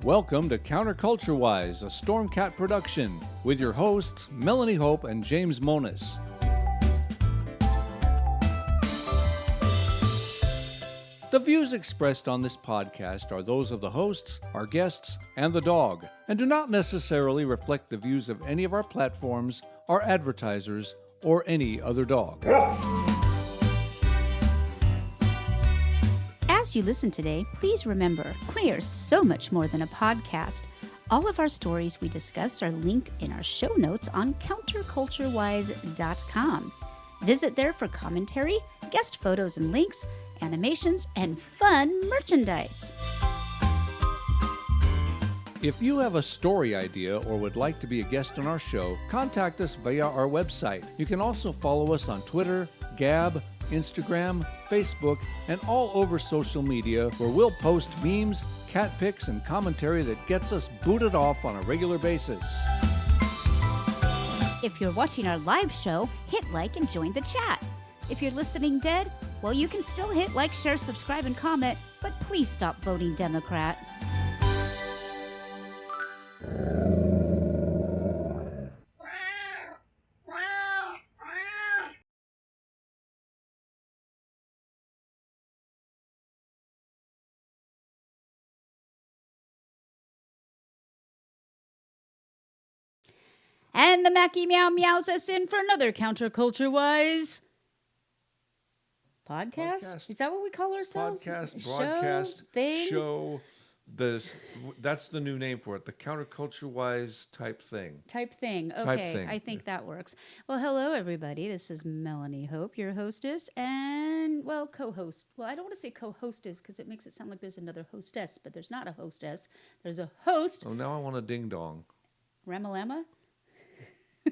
Welcome to CounterCultureWISE, a Stormcat production, with your hosts Melanie Hope and James Monis. The views expressed on this podcast are those of the hosts, our guests, and the dog, and do not necessarily reflect the views of any of our platforms, our advertisers, or any other dog. As you listen today, please remember, we are so much more than a podcast. All of our stories we discuss are linked in our show notes on CounterCultureWISE.com. Visit there for commentary, guest photos and links, animations, and fun merchandise. If you have a story idea or would like to be a guest on our show, contact us via our website. You can also follow us on Twitter, Gab, Instagram, Facebook, and all over social media where we'll post memes, cat pics, and commentary that gets us booted off on a regular basis. If you're watching our live show, hit like and join the chat. If you're listening dead, well, you can still hit like, share, subscribe, and comment, but please stop voting Democrat. And the Mackie Meow meows us in for another CounterCultureWISE podcast. Is that what we call ourselves? Podcast, broadcast, show. That's the new name for it. The CounterCultureWISE type thing. Okay, I think that works. Well, hello, everybody. This is Melanie Hope, your hostess, and, well, co-host. Well, I don't want to say co-hostess because it makes it sound like there's another hostess, but there's not a hostess. There's a host. Oh, now I want a ding-dong. Ramalama?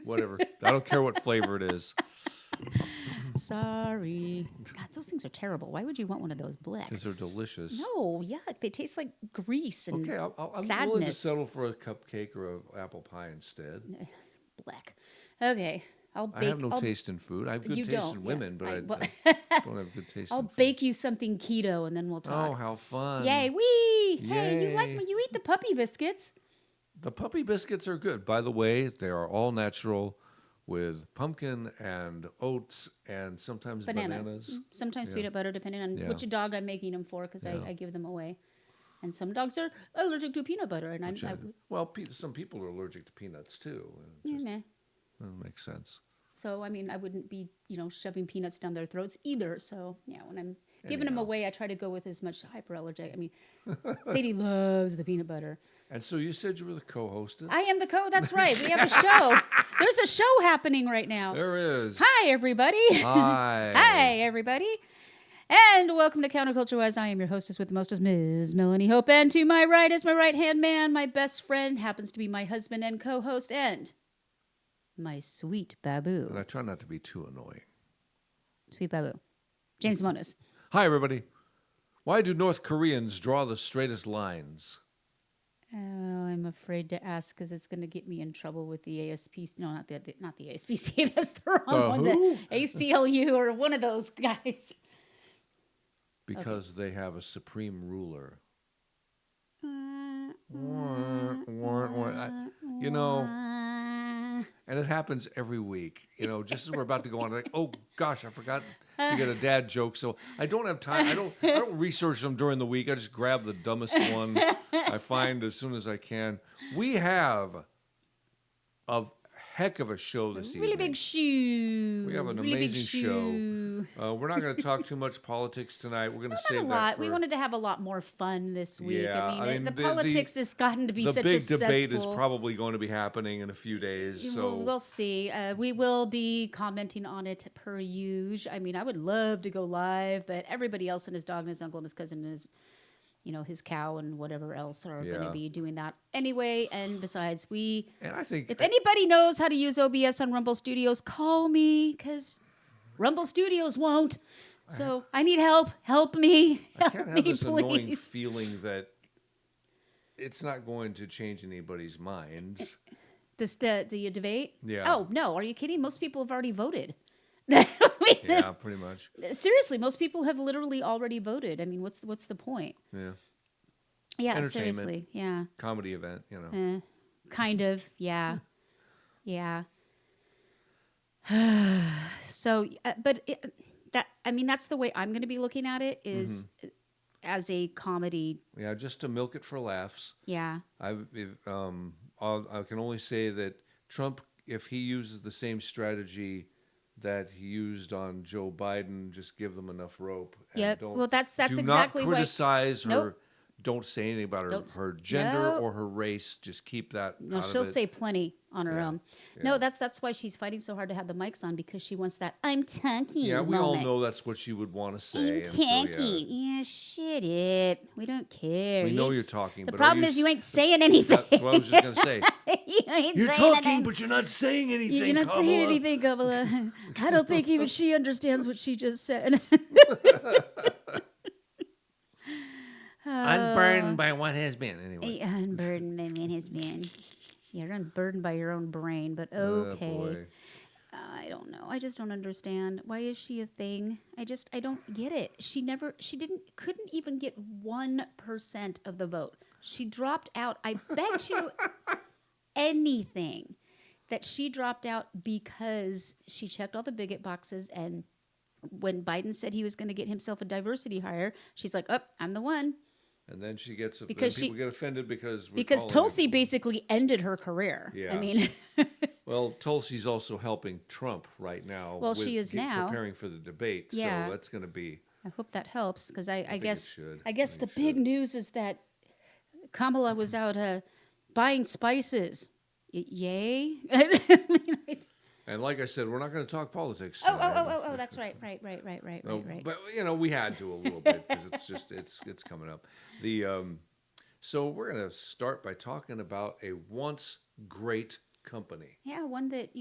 Whatever. I don't care what flavor it is. Sorry. God, those things are terrible. Why would you want one of those? Black. Because they're delicious. No, yuck. They taste like grease and I'm sadness. willing to settle for a cupcake or an apple pie instead. Black. Okay. I have no taste in food. I have good taste in women, but I don't have good taste in food. I'll bake you something keto and then we'll talk. Oh, how fun. Yay. Wee! Yay. Hey, you like when you eat the puppy biscuits. The puppy biscuits are good. By the way, they are all natural with pumpkin and oats and sometimes bananas. Sometimes peanut butter, depending on which dog I'm making them for, because I give them away. And some dogs are allergic to peanut butter. And some people are allergic to peanuts, too. That makes sense. So, I mean, I wouldn't be, shoving peanuts down their throats either. So, when I'm giving them away, I try to go with as much hyperallergic. I mean, Sadie loves the peanut butter. And so you said you were the co-hostess? I am that's right. We have a show. There's a show happening right now. There is. Hi, everybody. Hi. Hi, everybody. And welcome to CounterCultureWISE. I am your hostess with the mostest, Ms. Melanie Hope. And to my right is my right-hand man, my best friend, happens to be my husband and co-host, and my sweet Babu. And I try not to be too annoying. Sweet Babu. James Monis. Hi, everybody. Why do North Koreans draw the straightest lines? Oh, I'm afraid to ask because it's going to get me in trouble with the ASPC. No, not the ASPC. That's the wrong one. The ACLU or one of those guys. Because they have a supreme ruler. And it happens every week. Just as we're about to go on, like, oh gosh, I forgot to get a dad joke. So I don't have time. I don't research them during the week. I just grab the dumbest one I find as soon as I can. We have a heck of a show this evening. Really big shoe. We have an amazing show. We're not going to talk too much politics tonight. We're going to save that for... We wanted to have a lot more fun this week. Yeah, I mean the politics has gotten to be such a cesspool. The big debate is probably going to be happening in a few days. So we'll see. We will be commenting on it per usual. I mean, I would love to go live, but everybody else and his dog and his uncle and his cousin and his... his cow and whatever else are going to be doing that anyway. And besides, I think if anybody knows how to use OBS on Rumble Studios, call me, because Rumble Studios won't. So I need help. Help me. I can't have this annoying feeling that it's not going to change anybody's minds. The debate? Yeah. Oh, no. Are you kidding? Most people have already voted. Yeah, pretty much. Seriously, most people have literally already voted. I mean, what's the point? Yeah. Yeah, entertainment, seriously. Yeah. comedy event, you know. Kind of. Yeah. Yeah. So, I mean, that's the way I'm going to be looking at it is as a comedy. Yeah, just to milk it for laughs. Yeah. I can only say that Trump, if he uses the same strategy that he used on Joe Biden, just give them enough rope and Yep. Well, that's do not exactly what. criticize Nope. her. Don't say anything about Don't. her gender No. or her race. Just keep that No, out of she'll it. say plenty on her Yeah. own. Yeah. No, that's why she's fighting so hard to have the mics on because she wants that I'm talking Yeah, we all moment. know that's what she would want to say. I'm And so, talking. Yeah, shit it. We don't care. we know you're ain't talking. The but problem is you ain't saying anything. That's what I was just going to say. You ain't You're saying talking, anything. but you're not saying anything, You're not Kamala. saying anything, Kamala. I don't think even she understands what she just said. Unburdened by what has been, anyway. Unburdened by what has been. You're unburdened by your own brain, but Oh, okay. boy. I don't know. I just don't understand. Why is she a thing? I don't get it. Couldn't even get 1% of the vote. She dropped out. I bet you anything that she dropped out because she checked all the bigot boxes, and when Biden said he was going to get himself a diversity hire, she's like, "Oh, I'm the one." And then she gets Because people get offended because Tulsi basically ended her career. Yeah. I mean, well, Tulsi's also helping Trump right now. Well, she is now. Preparing for the debate. Yeah. So that's going to be. I hope that helps because I think guess it should. I guess I the think it big should. news is that Kamala was out buying spices. Yay! And like I said, we're not going to talk politics. Oh! That's right. Right. But we had to a little bit because it's coming up. So we're going to start by talking about a once great company. Yeah, one that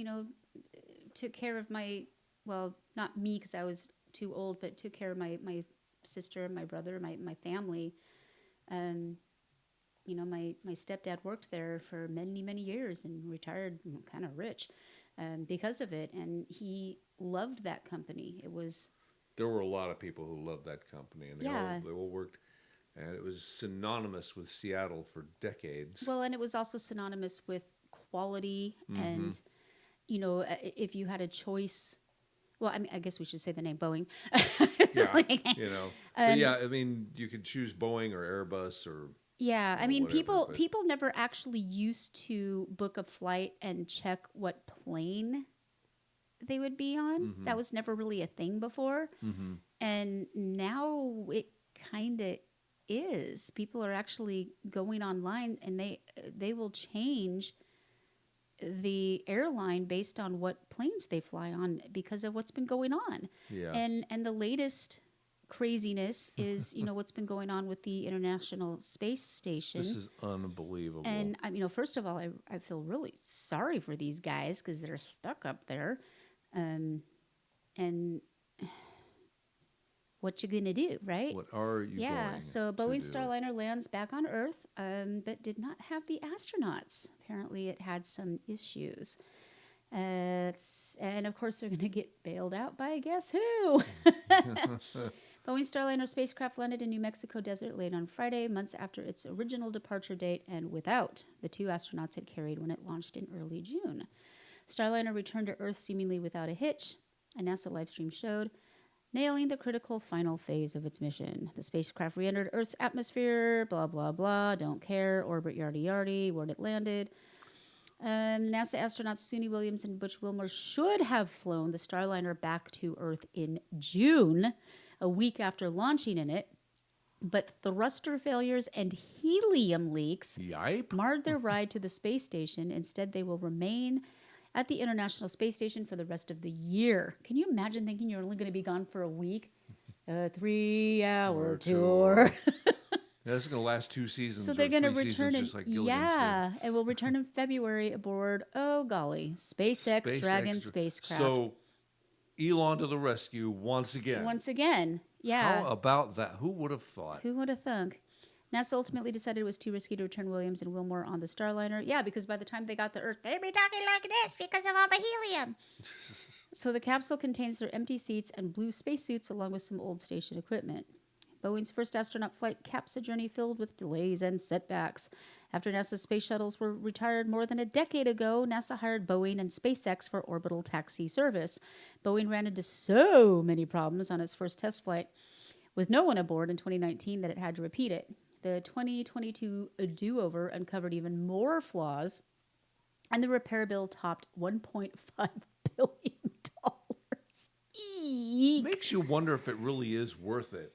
took care of not me because I was too old, but took care of my sister, my brother, my family. My stepdad worked there for many years and retired kind of rich because of it, and he loved that company. There were a lot of people who loved that company, and they all worked, and it was synonymous with Seattle for decades. Well, and it was also synonymous with quality, and if you had a choice. Well, I mean, I guess we should say the name Boeing. But yeah, I mean, you could choose Boeing or Airbus or. Yeah, I mean, whatever, people never actually used to book a flight and check what plane they would be on. Mm-hmm. That was never really a thing before. Mm-hmm. And now it kind of is. People are actually going online and they will change the airline based on what planes they fly on because of what's been going on. Yeah. And the latest craziness is what's been going on with the International Space Station. This is unbelievable. And first of all, I feel really sorry for these guys because they're stuck up there. And what you gonna do, right? What are you Yeah, going so to Boeing do? Starliner lands back on Earth, but did not have the astronauts. Apparently, it had some issues. And of course, they're going to get bailed out by guess who? Boeing Starliner spacecraft landed in New Mexico desert late on Friday, months after its original departure date and without the 2 astronauts it carried when it launched in early June. Starliner returned to Earth seemingly without a hitch, a NASA livestream showed, nailing the critical final phase of its mission. The spacecraft re-entered Earth's atmosphere, blah, blah, blah, don't care, orbit yardy, where it landed. NASA astronauts Suni Williams and Butch Wilmore should have flown the Starliner back to Earth in June, a week after launching in it. But thruster failures and helium leaks marred their ride to the space station. Instead, they will remain at the International Space Station for the rest of the year. Can you imagine thinking you're only going to be gone for a week? A 3-hour tour. This is going to last 2 seasons. So they're going to return in, just like Gilligan's did. and will return in February aboard, oh golly, SpaceX Dragon spacecraft. So Elon to the rescue once again. Once again, yeah. How about that? Who would have thought? Who would have thunk? NASA ultimately decided it was too risky to return Williams and Wilmore on the Starliner. Yeah, because by the time they got to Earth, they'd be talking like this because of all the helium. So the capsule contains their empty seats and blue spacesuits along with some old station equipment. Boeing's first astronaut flight caps a journey filled with delays and setbacks. After NASA's space shuttles were retired more than a decade ago, NASA hired Boeing and SpaceX for orbital taxi service. Boeing ran into so many problems on its first test flight with no one aboard in 2019 that it had to repeat it. The 2022 do-over uncovered even more flaws, and the repair bill topped $1.5 billion. Eek. Makes you wonder if it really is worth it.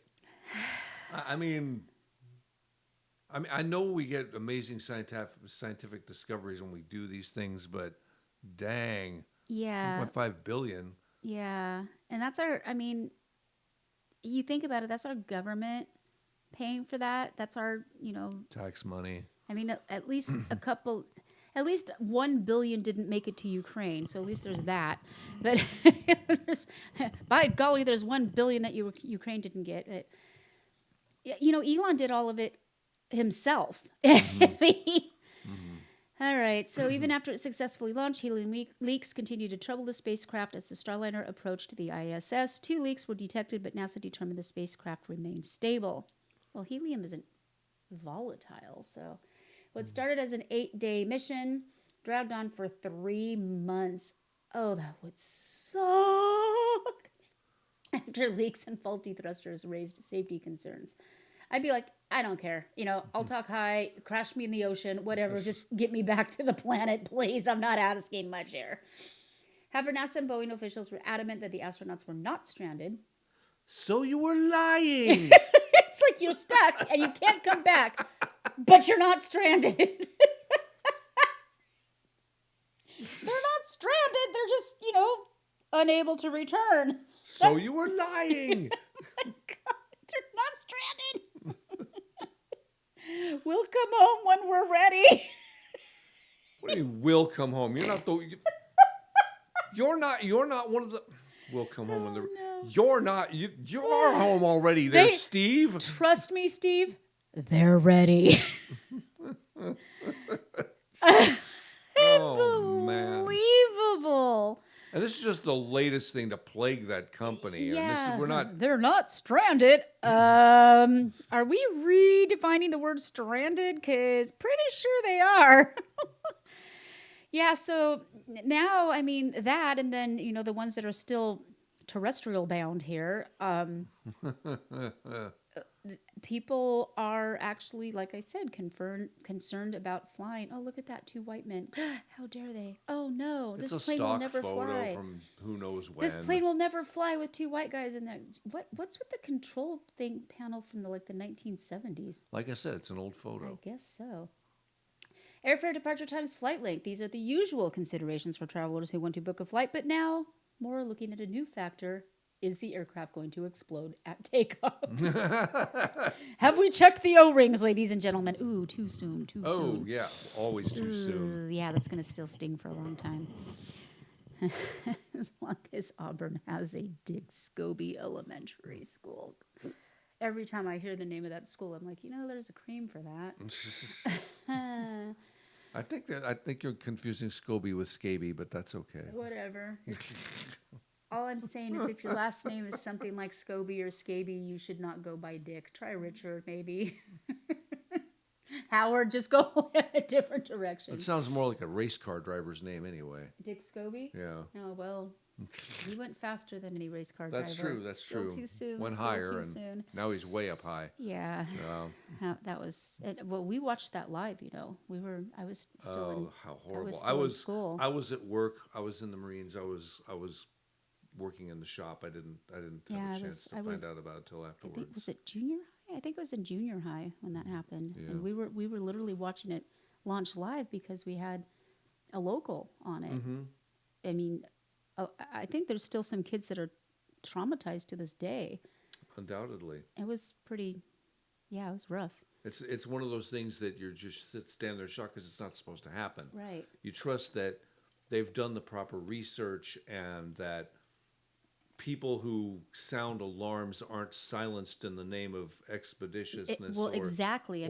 I mean, I know we get amazing scientific discoveries when we do these things, but dang, Yeah. 1.5 billion. Yeah. And that's our, I mean, you think about it, that's our government paying for that. That's our, Tax money. I mean, at least at least 1 billion didn't make it to Ukraine. So at least there's that. But by golly, there's 1 billion that Ukraine didn't get. Elon did all of it himself. All right. So even after it successfully launched, helium leaks continued to trouble the spacecraft as the Starliner approached the ISS. 2 leaks were detected, but NASA determined the spacecraft remained stable. Well, helium isn't volatile, so what started as an 8-day mission dragged on for 3 months. Oh, that would suck. After leaks and faulty thrusters raised safety concerns. I'd be like, I don't care. I'll talk high, crash me in the ocean, whatever. Just get me back to the planet, please. I'm not asking much here. However, NASA and Boeing officials were adamant that the astronauts were not stranded. So you were lying. It's like you're stuck and you can't come back, but you're not stranded. They're not stranded. They're just, unable to return. So you were lying. God, they're not stranded. We'll come home when we're ready. What do you mean, will come home? You're not one of the. We'll come home when they're. No. You're not. You're home already. There, Steve. Trust me, Steve. They're ready. Oh man. Unbelievable. And this is just the latest thing to plague that company. Yeah, And we're not. They're not stranded. Are we redefining the word stranded? Because pretty sure they are. Yeah, so now, I mean, that, and then, the ones that are still terrestrial bound here, people are actually, like I said, concerned about flying. Oh, look at that, 2 white men. How dare they? Oh, no, It's this a plane will stock never photo fly. from who knows when. This plane will never fly with 2 white guys in there. What's with the control panel from the 1970s? Like I said, it's an old photo. I guess so. Airfare, departure times, flight length. These are the usual considerations for travelers who want to book a flight, but now more looking at a new factor. Is the aircraft going to explode at takeoff? Have we checked the O-rings, ladies and gentlemen? Ooh, too soon, soon. Oh, yeah, always too soon. Yeah, that's going to still sting for a long time. As long as Auburn has a Dick Scobie Elementary School. Every time I hear the name of that school, I'm like, there's a cream for that. I think you're confusing Scobie with Scaby, but that's okay. Whatever. All I'm saying is if your last name is something like Scobie or Scaby, you should not go by Dick. Try Richard, maybe. Howard, just go in a different direction. It sounds more like a race car driver's name anyway. Dick Scobie? Yeah. Oh, well, he went faster than any race car That's driver. true, that's Still true. Too soon. Went Still higher, too and soon. now he's way up high. Yeah. That was, well, we watched that live, I was still in. How horrible. I was still in school. I was at work. I was in the Marines. I was working in the shop. I didn't have a chance to find out about it till afterwards. Was it junior high? I think it was in junior high when that happened. Yeah. And we were literally watching it launch live because we had a local on it. Mm-hmm. I mean, I think there's still some kids that are traumatized to this day. Undoubtedly. It was pretty, it was rough. It's one of those things that you're just stand there shocked because it's not supposed to happen. Right. You trust that they've done the proper research and that people who sound alarms aren't silenced in the name of expeditiousness exactly.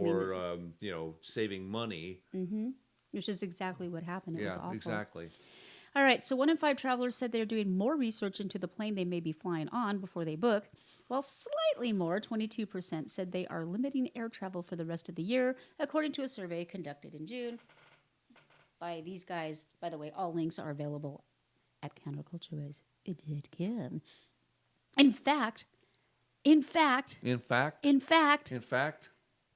saving money. Mm-hmm. Which is exactly what happened. It was awful. Exactly. All right, so 1 in 5 travelers said they're doing more research into the plane they may be flying on before they book. while slightly more, 22%, said they are limiting air travel for the rest of the year, according to a survey conducted in June by these guys. By the way, all links are available at CounterCultureWISE.com. In fact, In fact? In fact?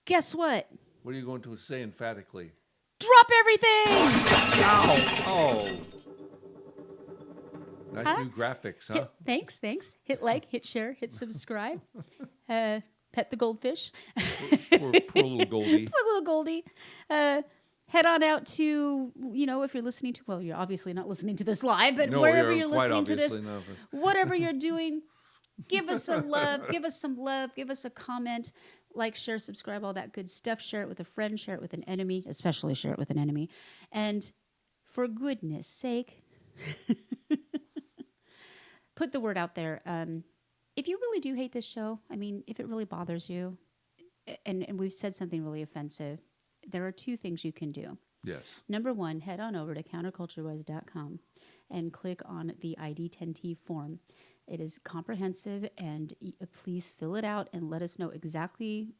guess what? What are you going to say emphatically? Drop everything! Ow! Oh. Nice new graphics, huh? Thanks. Hit like, hit share, hit subscribe. Pet the goldfish. Poor little Goldie. Poor little Goldie. Head on out to, if you're listening to, well, you're obviously not listening to this live, but wherever you're listening to this, whatever you're doing, give us some love, give us a comment, like, share, subscribe, all that good stuff. Share it with a friend, share it with an enemy, especially share it with an enemy. And for goodness sake, put the word out there. If you really do hate this show, if it really bothers you, and we've said something really offensive, there are two things you can do. Yes. Number one, head on over to CounterCultureWISE.com and click on the ID10T form. It is comprehensive, and please fill it out and let us know exactly,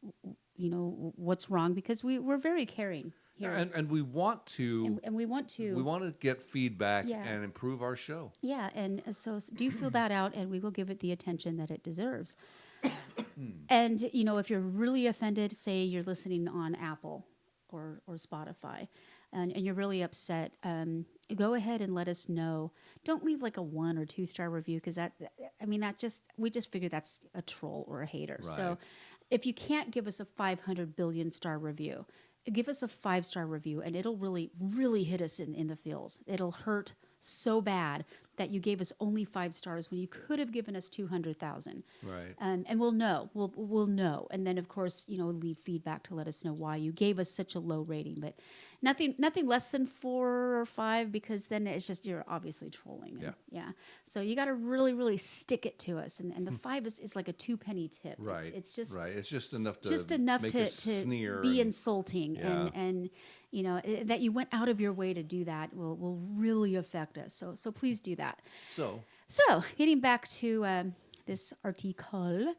what's wrong, because we're very caring here. And we want to. And we want to. We want to get feedback and improve our show. Yeah, and so do fill that out, and we will give it the attention that it deserves. And, if you're really offended, say you're listening on Apple or Spotify, and you're really upset, go ahead and let us know. Don't leave like a 1 or 2 star review, because we just figure that's a troll or a hater. Right. So if you can't give us a 500 billion star review, give us a 5-star review, and it'll really, really hit us in the feels. It'll hurt so bad that you gave us only 5 stars when you could have given us 200,000. Right. And we'll know. We'll know. And then, of course, leave feedback to let us know why you gave us such a low rating. But nothing less than 4 or 5, because then it's just, you're obviously trolling. Yeah. So you got to really, really stick it to us. And the 5 is like a 2-penny tip. Right. It's just right. It's just enough to to sneer be insulting, Yeah. and that you went out of your way to do that will really affect us. So please do that. So Getting back to this article.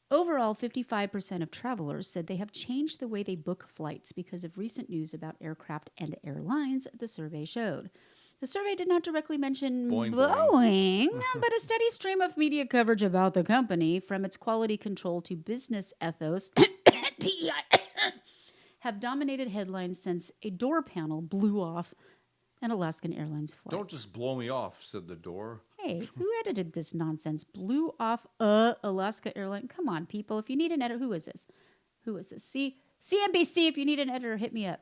Overall, 55% of travelers said they have changed the way they book flights because of recent news about aircraft and airlines, the survey showed. The survey did not directly mention Boeing, but a steady stream of media coverage about the company, from its quality control to business ethos, DEI, have dominated headlines since a door panel blew off an Alaskan Airlines flight. Don't just blow me off, said the door. Hey, who edited this nonsense? Blew off a Alaska airline? Come on, people. If you need an editor, who is this? See, CNBC, if you need an editor, hit me up.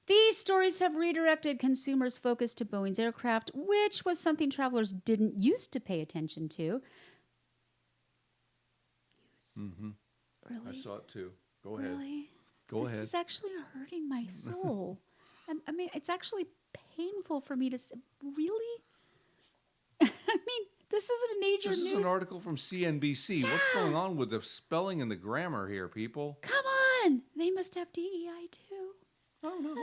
These stories have redirected consumers' focus to Boeing's aircraft, which was something travelers didn't used to pay attention to. Mm-hmm. Really? I saw it too. Go ahead. Really? Go ahead. This is actually hurting my soul. It's actually painful for me to say. Really? This isn't a major news. This is an article from CNBC. Yeah. What's going on with the spelling and the grammar here, people? Come on. They must have DEI too. Oh, no.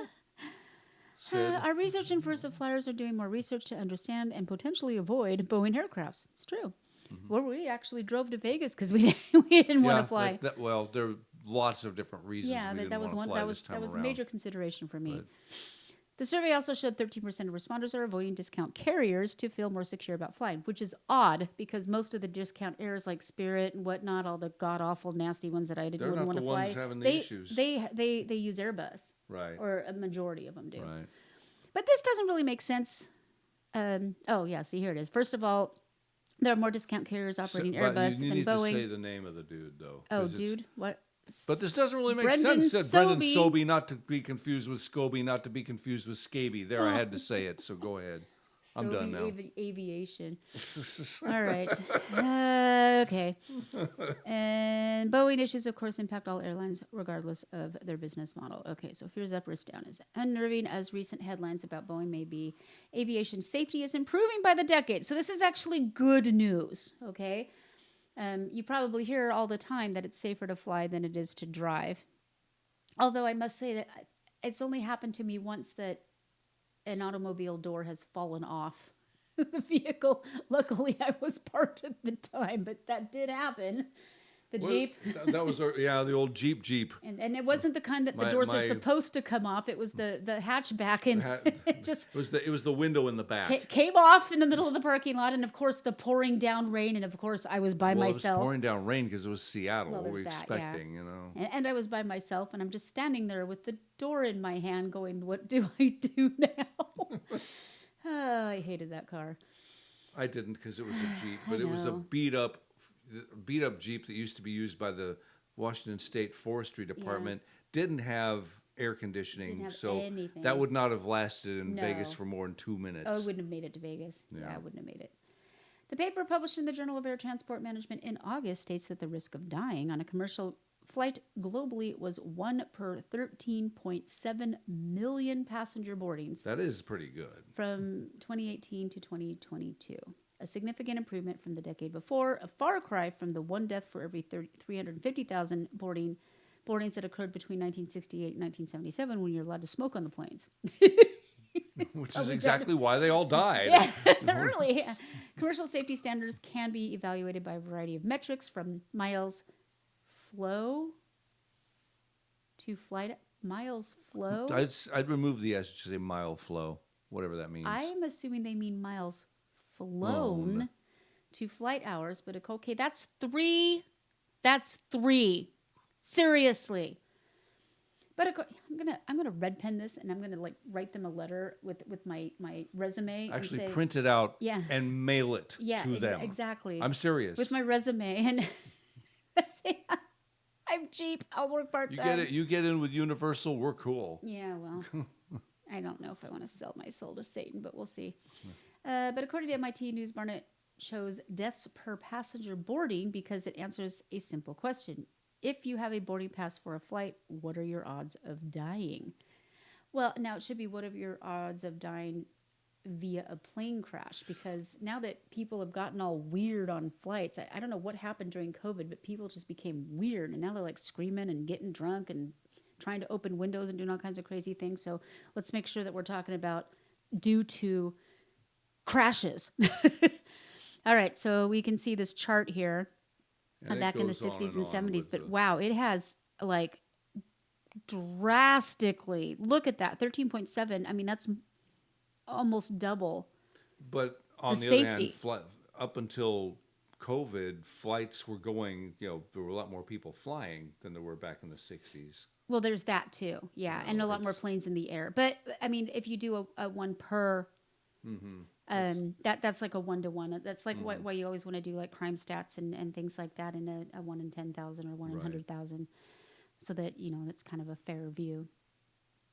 Our research and first flyers are doing more research to understand and potentially avoid Boeing aircrafts. It's true. Mm-hmm. Well, we actually drove to Vegas because we didn't want to fly. There are lots of different reasons. Yeah, but that was a major consideration for me. The survey also showed 13% of responders are avoiding discount carriers to feel more secure about flying, which is odd because most of the discount airlines like Spirit and whatnot, all the god awful nasty ones that I wouldn't want to fly, ones having the issues. They use Airbus, right? Or a majority of them do, right? But this doesn't really make sense. See, here it is. First of all, there are more discount carriers operating Airbus than Boeing. You need to say the name of the dude, though. Oh, dude, what? But this doesn't really make sense. Said Brendan Sobey, not to be confused with Scobie, not to be confused with Scaby. There, I had to say it, so go ahead. I'm done now. Aviation. All right. Okay. And Boeing issues, of course, impact all airlines regardless of their business model. Okay, so fears up, risk down. As unnerving as recent headlines about Boeing may be, aviation safety is improving by the decade. So this is actually good news, okay? You probably hear all the time that it's safer to fly than it is to drive. Although I must say that it's only happened to me once that an automobile door has fallen off the vehicle. Luckily, I was parked at the time, but that did happen. The Jeep. That was the old Jeep. And it wasn't the kind that the doors are supposed to come off. It was the hatchback, and it just it was the window in the back. Came off in the middle of the parking lot, and of course the pouring down rain, and of course I was by myself. It was pouring down rain because it was Seattle. What were we expecting, you know? And I was by myself, and I'm just standing there with the door in my hand, going, "What do I do now?" I hated that car. I didn't because it was a Jeep, but it was a beat up Jeep that used to be used by the Washington State Forestry Department. Didn't have air conditioning, so anything. That would not have lasted in Vegas for more than 2 minutes. Oh, it wouldn't have made it to Vegas. Yeah, I wouldn't have made it. The paper published in the Journal of Air Transport Management in August states that the risk of dying on a commercial flight globally was 1 per 13.7 million passenger boardings. That is pretty good. From 2018 to 2022. A significant improvement from the decade before, a far cry from the one death for every 350,000 boardings that occurred between 1968 and 1977 when you're allowed to smoke on the planes. Which is exactly why they all died. Yeah, early. Yeah. Commercial safety standards can be evaluated by a variety of metrics from miles flow to flight miles flow. I'd remove the S to say mile flow, whatever that means. I'm assuming they mean miles flown to flight hours, but okay, that's 3. That's 3. Seriously. But I'm gonna red pen this, and I'm gonna write them a letter with my resume. Actually, and say, print it out and mail it to them. Exactly. I'm serious. With my resume and say, I'm cheap. I'll work part time. You get in with Universal. We're cool. Yeah, well, I don't know if I want to sell my soul to Satan, but we'll see. But according to MIT News, Barnett shows deaths per passenger boarding because it answers a simple question. If you have a boarding pass for a flight, what are your odds of dying? Well, now it should be what are your odds of dying via a plane crash? Because now that people have gotten all weird on flights, I don't know what happened during COVID, but people just became weird. And now they're screaming and getting drunk and trying to open windows and doing all kinds of crazy things. So let's make sure that we're talking about due to crashes. All right, so we can see this chart here back in the 60s and 70s, but wow, it has drastically, look at that, 13.7. I mean, that's almost double. But on the other hand, up until COVID, flights were going, there were a lot more people flying than there were back in the 60s. Well, there's that too, yeah, and a lot more planes in the air. But I mean, if you do a one per, that's like a 1-to-1. That's why you always want to do crime stats and things like that in a 1 in 10,000 or 1 in 100,000, so that it's kind of a fair view.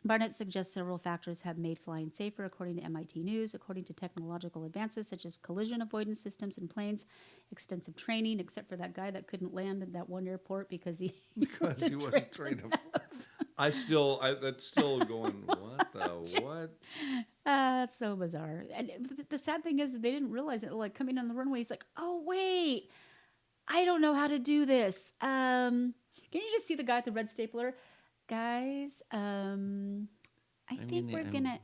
Barnett suggests several factors have made flying safer, according to MIT News. According to technological advances such as collision avoidance systems in planes, extensive training, except for that guy that couldn't land at that one airport because he wasn't trained enough. That's still going, what the what? That's so bizarre. And the sad thing is they didn't realize it. Coming on the runway, he's like, oh, wait, I don't know how to do this. Can you just see the guy with the red stapler? Guys, I think we're gonna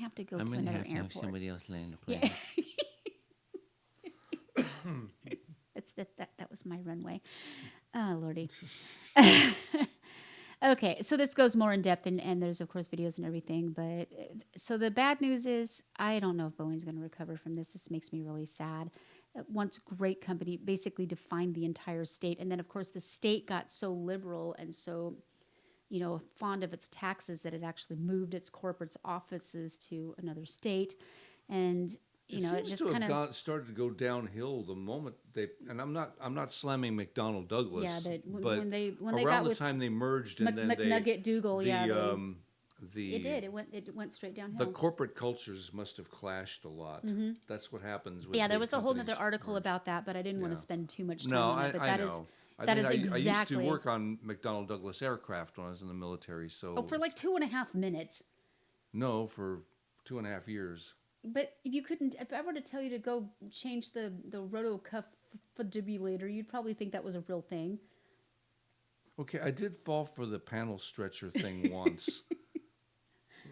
have to go to another airport. Have somebody else land the plane. Yeah. That was my runway. Oh, Lordy. Okay, so this goes more in depth, and there's, of course, videos and everything. But so the bad news is I don't know if Boeing's going to recover from this. This makes me really sad. Once great company basically defined the entire state. And then, of course, the state got so liberal and so, fond of its taxes that it actually moved its corporate offices to another state. And it just kind of started to go downhill the moment and I'm not slamming McDonnell Douglas. Yeah, but when they around got the time they merged and then McNugget Dougal, it did. It went straight downhill. The corporate cultures must have clashed a lot. Mm-hmm. That's what happens. There was a whole other article about that, but I didn't want to spend too much time on it. But I know. I used to work on McDonnell Douglas aircraft when I was in the military. So for 2.5 minutes. No, for 2.5 years. But if I were to tell you to go change the rotocuff defibrillator, you'd probably think that was a real thing. Okay, I did fall for the panel stretcher thing once.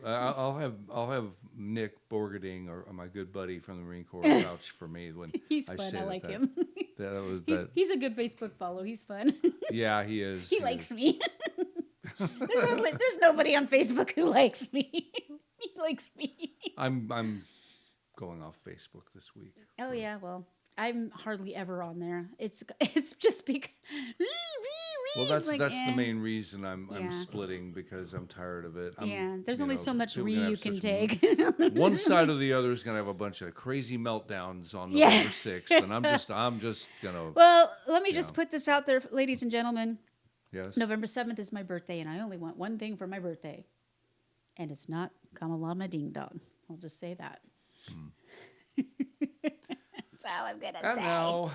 I'll have Nick Borgading or my good buddy from the Marine Corps vouch for me when He's I fun. say I like that. him. He's a good Facebook follow. He's fun. Yeah, he is. He likes me. There's nobody on Facebook who likes me. He likes me. I'm going off Facebook this week. Oh yeah, well, I'm hardly ever on there. It's just because. Well, that's the main reason I'm splitting, because I'm tired of it. There's only so much people you can take. One side or the other is gonna have a bunch of crazy meltdowns on November 6th, and I'm just gonna. Well, let me just put this out there, ladies and gentlemen. Yes. November 7th is my birthday, and I only want one thing for my birthday, and it's not Kamalama Ding Dong. I'll just say that. That's all I'm gonna say.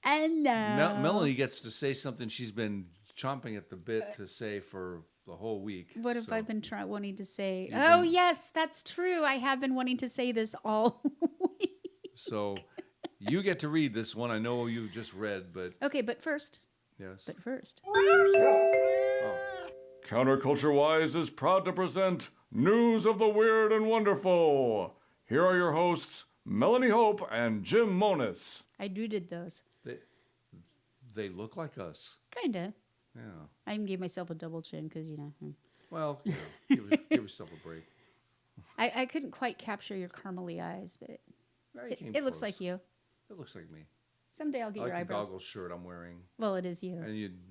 And now, Melanie gets to say something she's been chomping at the bit to say for the whole week. What have I been wanting to say? Yes, that's true. I have been wanting to say this all week. So you get to read this one. I know you just read, but... Okay, but first... Yes. But first... CounterCultureWISE is proud to present News of the Weird and Wonderful. Here are your hosts, Melanie Hope and Jim Monis. I did those. They look like us. Kinda. Yeah. I even gave myself a double chin because, Well, give yourself a break. I couldn't quite capture your caramely eyes, but it looks like you. It looks like me. Someday I'll get your I like the eyebrows. goggles shirt I'm wearing. Well, it is you. And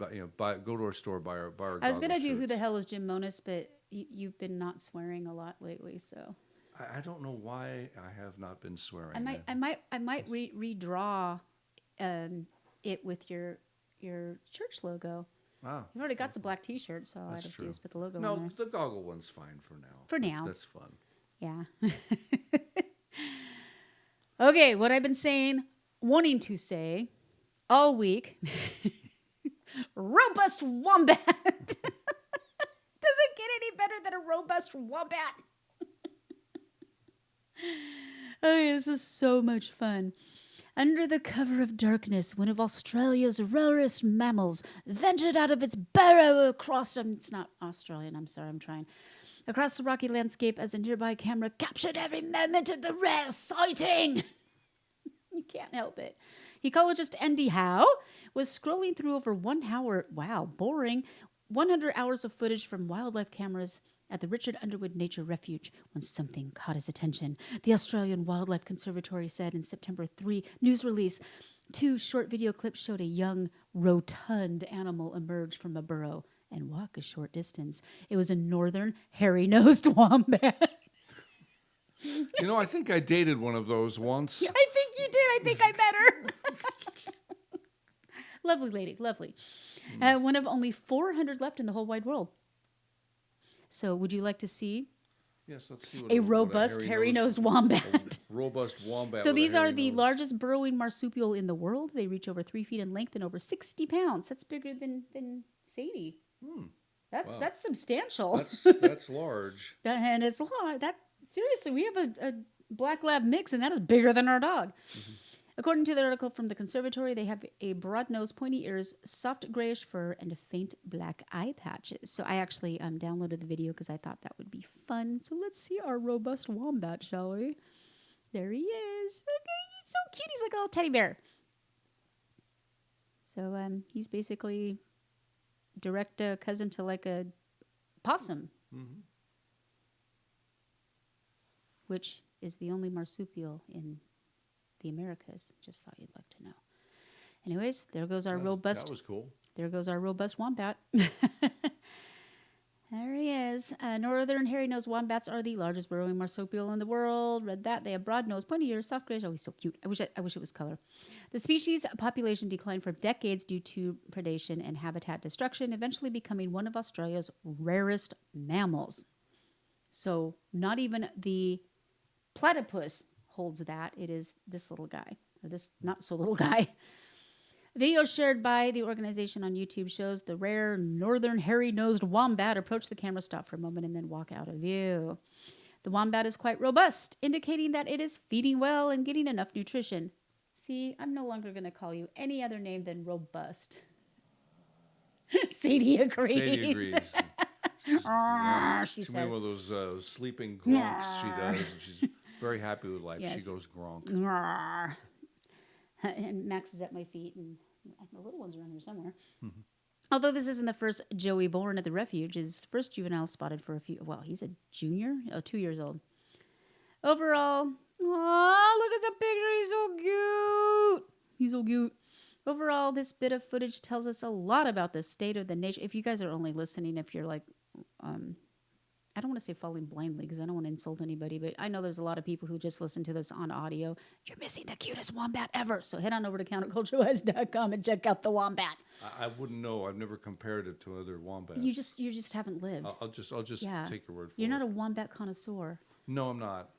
go to our store, buy our I was gonna do shirts. Who the Hell is Jim Monis, but you've been not swearing a lot lately, so. I don't know why I have not been swearing. I might redraw it with your church logo. Wow. You've already got the black T-shirt, so all I'd have to do is put the logo on there. No, the goggle one's fine for now. For now. That's fun. Yeah. Okay, what I've been wanting to say all week. Robust wombat. Does it get any better than a robust wombat? Oh, this is so much fun. Under the cover of darkness, one of Australia's rarest mammals ventured out of its burrow across... it's not Australian, I'm sorry, I'm trying. Across the rocky landscape as a nearby camera captured every moment of the rare sighting. You can't help it. Ecologist Andy Howe was scrolling through over 1 hour, boring, 100 hours of footage from wildlife cameras at the Richard Underwood Nature Refuge when something caught his attention. The Australian Wildlife Conservatory said in September 3 news release, 2 short video clips showed a young, rotund animal emerge from a burrow and walk a short distance. It was a northern hairy-nosed wombat. I think I dated one of those once. I think you did. I think I met her. Lovely lady, lovely. One of only 400 left in the whole wide world. So would you like to see Yes, let's see a robust hairy-nosed wombat? Robust wombat. So these are the largest burrowing marsupial in the world. They reach over 3 feet in length and over 60 pounds. That's bigger than Sadie. That's substantial. That's large. And it's large. Seriously, we have a black lab mix, and that is bigger than our dog. Mm-hmm. According to the article from the conservatory, they have a broad nose, pointy ears, soft grayish fur, and a faint black eye patches. So I actually downloaded the video because I thought that would be fun. So let's see our robust wombat, shall we? There he is. Okay, he's so cute. He's like a little teddy bear. So he's basically direct cousin to like a possum, which is the only marsupial in the Americas. Just thought you'd like to know. Anyways, there goes our robust. That was cool. There goes our robust wombat. There he is. Northern hairy-nosed wombats are the largest burrowing marsupial in the world. Read that. They have broad nose, pointy ears, soft grayish. Oh, he's so cute. I wish it was color. The species population declined for decades due to predation and habitat destruction, eventually becoming one of Australia's rarest mammals. So not even the platypus holds that. It is this little guy, or this not so little guy. Video shared by the organization on YouTube shows the rare northern hairy-nosed wombat approach the camera, stop for a moment, and then walk out of view. The wombat is quite robust, indicating that it is feeding well and getting enough nutrition. See, I'm no longer going to call you any other name than robust. Sadie agrees. Sadie agrees. She She made says. one of those sleeping gronks she does. And she's very happy with life. Yes. She goes gronk. And Max is at my feet, and the little one's around here somewhere. Although this isn't the first Joey born at the refuge, it's the first juvenile spotted for he's a junior? 2 years old. Overall, look at the picture, he's so cute. He's so cute. Overall, this bit of footage tells us a lot about the state of the nation. If you guys are only listening, if you're like, I don't want to say falling blindly because I don't want to insult anybody, but I know there's a lot of people who just listen to this on audio. You're missing the cutest wombat ever. So head on over to CounterCultureWISE.com and check out the wombat. I wouldn't know. I've never compared it to other wombats. You just haven't lived. I'll just take your word for it. You're not a wombat connoisseur. No, I'm not.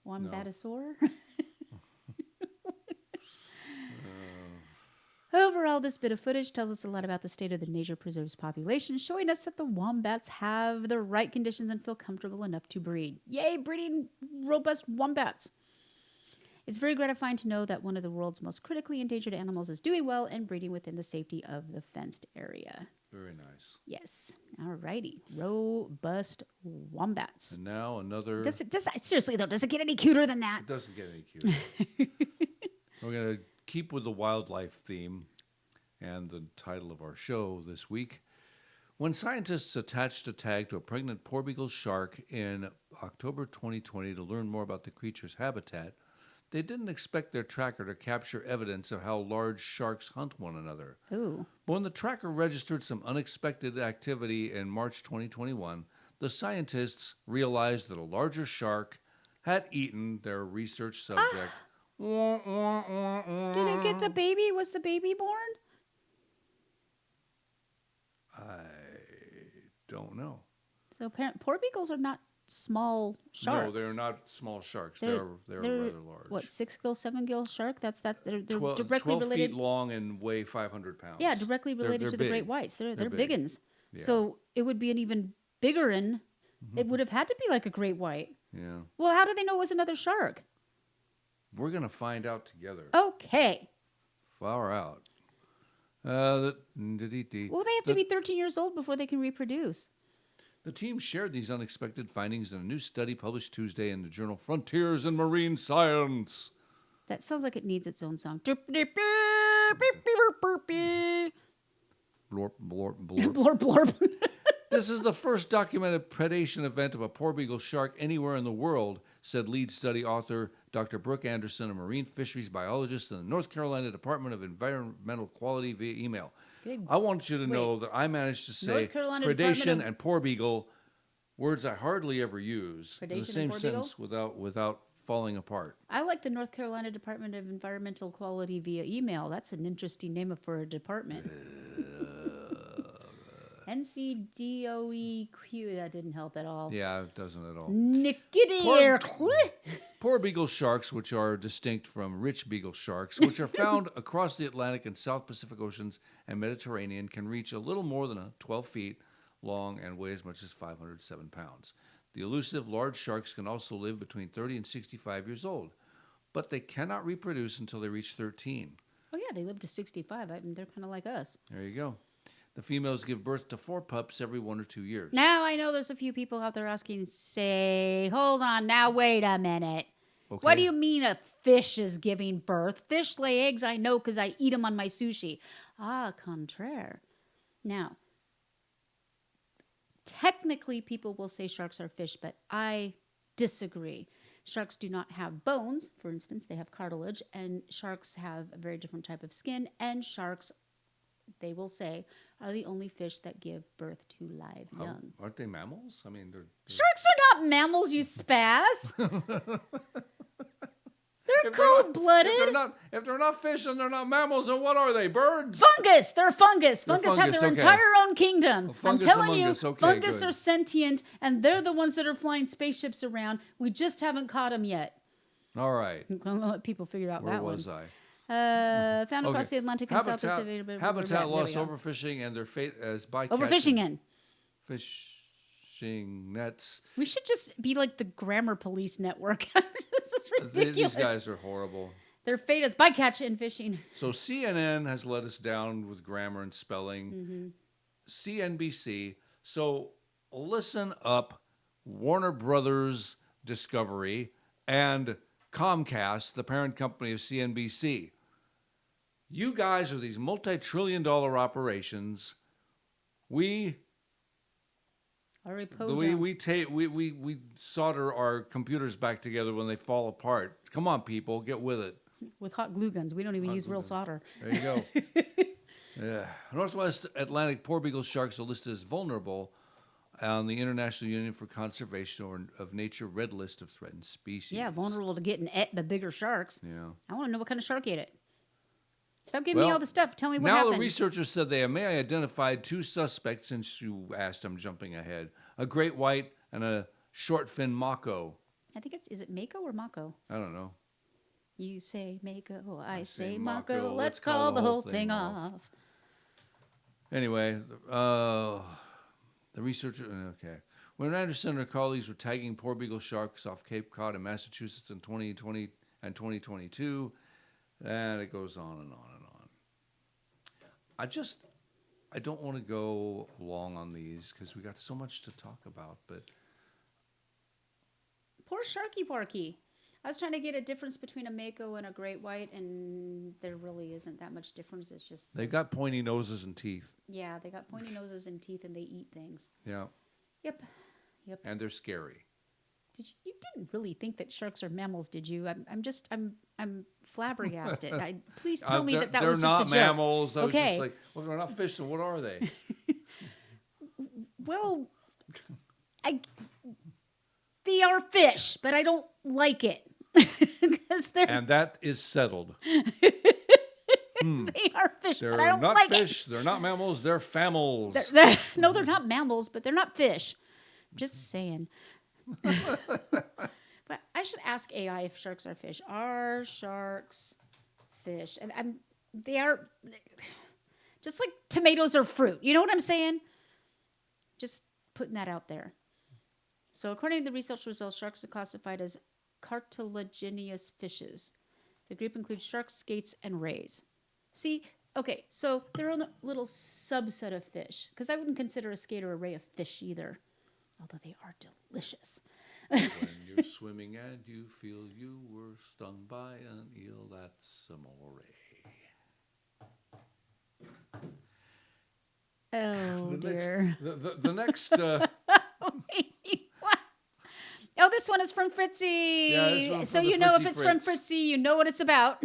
Wombatosaur? Overall, this bit of footage tells us a lot about the state of the nature preserve's population, showing us that the wombats have the right conditions and feel comfortable enough to breed. Yay, breeding robust wombats! It's very gratifying to know that one of the world's most critically endangered animals is doing well and breeding within the safety of the fenced area. Very nice. Yes. Alrighty. Robust wombats. And now another... Seriously, though, does it get any cuter than that? It doesn't get any cuter. We're going to keep with the wildlife theme and the title of our show this week. When scientists attached a tag to a pregnant porbeagle shark in October 2020 to learn more about the creature's habitat, they didn't expect their tracker to capture evidence of how large sharks hunt one another. Ooh. But when the tracker registered some unexpected activity in March 2021, the scientists realized that a larger shark had eaten their research subject. Did it get the baby? Was the baby born? I don't know. So porbeagles are not small sharks. No, they're not small sharks. They're rather large. What, 6-gill, 7-gill shark? They're 12, directly 12 related. feet long and weigh 500 pounds. Yeah, directly related they're to big. the great whites. They're big. biggins. Yeah. So it would be an even bigger one. It would have had to be like a great white. Yeah. Well, how do they know it was another shark? We're going to find out together. Okay. Far out. Well, they have to be 13 years old before they can reproduce. The team shared these unexpected findings in a new study published Tuesday in the journal Frontiers in Marine Science. That sounds like it needs its own song. Blorp, Blorp, blorp. blorp. This is the first documented predation event of a porbeagle shark anywhere in the world, said lead study author Dr. Brooke Anderson, a marine fisheries biologist in the North Carolina Department of Environmental Quality, via email. I want you to know that I managed to say predation and porbeagle, words I hardly ever use, in the same sentence without falling apart. I like the North Carolina Department of Environmental Quality via email. That's an interesting name for a department. NCDOEQ, that didn't help at all. Yeah, it doesn't at all. Porbeagle sharks, which are distinct from rich beagle sharks, which are found across the Atlantic and South Pacific Oceans and Mediterranean, can reach a little more than 12 feet long and weigh as much as 507 pounds. The elusive large sharks can also live between 30 and 65 years old, but they cannot reproduce until they reach 13. Oh, yeah, they live to 65. I mean, they're kind of like us. There you go. The females give birth to 4 pups every 1 or 2 years. Now, I know there's a few people out there asking, say, hold on, now wait a minute. Okay. What do you mean a fish is giving birth? Fish lay eggs, I know, because I eat them on my sushi. Contraire. Now, technically, people will say sharks are fish, but I disagree. Sharks do not have bones, for instance. They have cartilage, and sharks have a very different type of skin, and sharks, they will say, are the only fish that give birth to live young. Aren't they mammals? I mean, they're... Sharks are not mammals, you spaz. They're cold-blooded. If they're not fish and they're not mammals, then what are they? Birds? Fungus. They're fungus. Fungus have their entire own kingdom. I'm telling you, fungus are sentient, and they're the ones that are flying spaceships around. We just haven't caught them yet. All right. I'm going to let people figure out that one. Where was I? Found across the Atlantic and South Pacific. Habitat loss, overfishing, and their fate as bycatch. Overfishing in. Fishing nets. We should just be like the grammar police network. This is ridiculous. These guys are horrible. Their fate is bycatch and fishing. So CNN has let us down with grammar and spelling. Mm-hmm. CNBC. So listen up, Warner Brothers Discovery and Comcast, the parent company of CNBC. You guys are these multi-trillion-dollar operations. We solder our computers back together when they fall apart. Come on, people, get with it. With hot glue guns. We don't even use real solder. There you go. Yeah. Northwest Atlantic porbeagle sharks are listed as vulnerable on the International Union for Conservation of Nature Red List of Threatened Species. Yeah, vulnerable to getting ate by bigger sharks. Yeah. I want to know what kind of shark ate it. Stop giving me all the stuff. Tell me what happened. Now the researchers said they may have identified 2 suspects, since you asked, I'm jumping ahead. A great white and a short fin mako. I think is it mako or mako? I don't know. You say mako, I say mako. Let's call the whole thing off. Anyway, the researcher, okay. When Anderson and her colleagues were tagging porbeagle sharks off Cape Cod in Massachusetts in 2020 and 2022, and it goes on and on and on. I don't want to go long on these because we got so much to talk about, but... Poor Sharky Barky. I was trying to get a difference between a mako and a great white, and there really isn't that much difference. It's just... They've got pointy noses and teeth. Yeah, they got pointy noses and teeth, and they eat things. Yeah. Yep. And they're scary. You didn't really think that sharks are mammals, did you? I'm flabbergasted. Please tell me that was just a joke. They're not mammals. I was okay. just like, well, they're not fish, so what are they? Well, they are fish, but I don't like it. And that is settled. They are fish, They're but I don't not like fish. it. They're not mammals. They're famals. No, they're not mammals, but they're not fish. Just saying. But I should ask AI if sharks are fish. Are sharks fish? And they are just like tomatoes are fruit. You know what I'm saying? Just putting that out there. So according to the research results, sharks are classified as cartilaginous fishes. The group includes sharks, skates, and rays. See, okay, so they're a little subset of fish, because I wouldn't consider a skate or a ray a fish either, although they are delicious. When you're swimming and you feel you were stung by an eel, that's a moray. Oh, dear. The next... Wait, what? Oh, this one is from Fritzy. Yeah, so you know if it's from Fritzy, you know what it's about.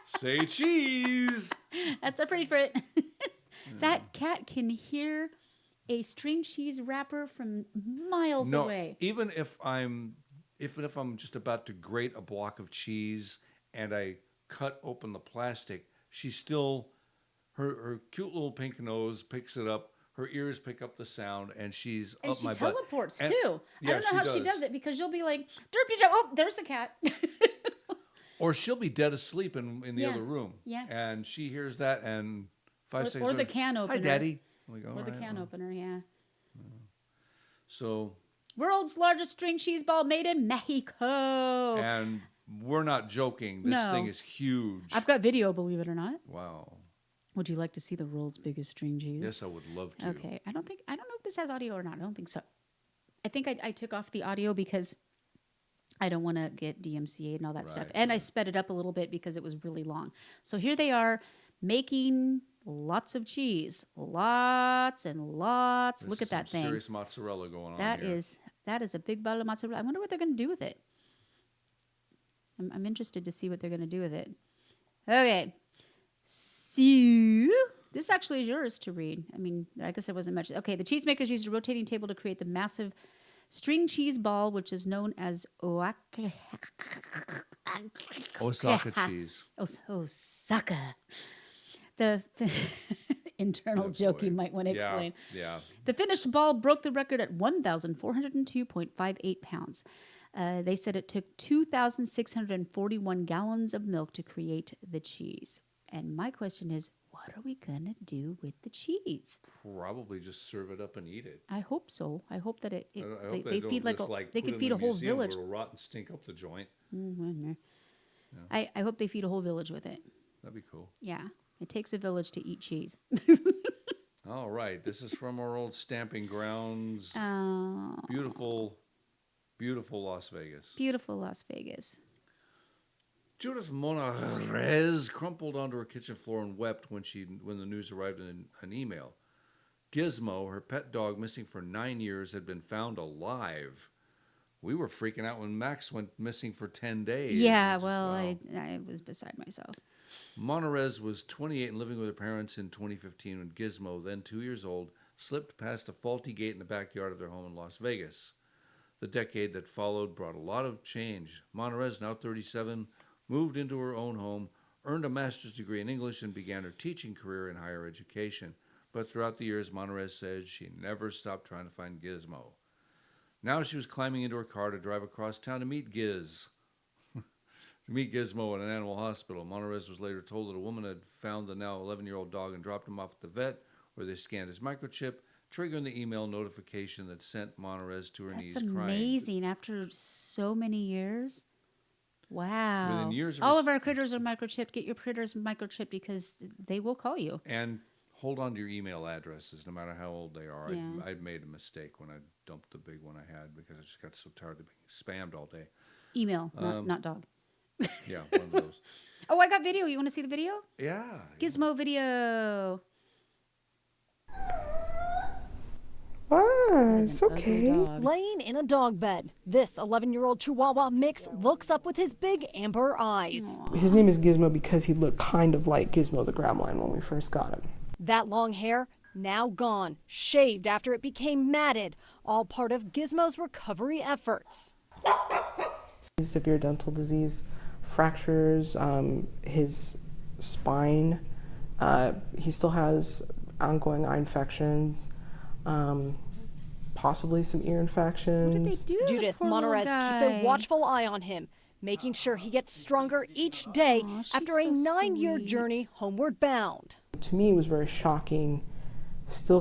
Say cheese. That's a pretty Frit. That cat can hear a string cheese wrapper from miles away. Even if I'm just about to grate a block of cheese and I cut open the plastic, she still, her cute little pink nose picks it up. Her ears pick up the sound, and she's up my butt. And she teleports, too. Yeah, I don't know how she does it, because you'll be like, derp, oh, there's a cat. Or she'll be dead asleep in the other room. Yeah. And she hears that, and 5 seconds or the can opener. Hi, Daddy. Or the can opener, yeah. So... World's largest string cheese ball made in Mexico. And we're not joking. This thing is huge. I've got video, believe it or not. Wow. Would you like to see the world's biggest string cheese? Yes, I would love to. Okay. I don't know if this has audio or not. I don't think so. I think I took off the audio because I don't want to get DMCA and all that stuff. And I sped it up a little bit because it was really long. So here they are making lots of cheese. Lots and lots. Look at that thing. Serious mozzarella going on here. That is a big bottle of mozzarella. I wonder what they're going to do with it. I'm interested to see what they're going to do with it. Okay. So, this actually is yours to read. I mean, I guess it wasn't much. Okay, the cheesemakers used a rotating table to create the massive string cheese ball, which is known as Osaka cheese. Osaka. The internal joke you might want to explain. Yeah. The finished ball broke the record at 1,402.58 pounds. They said it took 2,641 gallons of milk to create the cheese. And my question is, what are we going to do with the cheese? Probably just serve it up and eat it. I hope so. I hope that they feed they could feed a whole village. It'll rot and stink up the joint. Mm-hmm. Yeah. I hope they feed a whole village with it. That'd be cool. Yeah. It takes a village to eat cheese. All right. This is from our old stamping grounds. Oh, Beautiful, beautiful Las Vegas. beautiful Las Vegas. Judith Monarez crumpled onto her kitchen floor and wept when the news arrived in an email. Gizmo, her pet dog missing for 9 years, had been found alive. We were freaking out when Max went missing for 10 days. Yeah, well, wow. I was beside myself. Monarez was 28 and living with her parents in 2015 when Gizmo, then 2 years old, slipped past a faulty gate in the backyard of their home in Las Vegas. The decade that followed brought a lot of change. Monarez, now 37, moved into her own home, earned a master's degree in English, and began her teaching career in higher education. But throughout the years, Monarez said she never stopped trying to find Gizmo. Now she was climbing into her car to drive across town to meet Giz. To meet Gizmo at an animal hospital. Monarez was later told that a woman had found the now 11-year-old dog and dropped him off at the vet, where they scanned his microchip, triggering the email notification that sent Monarez to her knees crying. That's amazing. After so many years. Wow. Within years all of our critters are microchipped. Get your critters microchipped because they will call you. And hold on to your email addresses, no matter how old they are. Yeah. I made a mistake when I dumped the big one I had because I just got so tired of being spammed all day. Email, not dog. Yeah, one of those. Oh, I got video. You want to see the video? Yeah. Gizmo video. It's okay. Laying in a dog bed, this 11-year-old Chihuahua mix looks up with his big amber eyes. His name is Gizmo because he looked kind of like Gizmo the gremlin when we first got him. That long hair, now gone, shaved after it became matted, all part of Gizmo's recovery efforts. Severe dental disease, fractures, his spine, he still has ongoing eye infections, possibly some ear infections. What did they do? Judith Monarez keeps a watchful eye on him, making sure he gets stronger each day after a 9-year journey homeward bound. To me, it was very shocking, still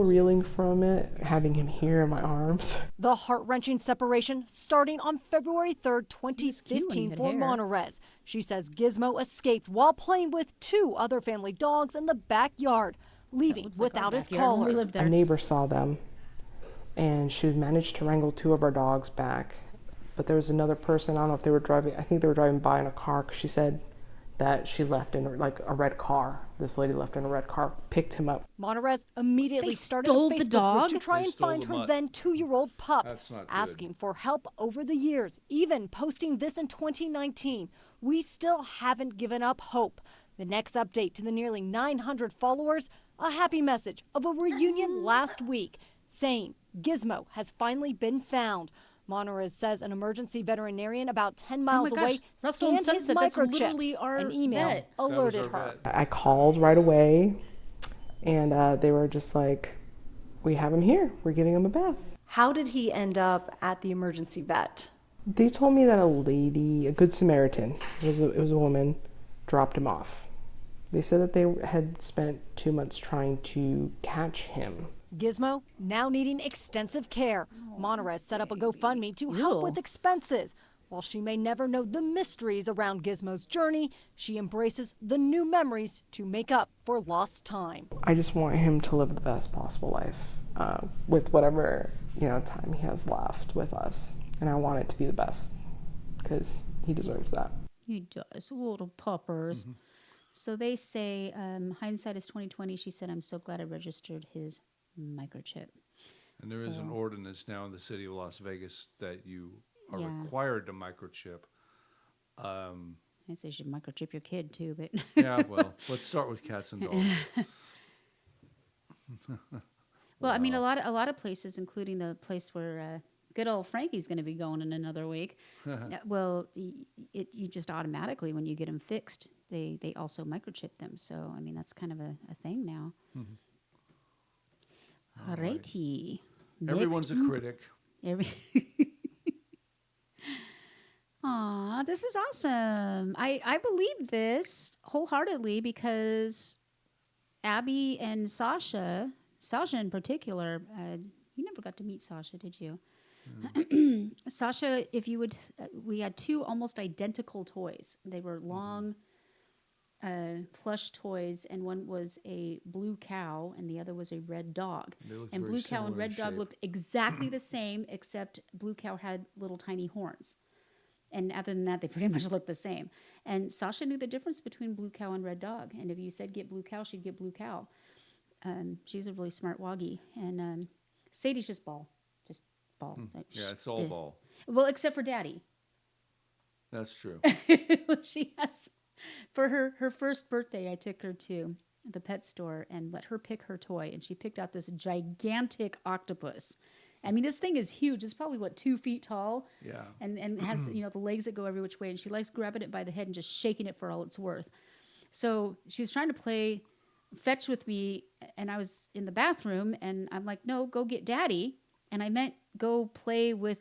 reeling from it, having him here in my arms. The heart-wrenching separation starting on February 3rd, 2015 for Monarez. She says Gizmo escaped while playing with 2 other family dogs in the backyard, leaving without his collar. A neighbor saw them, and she managed to wrangle 2 of our dogs back. But there was another person, I don't know if they were driving, I think they were driving by in a car, because she said that she left in like a red car. This lady left in a red car, picked him up. Monarez immediately started a Facebook group to try and find her then 2-year-old pup, asking for help over the years, even posting this in 2019. We still haven't given up hope. The next update to the nearly 900 followers, a happy message of a reunion last week, saying Gizmo has finally been found. Monarez says an emergency veterinarian about 10 miles away scanned his microchip. An email alerted her. I called right away, and they were just like, we have him here. We're giving him a bath. How did he end up at the emergency vet? They told me that a lady, a good Samaritan, it was a woman, dropped him off. They said that they had spent 2 months trying to catch him. Gizmo now needing extensive care. Monarez set up a GoFundMe to help with expenses. While she may never know the mysteries around Gizmo's journey, she embraces the new memories to make up for lost time. I just want him to live the best possible life with whatever time he has left with us, and I want it to be the best because he deserves that. He does, little puppers. Mm-hmm. So they say hindsight is 2020. She said, "I'm so glad I registered his microchip." And there is an ordinance now in the city of Las Vegas that you are required to microchip. I say you should microchip your kid too, but yeah, well, let's start with cats and dogs. Well, I mean, a lot of places, including the place where good old Frankie's going to be going in another week. Well, you just automatically, when you get them fixed, they also microchip them. So, I mean, that's kind of a thing now. Mm-hmm. Alrighty. Everyone's a critic. Aw, this is awesome. I believe this wholeheartedly because Abby and Sasha in particular, you never got to meet Sasha, did you? Sasha, if you would, we had 2 almost identical toys. They were long, plush toys, and one was a blue cow and the other was a red dog. And blue cow and red dog looked exactly the same, except blue cow had little tiny horns. And other than that, they pretty much looked the same. And Sasha knew the difference between blue cow and red dog. And if you said get blue cow, she'd get blue cow. She's a really smart woggy. And Sadie's just ball. Just ball. Yeah, it's all ball. Well, except for Daddy. That's true. She has... For her first birthday, I took her to the pet store and let her pick her toy. And she picked out this gigantic octopus. I mean, this thing is huge. It's probably, 2 feet tall? Yeah. And has, the legs that go every which way. And she likes grabbing it by the head and just shaking it for all it's worth. So she was trying to play fetch with me. And I was in the bathroom. And I'm like, no, go get Daddy. And I meant go play with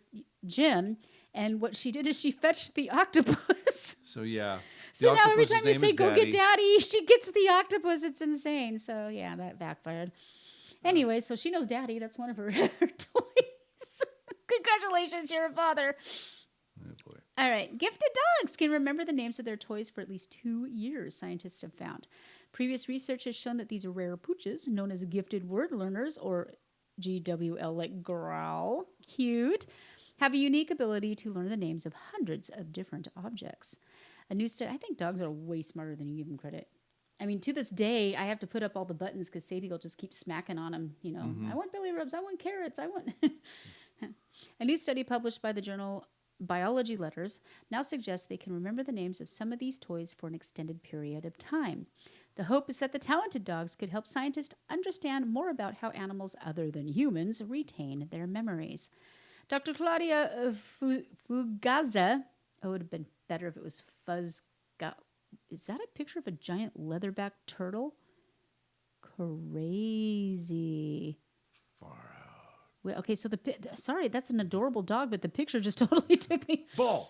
Jim. And what she did is she fetched the octopus. So, yeah. So now every time you say, go get Daddy, she gets the octopus. It's insane. So, yeah, that backfired. Anyway, so she knows Daddy. That's one of her, her toys. Congratulations, you're a father. Oh, boy. All right. Gifted dogs can remember the names of their toys for at least 2 years, scientists have found. Previous research has shown that these rare pooches, known as gifted word learners, or GWL, like growl, cute, have a unique ability to learn the names of hundreds of different objects. A new study, I think dogs are way smarter than you give them credit. I mean, to this day, I have to put up all the buttons because Sadie will just keep smacking on them. I want belly rubs, I want carrots, I want... A new study published by the journal Biology Letters now suggests they can remember the names of some of these toys for an extended period of time. The hope is that the talented dogs could help scientists understand more about how animals other than humans retain their memories. Dr. Claudia Fugaza, it would have been better if it was Fuzzga. Is that a picture of a giant leatherback turtle? Crazy. Far out. Well, okay, so sorry, that's an adorable dog, but the picture just totally took me. Ball.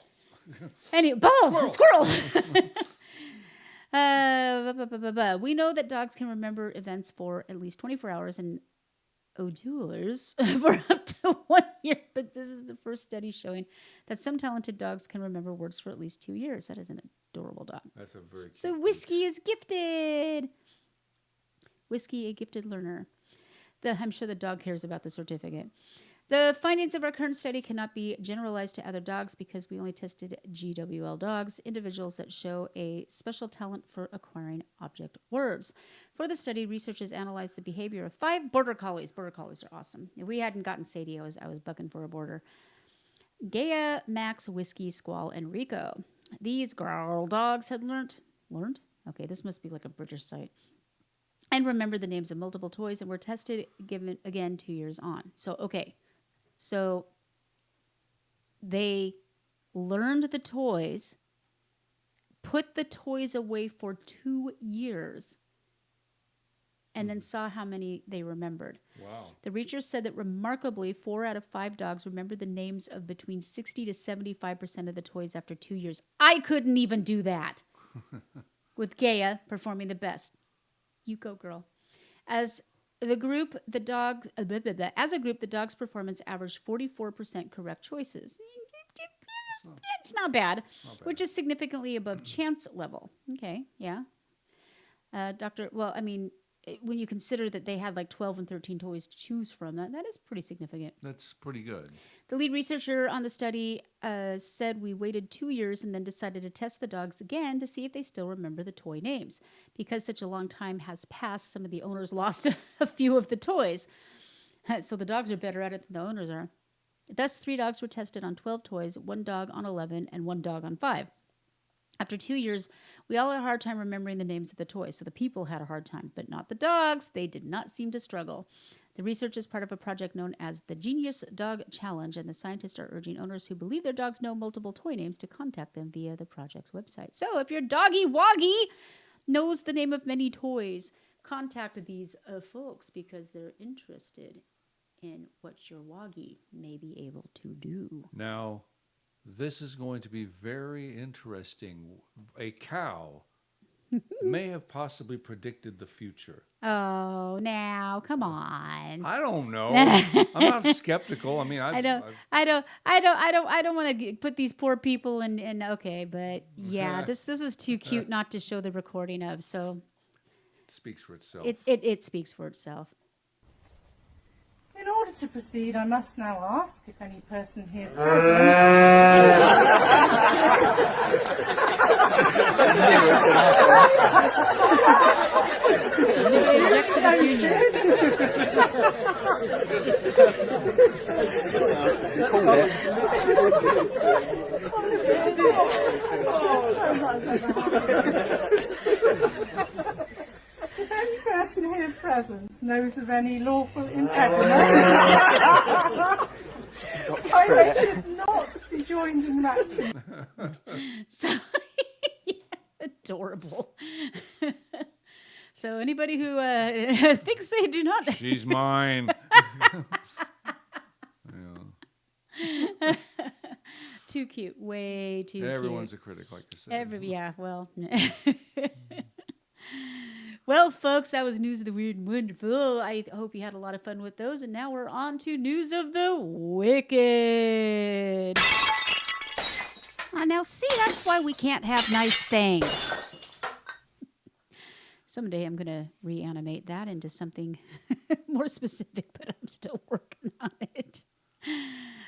Ball. Squirrel. We know that dogs can remember events for at least 24 hours and odors for up to 1 year. But this is the first study showing that some talented dogs can remember words for at least 2 years. That is an adorable dog. That's a very cute So Whiskey is gifted. Whiskey, a gifted learner. I'm sure the dog cares about the certificate. The findings of our current study cannot be generalized to other dogs because we only tested GWL dogs, individuals that show a special talent for acquiring object words. For the study, researchers analyzed the behavior of 5 border collies. Border collies are awesome. If we hadn't gotten Sadie, I was bucking for a border. Gaia, Max, Whiskey, Squall, and Rico. These growl dogs had learned? Okay, this must be like a British site. And remembered the names of multiple toys and were tested given again 2 years on. So they learned the toys, put the toys away for 2 years, and then saw how many they remembered. Wow. The researchers said that remarkably, 4 out of 5 dogs remembered the names of between 60 to 75% of the toys after 2 years. I couldn't even do that. With Gaia performing the best. You go, girl. As a group, the dogs' performance averaged 44% correct choices. It's not bad, which is significantly above chance level. Okay, yeah. When you consider that they had like 12 and 13 toys to choose from, that is pretty significant. That's pretty good. The lead researcher on the study said we waited 2 years and then decided to test the dogs again to see if they still remember the toy names. Because such a long time has passed, some of the owners lost a few of the toys. So the dogs are better at it than the owners are. Thus, 3 dogs were tested on 12 toys, 1 dog on 11, and 1 dog on 5. After 2 years, we all had a hard time remembering the names of the toys, so the people had a hard time, but not the dogs. They did not seem to struggle. The research is part of a project known as the Genius Dog Challenge, and the scientists are urging owners who believe their dogs know multiple toy names to contact them via the project's website. So if your doggy woggy knows the name of many toys, contact these folks because they're interested in what your woggy may be able to do. Now, this is going to be very interesting. A cow may have possibly predicted the future. Oh, now come on. I don't know. I'm not skeptical. I mean, I don't want to put these poor people in. Okay, but yeah, this is too cute not to show the recording of. So it speaks for itself. It speaks for itself. In order to proceed, I must now ask if any person here Anybody object to this union? If any person here present knows of any lawful impediment, I should not be joined in matching. So adorable. So anybody who thinks they do not, she's mine. Too cute, way too cute. Everyone's a critic, like you said. Yeah, well. Well, folks, that was News of the Weird and Wonderful. I hope you had a lot of fun with those. And now we're on to News of the Wicked. Now, see, that's why we can't have nice things. Someday I'm going to reanimate that into something more specific, but I'm still working on it.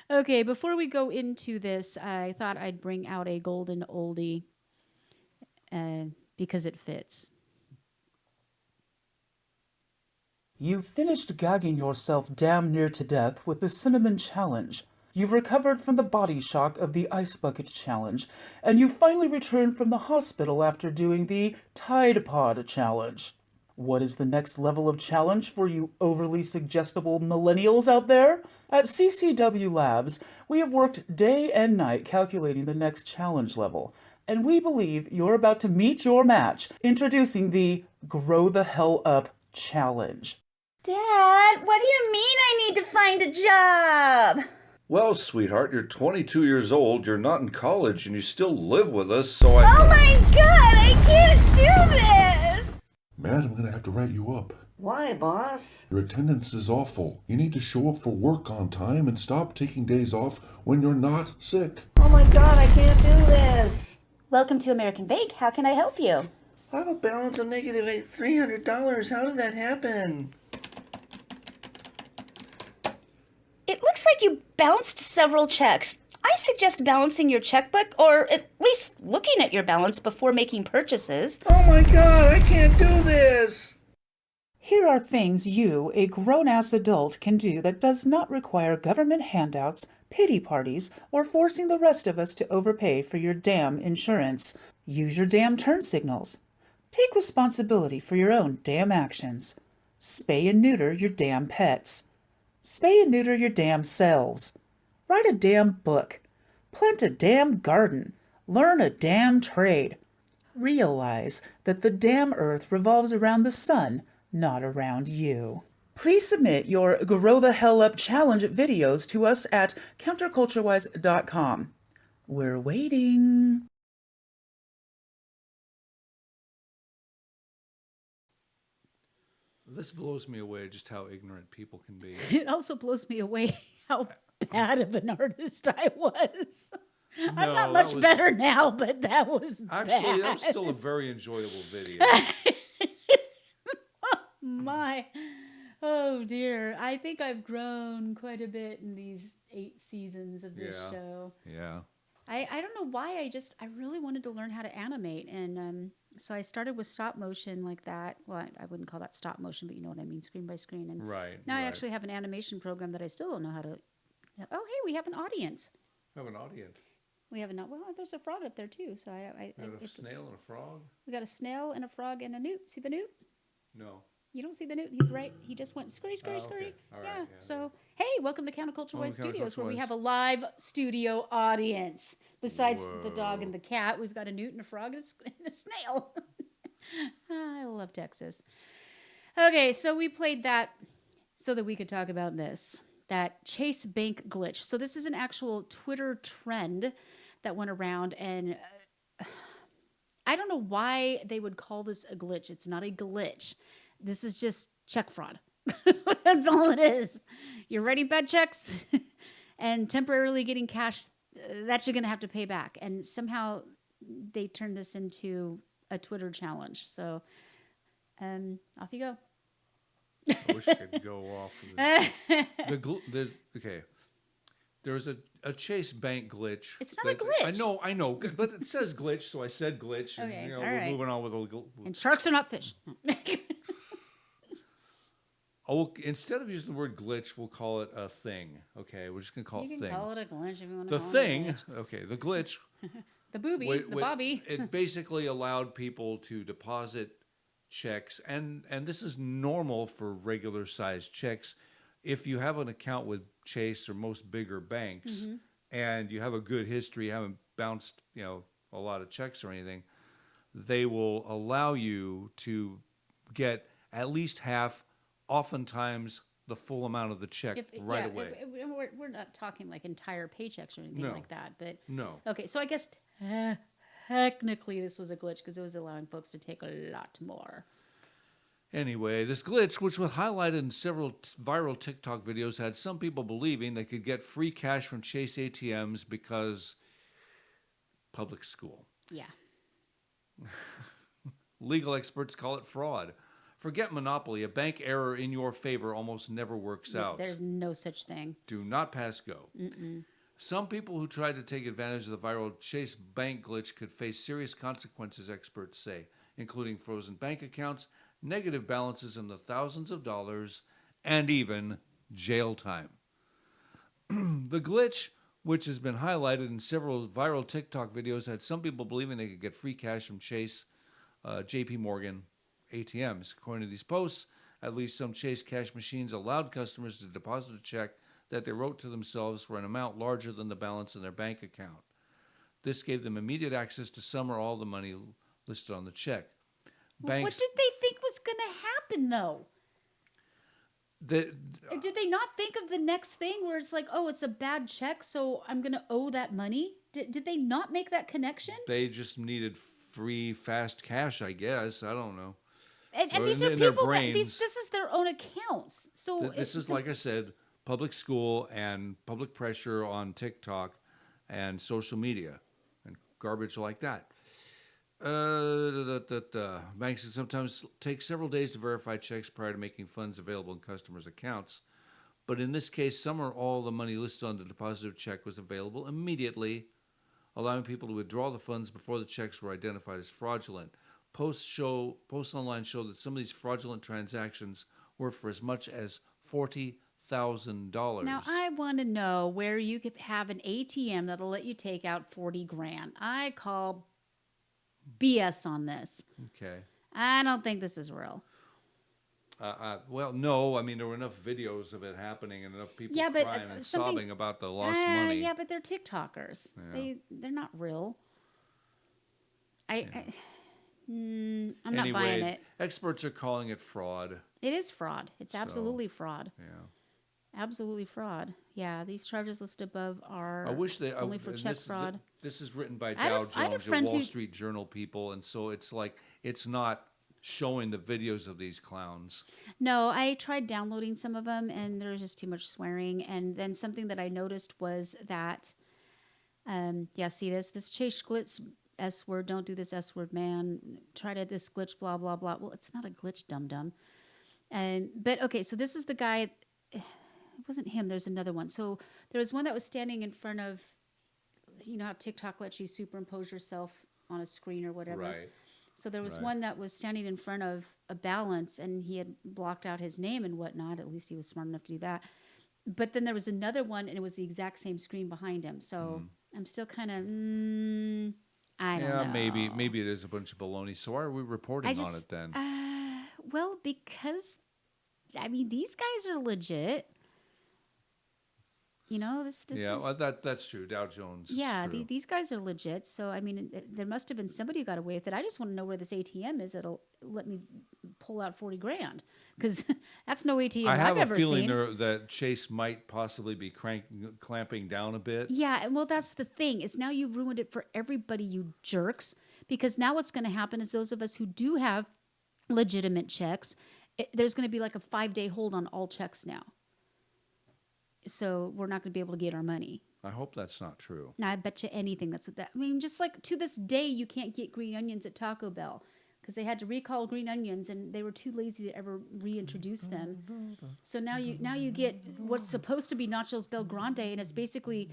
Okay, before we go into this, I thought I'd bring out a golden oldie because it fits. You've finished gagging yourself damn near to death with the Cinnamon Challenge. You've recovered from the body shock of the Ice Bucket Challenge, and you finally returned from the hospital after doing the Tide Pod Challenge. What is the next level of challenge for you overly suggestible millennials out there? At CCW Labs, we have worked day and night calculating the next challenge level, and we believe you're about to meet your match, introducing the Grow the Hell Up Challenge. Dad, what do you mean I need to find a job? Well, sweetheart, you're 22 years old, you're not in college, and you still live with us, so Oh my God, I can't do this! Matt, I'm gonna have to write you up. Why, boss? Your attendance is awful. You need to show up for work on time and stop taking days off when you're not sick. Oh my God, I can't do this. Welcome to American Bake. How can I help you? I have a balance of negative $300. How did that happen? It looks like you bounced several checks. I suggest balancing your checkbook, or at least looking at your balance before making purchases. Oh my God, I can't do this! Here are things you, a grown-ass adult, can do that does not require government handouts, pity parties, or forcing the rest of us to overpay for your damn insurance. Use your damn turn signals. Take responsibility for your own damn actions. Spay and neuter your damn pets. Spay and neuter your damn selves. Write a damn book. Plant a damn garden. Learn a damn trade. Realize that the damn earth revolves around the sun, not around you. Please submit your Grow the Hell Up Challenge videos to us at CounterCultureWISE.com. We're waiting. This blows me away just how ignorant people can be. It also blows me away how bad of an artist I was. I'm not much better now, but that was actually, bad. that was still a very enjoyable video. Oh dear. I think I've grown quite a bit in these 8 seasons of this show. Yeah. I don't know why. I really wanted to learn how to animate, and so I started with stop motion like that. Well, I wouldn't call that stop motion, but you know what I mean, screen by screen. And now I actually have an animation program that I still don't know how to. Oh, hey, we have an audience. We have an audience. We have well, there's a frog up there too. So a snail and a frog. We got a snail and a frog and a newt. See the newt? No. You don't see the newt. He's right. He just went scurry, scurry, scurry. Okay. All yeah. Right, So, hey, welcome to CounterCultureWISE Studios, where we have a live studio audience. Besides the dog and the cat, we've got a newt and a frog and a snail. I love Texas. Okay, so we played that so that we could talk about this, that Chase Bank glitch. So this is an actual Twitter trend that went around, and I don't know why they would call this a glitch. It's not a glitch. This is just check fraud. That's all it is. You're writing bad checks and temporarily getting cash that you're going to have to pay back. And somehow they turned this into a Twitter challenge. So off you go. I wish I could go off. Okay. There was a Chase Bank glitch. It's not a glitch. I know, but it says glitch, so I said glitch. Okay, and, all we're right. moving on with And sharks are not fish. Instead of using the word glitch, we'll call it a thing. Okay, we're just gonna call it thing. You can call it a glitch if you want to. The call thing. It a glitch. Okay, the glitch. The booby, the bobby. It basically allowed people to deposit checks, and this is normal for regular sized checks. If you have an account with Chase or most bigger banks, and you have a good history, you haven't bounced a lot of checks or anything, they will allow you to get at least half, oftentimes the full amount of the check right away. We're not talking like entire paychecks or anything like that, but no. Okay, so I guess technically this was a glitch because it was allowing folks to take a lot more. Anyway, this glitch, which was highlighted in several viral TikTok videos, had some people believing they could get free cash from Chase ATMs because public school. Yeah. Legal experts call it fraud. Forget monopoly. A bank error in your favor almost never works out. There's no such thing. Do not pass go. Some people who tried to take advantage of the viral Chase Bank glitch could face serious consequences, experts say, including frozen bank accounts, negative balances in the thousands of dollars, and even jail time. The glitch, which has been highlighted in several viral TikTok videos, had some people believing they could get free cash from Chase, JP Morgan ATMs. According to these posts, at least some Chase cash machines allowed customers to deposit a check that they wrote to themselves for an amount larger than the balance in their bank account. This gave them immediate access to some or all the money listed on the check. Banks, what did they think was going to happen, though? Did they not think of the next thing where it's like, oh, it's a bad check, so I'm going to owe that money? Did they not make that connection? They just needed free, fast cash, I guess. I don't know. And these are people that this is their own accounts. So this is, like I said, public school and public pressure on TikTok and social media and garbage like that. Banks can sometimes take several days to verify checks prior to making funds available in customers' accounts. But in this case, some or all the money listed on the deposited check was available immediately, allowing people to withdraw the funds before the checks were identified as fraudulent. Posts online show that some of these fraudulent transactions were for as much as $40,000. Now, I want to know where you could have an ATM that'll let you take out $40,000. I call BS on this. Okay. I don't think this is real. Well, no. I mean, there were enough videos of it happening and enough people crying and sobbing about the lost money. Yeah, but they're TikTokers. Yeah. They're not real. I'm not buying it. Experts are calling it fraud. It is fraud. It's absolutely fraud. Yeah. Absolutely fraud. Yeah, these charges listed above are only for check fraud. This is written by Dow Jones and Wall Street Journal people, and so it's like it's not showing the videos of these clowns. No, I tried downloading some of them, and there was just too much swearing. And then something that I noticed was that, see this Chase glitch S word, don't do this S word, man. Try to this glitch, blah, blah, blah. Well, it's not a glitch, dum-dum. But, okay, so this is the guy. It wasn't him. There's another one. So there was one that was standing in front of, you know how TikTok lets you superimpose yourself on a screen or whatever. Right. So there was one that was standing in front of a balance, and he had blocked out his name and whatnot. At least he was smart enough to do that. But then there was another one, and it was the exact same screen behind him. So I'm still kind of, I don't know. Maybe it is a bunch of baloney. So why are we reporting on it then? Well, because, I mean, these guys are legit. You know, this is... well, that's true. Dow Jones. Yeah, these guys are legit. So, I mean, there must have been somebody who got away with it. I just want to know where this ATM is that'll let me pull out $40,000. Because that's no ATM I've ever seen. I have a feeling that Chase might possibly be clamping down a bit. Yeah, well, that's the thing. Is now you've ruined it for everybody, you jerks. because now what's going to happen is those of us who do have legitimate checks, there's going to be like a 5-day hold on all checks now. So we're not going to be able to get our money. I hope that's not true. Now, I bet you anything that's what that. I mean, just like to this day, you can't get green onions at Taco Bell because they had to recall green onions and they were too lazy to ever reintroduce them. So now you get what's supposed to be Nachos Bel Grande, and it's basically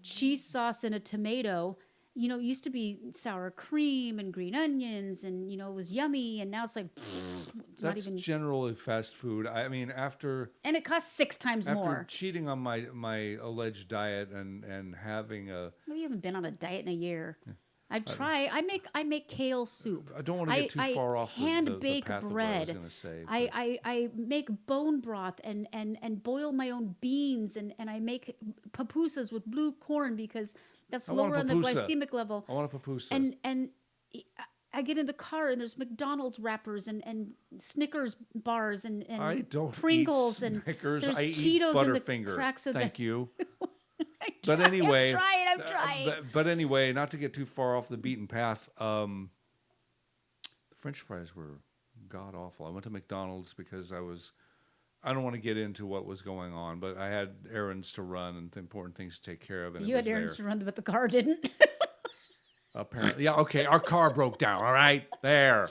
cheese sauce and a tomato. You know, it used to be sour cream and green onions, and you know it was yummy, and now it's like it's That's not even generally fast food. I mean, and it costs 6 times more. After cheating on my alleged diet and having a well, you haven't been on a diet in a year. I make kale soup. I don't want to get too far off the path of what I was going to say. I make bone broth and boil my own beans and I make pupusas with blue corn because that's lower on the glycemic level. I want a pupusa. And I get in the car and there's McDonald's wrappers and Snickers bars and I don't Pringles eat Snickers. and there's I Cheetos eat in the Butterfinger. cracks of Thank you. But anyway, I'm trying. But anyway, not to get too far off the beaten path. The French fries were god awful. I went to McDonald's because I don't want to get into what was going on, but I had errands to run and important things to take care of. And you had errands to run, but the car didn't. Apparently, yeah. Okay, our car broke down. All right, there.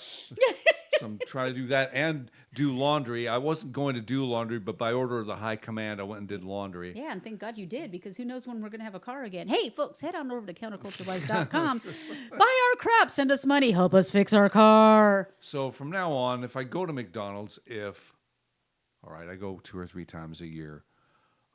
So I'm trying to do that and do laundry. I wasn't going to do laundry, but by order of the high command, I went and did laundry. Yeah, and thank God you did, because who knows when we're going to have a car again. Hey, folks, head on over to CounterCultureWISE.com. Buy our crap, send us money, help us fix our car. So from now on, if I go to McDonald's, all right, I go 2 or 3 times a year.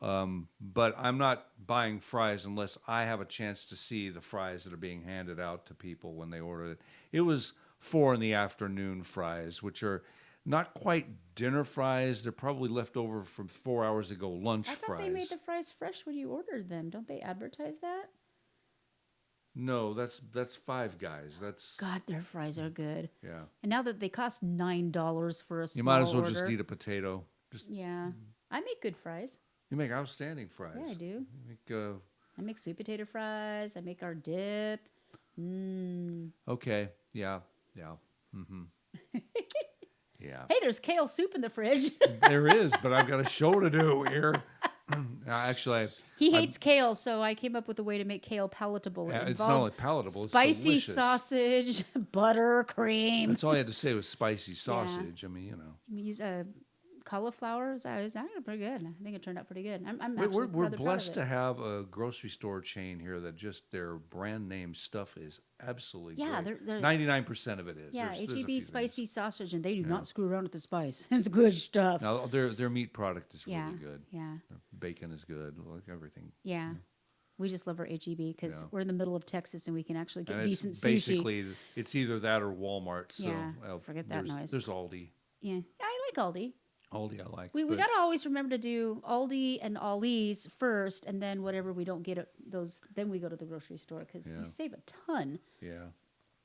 But I'm not buying fries unless I have a chance to see the fries that are being handed out to people when they order it. It was 4 in the afternoon fries, which are not quite dinner fries. They're probably left over from 4 hours ago lunch fries. I thought they made the fries fresh when you ordered them. Don't they advertise that? No, that's Five Guys. God, their fries are good. Yeah. And now that they cost $9 for a small You might as well order, just eat a potato. Yeah. I make good fries. You make outstanding fries. Yeah, I do. I make sweet potato fries. I make our dip. Okay. Yeah. Mm-hmm. Yeah. Hey, there's kale soup in the fridge. There is, but I've got a show to do here. Actually, he hates kale, so I came up with a way to make kale palatable. Yeah, it's not only palatable, spicy it's delicious. Sausage, butter, cream. That's all I had to say was spicy sausage. Yeah. I mean, you know. We use cauliflower. It's pretty good. I think it turned out pretty good. We're blessed to have a grocery store chain here that just their brand name stuff is absolutely great. 99% of it is. Yeah, H-E-B spicy sausage, and they do not screw around with the spice. It's good stuff. Now their meat product is really good. Yeah, bacon is good. Like everything. Yeah. We just love our H-E-B because we're in the middle of Texas and we can actually get decent sushi. Basically, it's either that or Walmart. So forget that noise. There's Aldi. Yeah, I like Aldi. Aldi, I like. We got to always remember to do Aldi and Ollie's first, and then whatever we don't get at those, then we go to the grocery store because you save a ton. Yeah.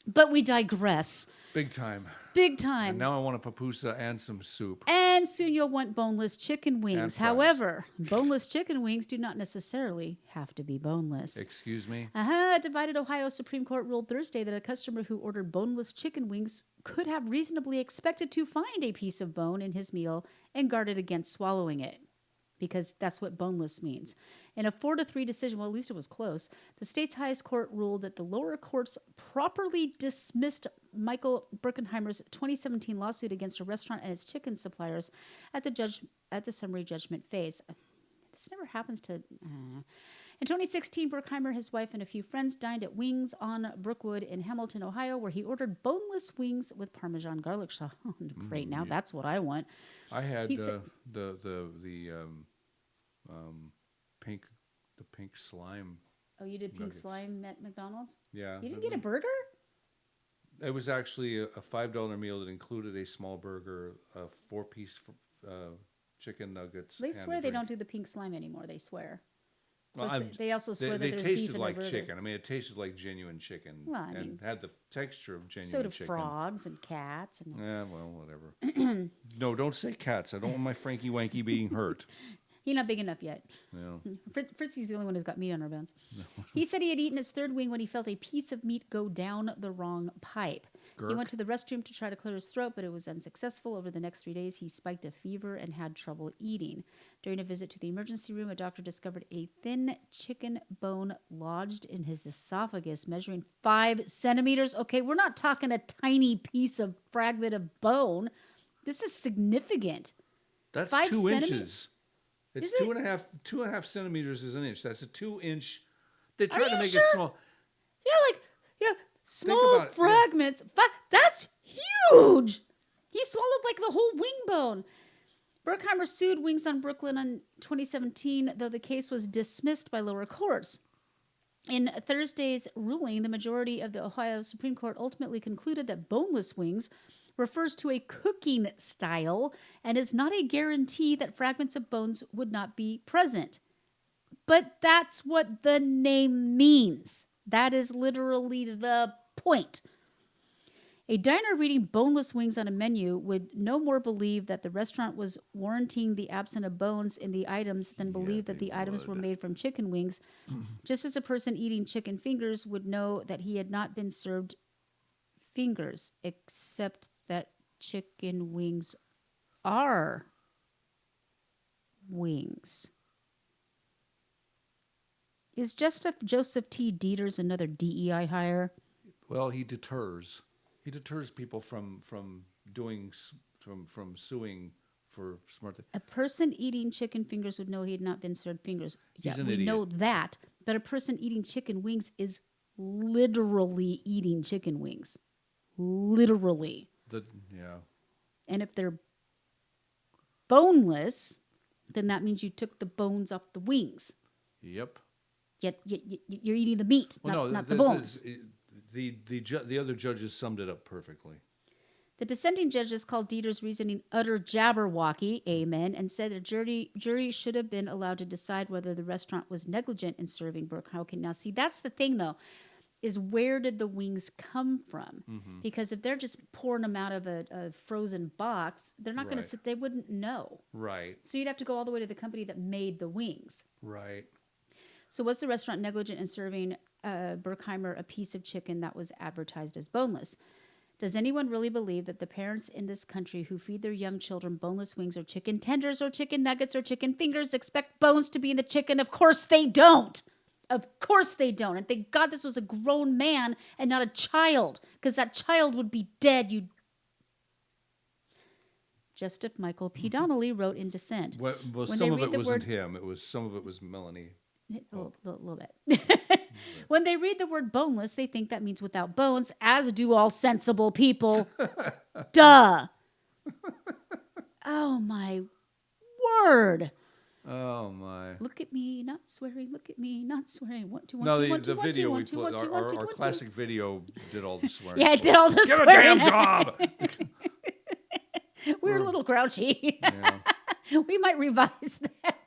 But we digress. Big time. Big time. And now I want a pupusa and some soup. And soon you'll want boneless chicken wings. However, boneless chicken wings do not necessarily have to be boneless. Excuse me? A divided Ohio Supreme Court ruled Thursday that a customer who ordered boneless chicken wings could have reasonably expected to find a piece of bone in his meal and guarded against swallowing it, because that's what boneless means. In a 4-3 decision, well, at least it was close, the state's highest court ruled that the lower courts properly dismissed Michael Birkenheimer's 2017 lawsuit against a restaurant and its chicken suppliers at the summary judgment phase. This never happens to... In 2016, Birkheimer, his wife, and a few friends dined at Wings on Brookwood in Hamilton, Ohio, where he ordered boneless wings with Parmesan garlic sauce. Great, now that's what I want. I had the pink slime. Oh, you did pink nuggets. slime at McDonald's? Yeah. You didn't get a burger? It was actually a $5 meal that included a small burger, a 4-piece chicken nuggets. They swear they don't do the pink slime anymore. They swear. Well, they also swear that there's tasted beef in like their chicken. I mean, it tasted like genuine chicken. Well, I and mean, had the texture of genuine so do chicken. frogs and cats. And Yeah, well, whatever. No, don't say cats. I don't want my Frankie Wanky being hurt. He's not big enough yet. Yeah. Fritzy's the only one who's got meat on our bones. He said he had eaten his third wing when he felt a piece of meat go down the wrong pipe. Gurk. He went to the restroom to try to clear his throat, but it was unsuccessful. Over the next 3 days, he spiked a fever and had trouble eating. During a visit to the emergency room, a doctor discovered a thin chicken bone lodged in his esophagus, measuring 5 centimeters. Okay, we're not talking a tiny piece of fragment of bone. This is significant. That's 5 2 centimeters? inches. It's Is two it? and a half centimeters is an inch. That's a 2-inch. They try Are to you make sure? it small. Yeah, small about it, fragments. That's huge. He swallowed like the whole wing bone. Berkheimer sued Wings on Brooklyn in 2017, though the case was dismissed by lower courts. In Thursday's ruling, the majority of the Ohio Supreme Court ultimately concluded that boneless wings refers to a cooking style and is not a guarantee that fragments of bones would not be present. But that's what the name means. That is literally the point. A diner reading boneless wings on a menu would no more believe that the restaurant was warranting the absence of bones in the items than believe that the items were made from chicken wings, just as a person eating chicken fingers would know that he had not been served fingers, except that chicken wings are wings. Is Joseph T. Dieters another DEI hire? Well, he deters. He deters people from suing for smart things. A person eating chicken fingers would know he had not been served fingers. He's an we idiot. know that, but a person eating chicken wings is literally eating chicken wings. Literally. Yeah. And if they're boneless, then that means you took the bones off the wings. Yep. Yet you're eating the meat, not the bones. The other judges summed it up perfectly. The dissenting judges called Dieter's reasoning utter jabberwocky, amen, and said the jury should have been allowed to decide whether the restaurant was negligent in serving Brooke. Okay, now see, that's the thing, though, is where did the wings come from? Mm-hmm. Because if they're just pouring them out of a frozen box, they're not going to sit, they wouldn't know. Right. So you'd have to go all the way to the company that made the wings. Right. So was the restaurant negligent in serving Berkheimer a piece of chicken that was advertised as boneless? Does anyone really believe that the parents in this country who feed their young children boneless wings or chicken tenders or chicken nuggets or chicken fingers expect bones to be in the chicken? Of course they don't. Of course they don't. And thank God this was a grown man and not a child, because that child would be dead. Justice Michael P. Donnelly wrote in dissent. Well, some of it wasn't him. Some of it was Melanie. A little bit. When they read the word boneless, they think that means without bones, as do all sensible people. Duh. Oh, my word. Oh, my. Look at me, not swearing. Look at me, not swearing. The video we put, our classic video did all the swearing. Yeah, it did all the Get swearing. Get a damn job! We're a little grouchy. Yeah. We might revise that.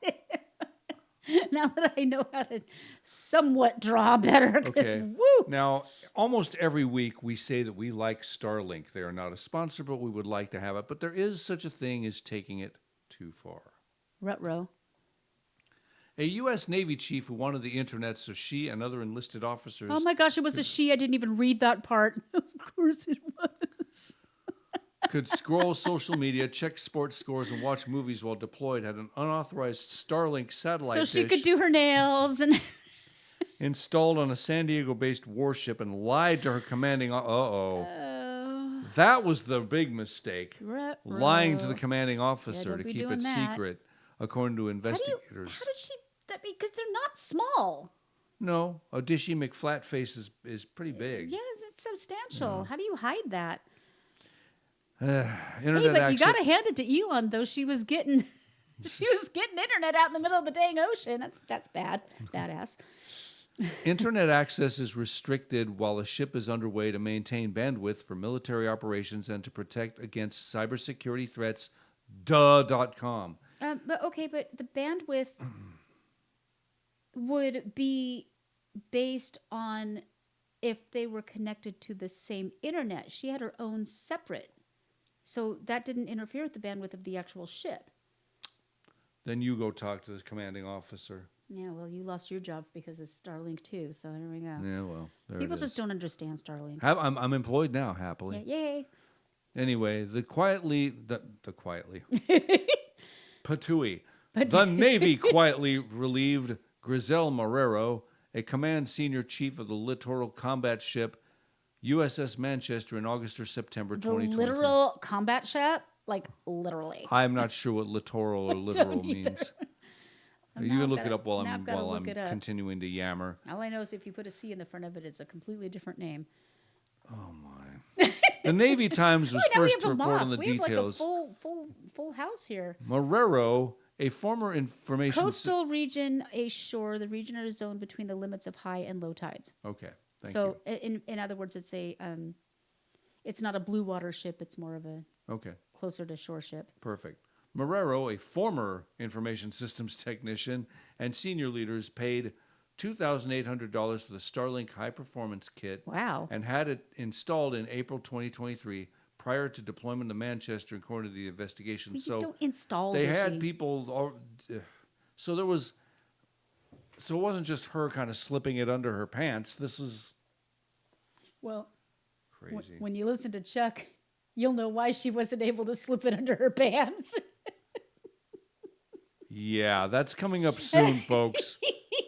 Now that I know how to somewhat draw better. Okay. Woo. Now, almost every week we say that we like Starlink. They are not a sponsor, but we would like to have it. But there is such a thing as taking it too far. Ruh-roh. A U.S. Navy chief who wanted the internet so she and other enlisted officers... Oh my gosh, it was a she. I didn't even read that part. Of course it was. could scroll social media, check sports scores, and watch movies while deployed had an unauthorized Starlink satellite dish. So she dish could do her nails and... installed on a San Diego-based warship and lied to her commanding... That was the big mistake. Lying to the commanding officer to keep it secret, according to investigators. How did she... Because they're not small. No, a Dishy McFlatface is pretty big. Yes, it's substantial. Yeah. How do you hide that? Internet but you got to hand it to Elon, though. She was getting internet out in the middle of the dang ocean. That's bad. Badass. Internet access is restricted while a ship is underway to maintain bandwidth for military operations and to protect against cybersecurity threats. Duh.com. But the bandwidth would be based on if they were connected to the same internet. She had her own separate. So that didn't interfere with the bandwidth of the actual ship. Then you go talk to the commanding officer. Yeah, well, you lost your job because of Starlink too, so there we go. Yeah, well, there People it is. just don't understand Starlink. I'm employed now, happily. Yeah, yay. Anyway, the Patui. The Navy quietly relieved Grisel Marrero, a command senior chief of the littoral combat ship USS Manchester in August or September 2023. The literal combat ship? Like, literally. I'm not sure what littoral or literal means. You can look it up while I'm continuing to yammer. All I know is if you put a C in the front of it, it's a completely different name. Oh, my. The Navy Times was first to report on the details. We have like a full house here. Marrero, a former information... Coastal region, a shore. The region or zone between the limits of high and low tides. Okay, thank you. So, in other words, it's not a blue water ship. It's more of a closer to shore ship. Perfect. Marrero, a former information systems technician, and senior leaders paid $2,800 for the Starlink high-performance kit. Wow. And had it installed in April 2023 prior to deployment to Manchester, according to the investigation. But so you don't install they had people... So there was... So it wasn't just her kind of slipping it under her pants. This is... Well... Crazy. When you listen to Chuck, you'll know why she wasn't able to slip it under her pants. Yeah, that's coming up soon, folks.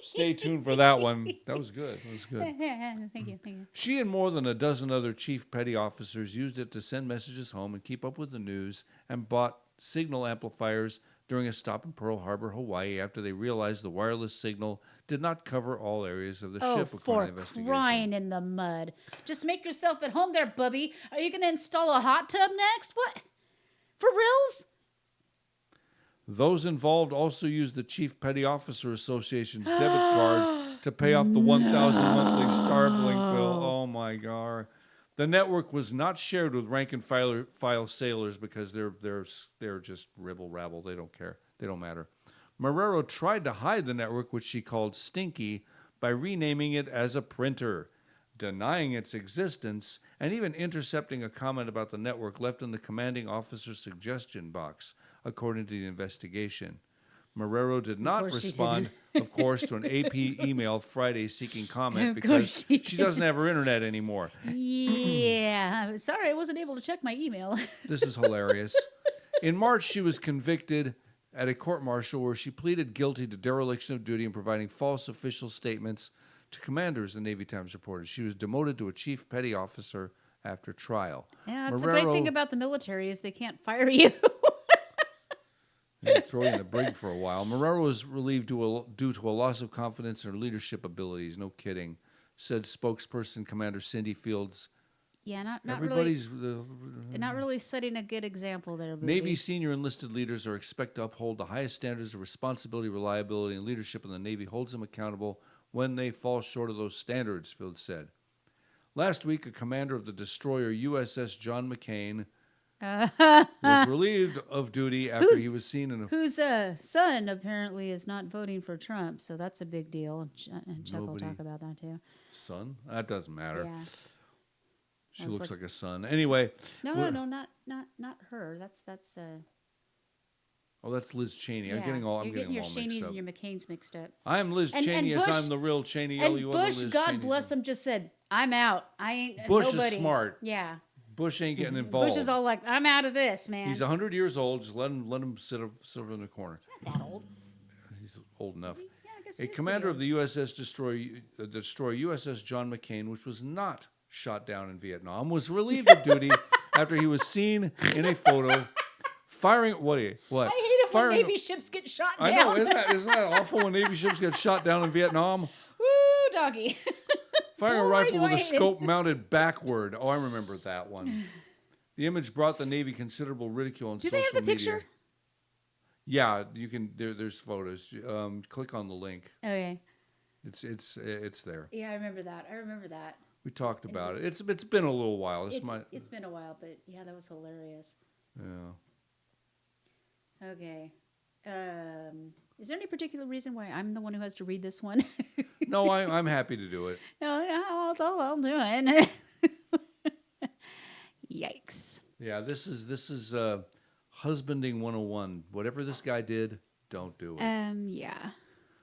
Stay tuned for that one. That was good. Thank you. She and more than a dozen other chief petty officers used it to send messages home and keep up with the news, and bought signal amplifiers during a stop in Pearl Harbor, Hawaii, after they realized the wireless signal did not cover all areas of the ship, according to the investigation. Crying in the mud. Just make yourself at home there, bubby. Are you going to install a hot tub next? What? For reals? Those involved also used the Chief Petty Officer Association's debit card to pay off the $1,000 monthly Starlink bill. Oh, my God. The network was not shared with rank and file sailors because they're just ribble-rabble. They don't care. They don't matter. Marrero tried to hide the network, which she called Stinky, by renaming it as a printer, denying its existence, and even intercepting a comment about the network left in the commanding officer's suggestion box, according to the investigation. Marrero did not respond, of course, to an AP email Friday seeking comment because she doesn't have her internet anymore. Yeah. Sorry, I wasn't able to check my email. This is hilarious. In March, she was convicted at a court-martial where she pleaded guilty to dereliction of duty and providing false official statements to commanders, the Navy Times reported. She was demoted to a chief petty officer after trial. Yeah, that's the great thing about the military is they can't fire you. And throw you in the brig for a while. Marrero was relieved due to a loss of confidence in her leadership abilities. No kidding, said spokesperson Commander Cindy Fields. Yeah, not really setting a good example there. Booby. Navy senior enlisted leaders are expected to uphold the highest standards of responsibility, reliability, and leadership, and the Navy holds them accountable when they fall short of those standards, Fields said. Last week, a commander of the destroyer USS John McCain was relieved of duty after he was seen in a... Whose son apparently is not voting for Trump, so that's a big deal. And Chuck will talk about that too. Son? That doesn't matter. Yeah. She looks like a son. Anyway. No, not her. That's Oh, that's Liz Cheney. Yeah. I'm getting them all mixed up. Your Cheneys and your McCains mixed up. I'm Liz Cheney. Yes, I'm the real Cheney. And Bush, God bless him, just said, "I'm out. I ain't Bush nobody." is smart. Yeah. Bush ain't getting involved. Bush is all like, "I'm out of this, man." He's 100 years old. Just let him sit over in the corner. He's not that old. He's old enough. Yeah, I guess a commander of the USS destroyer USS John McCain, which was not shot down in Vietnam, was relieved of duty after he was seen in a photo firing. What? I hate it when Navy ships get shot down. I know, isn't that awful when Navy ships get shot down in Vietnam? Woo, doggy. Firing a rifle with a scope mounted backward. Oh, I remember that one. The image brought the Navy considerable ridicule on social media. Do they have the picture? Yeah, you can. There's photos. Click on the link. Okay. It's there. Yeah, I remember that. We talked about it. It's been a little while. It's been a while, but yeah, that was hilarious. Yeah. Okay. Is there any particular reason why I'm the one who has to read this one? No, I'm happy to do it. No, I'll do it. Yikes. Yeah, this is husbanding 101. Whatever this guy did, Don't do it. Yeah.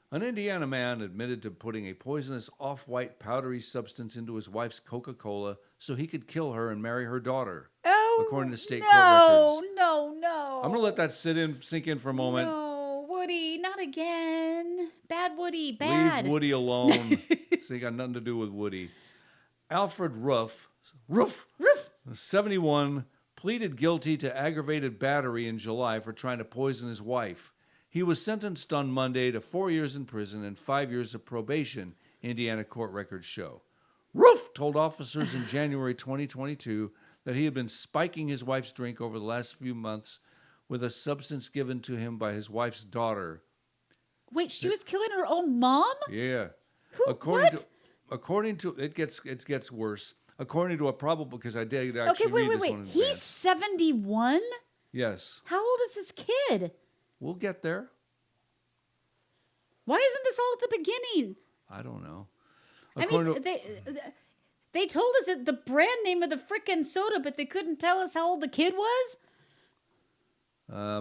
An Indiana man admitted to putting a poisonous off-white powdery substance into his wife's Coca-Cola so he could kill her and marry her daughter. Oh, according to state court records. No. I'm going to let that sink in for a moment. No, Woody, not again. Bad Woody, bad. Leave Woody alone. So you got nothing to do with Woody. Alfred Ruff, 71, pleaded guilty to aggravated battery in July for trying to poison his wife. He was sentenced on Monday to 4 years in prison and 5 years of probation, Indiana court records show. Ruff told officers in January 2022 that he had been spiking his wife's drink over the last few months with a substance given to him by his wife's daughter. Wait, she was killing her own mom? Yeah. Who? According to it gets worse. According to a probable, because I did actually read this one in advance. He's 71? Yes. How old is this kid? We'll get there. Why isn't this all at the beginning? I don't know. They told us the brand name of the frickin' soda, but they couldn't tell us how old the kid was?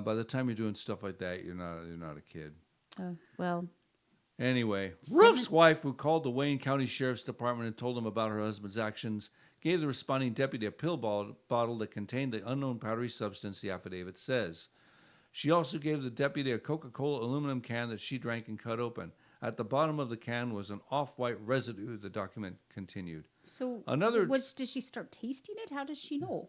By the time you're doing stuff like that, you're not a kid. Well. Anyway, Ruff's wife, who called the Wayne County Sheriff's Department and told them about her husband's actions, gave the responding deputy a pill bottle that contained the unknown powdery substance, the affidavit says. She also gave the deputy a Coca-Cola aluminum can that she drank and cut open. At the bottom of the can was an off-white residue, the document continued. So, did she start tasting it? How does she know?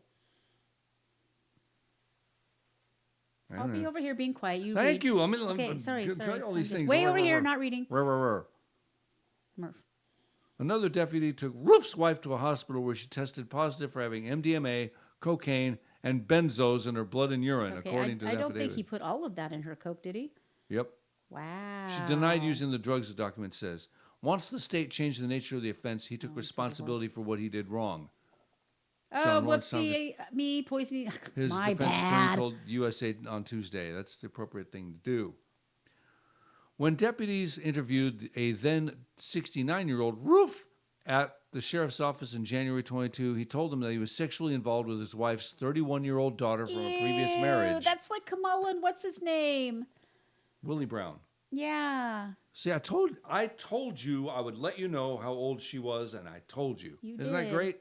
I'll be over here being quiet. You Thank you. Okay, sorry. Tell you all these things. Way over here, not reading. Murph. Another deputy took Ruff's wife to a hospital where she tested positive for having MDMA, cocaine, and benzos in her blood and urine, according to the affidavit. I don't think he put all of that in her Coke, did he? Yep. Wow. She denied using the drugs, the document says. Once the state changed the nature of the offense, he took responsibility for what he did wrong. Oh, whoopsie, me poisoning. His My defense bad. attorney told USA on Tuesday. That's the appropriate thing to do. When deputies interviewed a then 69-year-old Ruff at the sheriff's office in January 22, he told them that he was sexually involved with his wife's 31-year-old daughter from a previous marriage. That's like Kamala and what's his name? Willie Brown. Yeah. See, I told you I would let you know how old she was, and I told you. Isn't that great?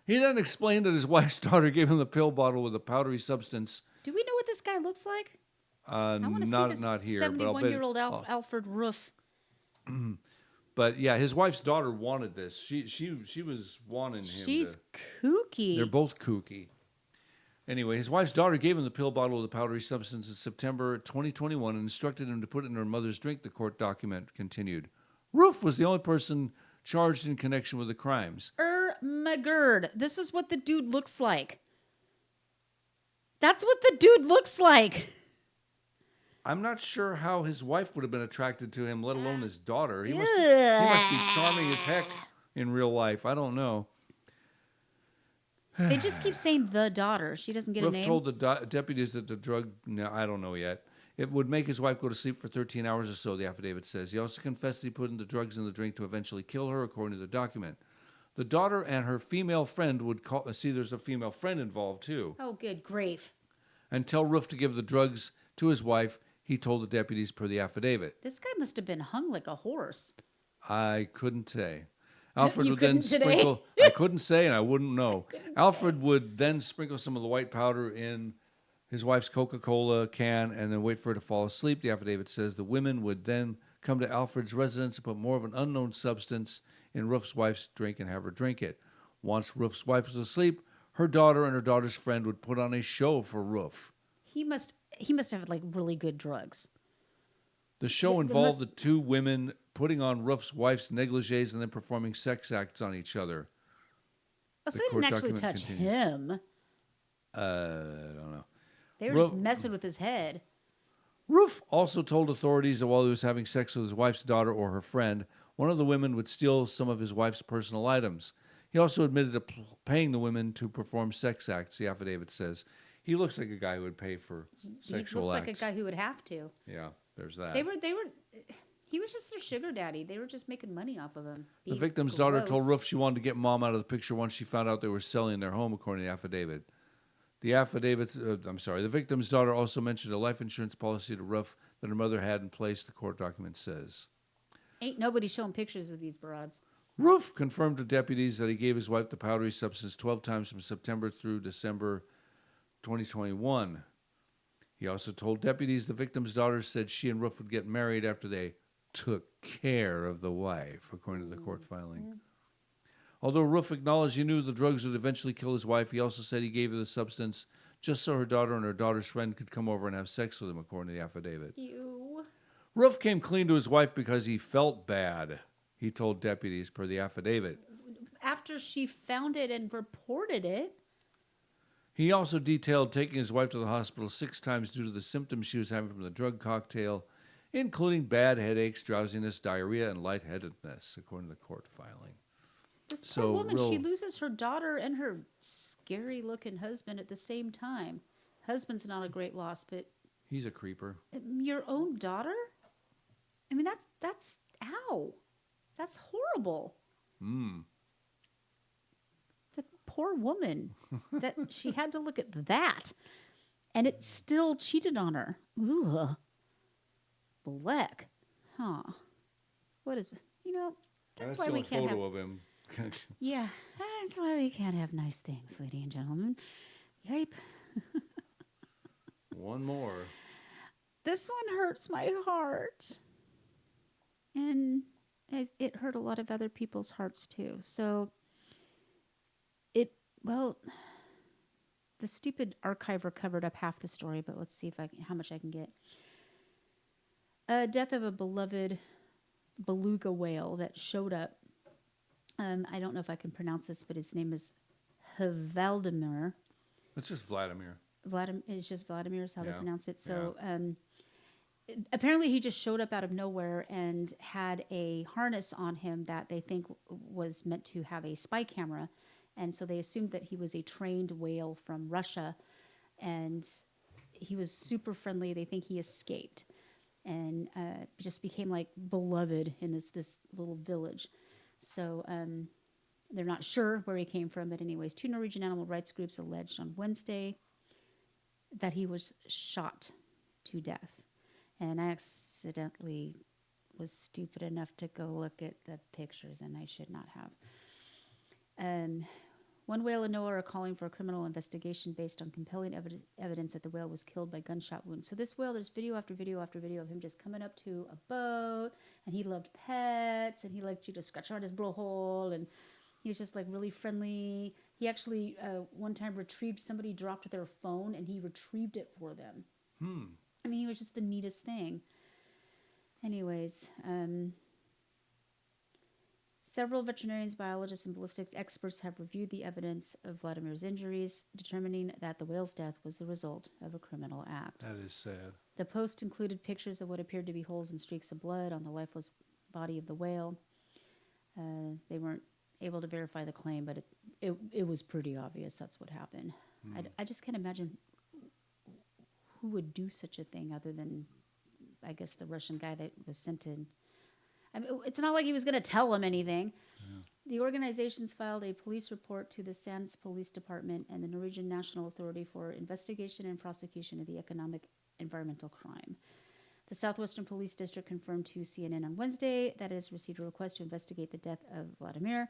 He then explained that his wife's daughter gave him the pill bottle with a powdery substance. Do we know what this guy looks like? I want to see this not here, 71-year-old Alfred Ruff. But yeah, his wife's daughter wanted this. She was wanting him. She's kooky. They're both kooky. Anyway, his wife's daughter gave him the pill bottle with the powdery substance in September 2021 and instructed him to put it in her mother's drink, the court document continued. Ruff was the only person charged in connection with the crimes. McGurd. This is what the dude looks like. That's what the dude looks like. I'm not sure how his wife would have been attracted to him, let alone his daughter. He must be charming as heck in real life. I don't know. They just keep saying the daughter. She doesn't get a name. Ruff told the deputies that the drug, I don't know yet. It would make his wife go to sleep for 13 hours or so, the affidavit says. He also confessed that he put the drugs in the drink to eventually kill her, according to the document. The daughter and her female friend would call. See, there's a female friend involved, too. Oh, good grief. And tell Ruff to give the drugs to his wife, he told the deputies per the affidavit. This guy must have been hung like a horse. I couldn't say. Alfred you would then today? sprinkle. I couldn't say, and I wouldn't know. Alfred would then sprinkle some of the white powder in his wife's Coca-Cola can and then wait for her to fall asleep. The affidavit says the women would then come to Alfred's residence and put more of an unknown substance in Ruff's wife's drink and have her drink it. Once Ruff's wife was asleep, her daughter and her daughter's friend would put on a show for Ruff. He must have like really good drugs. The show involved the two women putting on Ruff's wife's negligees and then performing sex acts on each other. Oh, so they didn't actually touch him. I don't know. They were just messing with his head. Ruff also told authorities that while he was having sex with his wife's daughter or her friend, one of the women would steal some of his wife's personal items. He also admitted to paying the women to perform sex acts, the affidavit says. He looks like a guy who would pay for sexual acts. He looks like a guy who would have to. Yeah, there's that. He was just their sugar daddy. They were just making money off of him. The victim's daughter told Ruff she wanted to get mom out of the picture once she found out they were selling their home, according to the affidavit. The victim's daughter also mentioned a life insurance policy to Ruff that her mother had in place, the court document says. Ain't nobody showing pictures of these broads. Ruff confirmed to deputies that he gave his wife the powdery substance 12 times from September through December 2021. He also told deputies the victim's daughter said she and Ruff would get married after they took care of the wife, according to the court filing. Although Ruff acknowledged he knew the drugs would eventually kill his wife, he also said he gave her the substance just so her daughter and her daughter's friend could come over and have sex with him, according to the affidavit. Ew. Ruff came clean to his wife because he felt bad, he told deputies, per the affidavit. After she found it and reported it. He also detailed taking his wife to the hospital 6 times due to the symptoms she was having from the drug cocktail, including bad headaches, drowsiness, diarrhea, and lightheadedness, according to the court filing. This poor woman, she loses her daughter and her scary-looking husband at the same time. Husband's not a great loss, but... He's a creeper. Your own daughter? I mean, that's ow. That's horrible. The poor woman, that she had to look at that. And it still cheated on her. Ugh. Bleck. Huh. What is this? That's why we can't have... of him. Yeah, that's why we can't have nice things, ladies and gentlemen. Yipe. One more. This one hurts my heart. And it hurt a lot of other people's hearts too. So, the stupid archiver covered up half the story, but let's see how much I can get. Death of a beloved beluga whale that showed up. I don't know if I can pronounce this, but his name is Valdemar. It's just Vladimir. It's just Vladimir is how they pronounce it. So apparently he just showed up out of nowhere and had a harness on him that they think was meant to have a spy camera. And so they assumed that he was a trained whale from Russia. And he was super friendly. They think he escaped and just became like beloved in this little village. So they're not sure where he came from, but anyways, 2 Norwegian animal rights groups alleged on Wednesday that he was shot to death. And I accidentally was stupid enough to go look at the pictures, and I should not have. One whale and NOAA are calling for a criminal investigation based on compelling evidence that the whale was killed by gunshot wounds. So this whale, there's video after video after video of him just coming up to a boat, and he loved pets, and he liked you to scratch around his blowhole, and he was just like really friendly. He actually one time retrieved, somebody dropped their phone, and he retrieved it for them. I mean, he was just the neatest thing. Anyways, several veterinarians, biologists, and ballistics experts have reviewed the evidence of Vladimir's injuries, determining that the whale's death was the result of a criminal act. That is sad. The post included pictures of what appeared to be holes and streaks of blood on the lifeless body of the whale. They weren't able to verify the claim, but it was pretty obvious that's what happened. I just can't imagine who would do such a thing other than, I guess, the Russian guy that was sent in. I mean, it's not like he was going to tell him anything. Yeah. The organizations filed a police report to the Sands Police Department and the Norwegian National Authority for Investigation and Prosecution of the Economic Environmental Crime. The Southwestern Police District confirmed to CNN on Wednesday that it has received a request to investigate the death of Vladimir,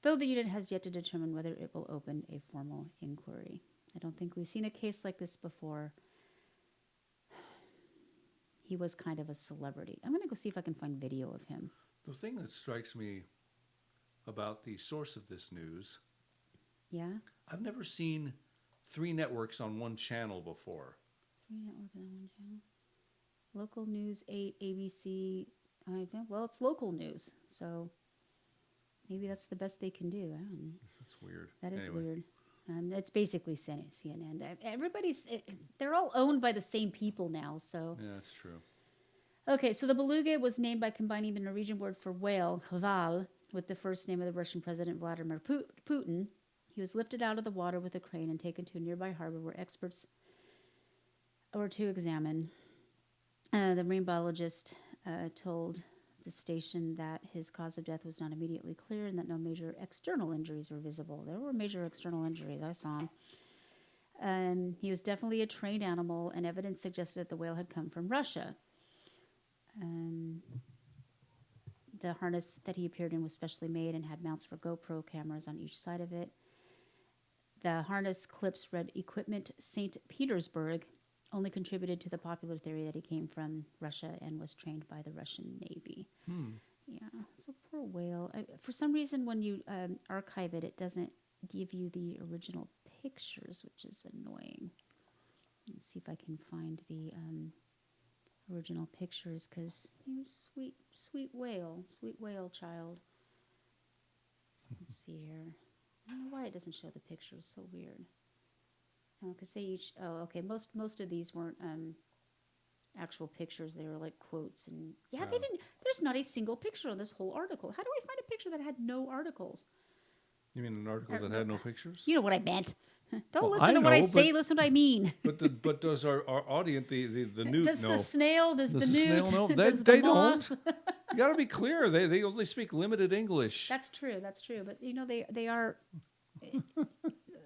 though the unit has yet to determine whether it will open a formal inquiry. I don't think we've seen a case like this before. He was kind of a celebrity. I'm going to go see if I can find video of him. The thing that strikes me about the source of this news, I've never seen 3 networks on one channel before. 3 networks on one channel? Local News 8, ABC. Well, it's local news, so maybe that's the best they can do. I don't know. That's weird. That is weird. It's basically CNN. They're all owned by the same people now, so. Yeah, that's true. Okay, so the beluga was named by combining the Norwegian word for whale, hval, with the first name of the Russian President Vladimir Putin. He was lifted out of the water with a crane and taken to a nearby harbor where experts were to examine. The marine biologist told the station that his cause of death was not immediately clear and that no major external injuries were visible. There were major external injuries. I saw them. He was definitely a trained animal, and evidence suggested that the whale had come from Russia. The harness that he appeared in was specially made and had mounts for GoPro cameras on each side of it. The harness clips read Equipment St. Petersburg, only contributed to the popular theory that he came from Russia and was trained by the Russian Navy. Yeah, so poor whale. For some reason, when you archive it, it doesn't give you the original pictures, which is annoying. Let's see if I can find the original pictures, because he was sweet whale child. Let's see here. I don't know why it doesn't show the pictures. So weird. Because they each. Oh, okay. Most of these weren't actual pictures. They were like quotes, and they didn't. There's not a single picture on this whole article. How do I find a picture that had no articles? You mean an article that had no pictures? You know what I meant. Don't listen to what I say. Listen to what I mean. But does our audience, the newt, does know? the snail? Does the newt? Snail know? They don't. You got to be clear. They only speak limited English. That's true. But they are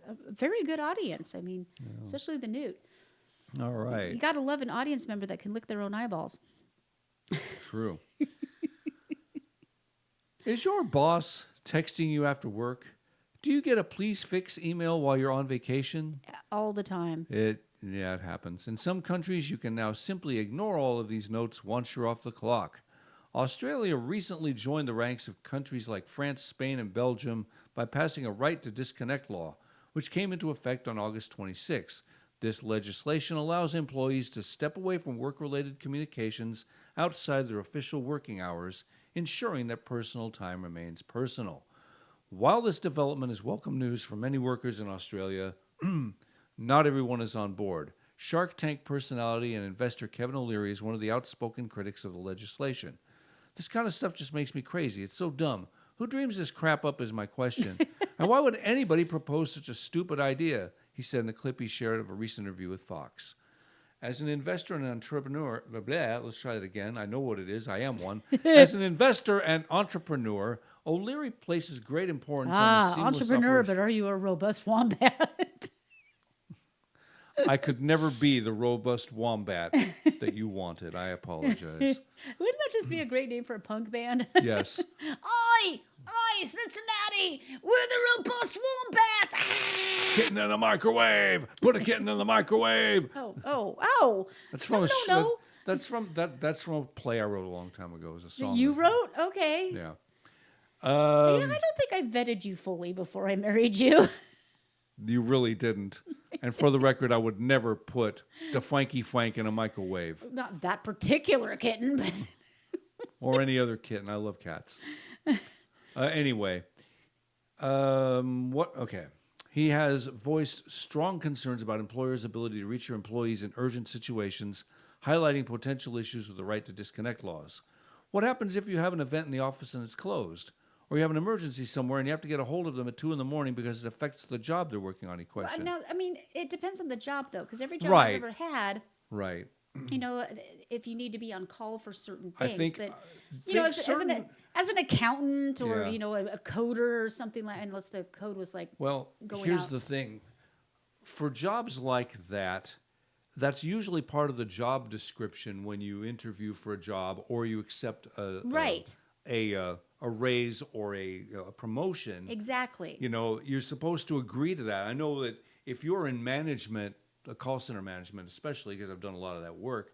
a very good audience. I mean, especially the newt. All right. You got to love an audience member that can lick their own eyeballs. True. Is your boss texting you after work? Do you get a please fix email while you're on vacation? All the time. It happens. In some countries, you can now simply ignore all of these notes once you're off the clock. Australia recently joined the ranks of countries like France, Spain, and Belgium by passing a right to disconnect law, which came into effect on August 26. This legislation allows employees to step away from work-related communications outside their official working hours, ensuring that personal time remains personal. While this development is welcome news for many workers in Australia, not everyone is on board. Shark Tank personality and investor Kevin O'Leary is one of the outspoken critics of the legislation. This kind of stuff just makes me crazy. It's so dumb. Who dreams this crap up is my question. And why would anybody propose such a stupid idea? He said in a clip he shared of a recent interview with Fox. As an investor and entrepreneur, let's try that again. I know what it is. I am one. As an investor and entrepreneur, O'Leary places great importance on the seamless entrepreneur, operation. but are you a robust wombat? I could never be the robust wombat that you wanted. I apologize. Wouldn't that just be a great name for a punk band? Yes. Oi, Cincinnati, we're the robust wombats. Kitten in the microwave. Put a kitten in the microwave. Oh. That's from No. That's from a play I wrote a long time ago. It was a song. You wrote? Okay. Yeah. I don't think I vetted you fully before I married you. You really didn't. And for the record, I would never put the Frankie Frank in a microwave. Not that particular kitten, but or any other kitten. I love cats. Anyway, Okay. He has voiced strong concerns about employers' ability to reach their employees in urgent situations, highlighting potential issues with the right to disconnect laws. What happens if you have an event in the office and it's closed? Or you have an emergency somewhere and you have to get a hold of them at 2 a.m. because it affects the job they're working on, he questioned. Now, I mean, it depends on the job, though, because every job Right. I've ever had, Right. you know, if you need to be on call for certain things. I think, but, as an accountant or, Yeah. a coder or something like, unless the code was like going here's out. the thing. For jobs like that, that's usually part of the job description when you interview for a job or you accept a raise or a promotion. Exactly. You know, you're supposed to agree to that. I know that if you're in management, a call center management, especially because I've done a lot of that work,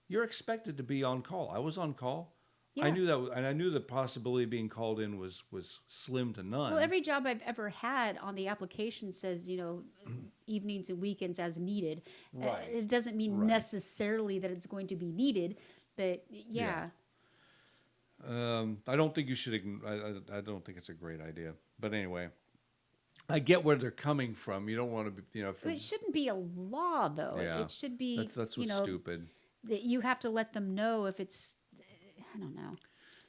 you're expected to be on call. I was on call. Yeah. I knew that, and I knew the possibility of being called in was slim to none. Well, every job I've ever had on the application says, evenings and weekends as needed. Right. It doesn't mean necessarily that it's going to be needed, but yeah. I don't think you should. I don't think it's a great idea. But anyway, I get where they're coming from. You don't want to be, It shouldn't be a law, though. Yeah. It should be. That's what's stupid. That you have to let them know if it's. I don't know.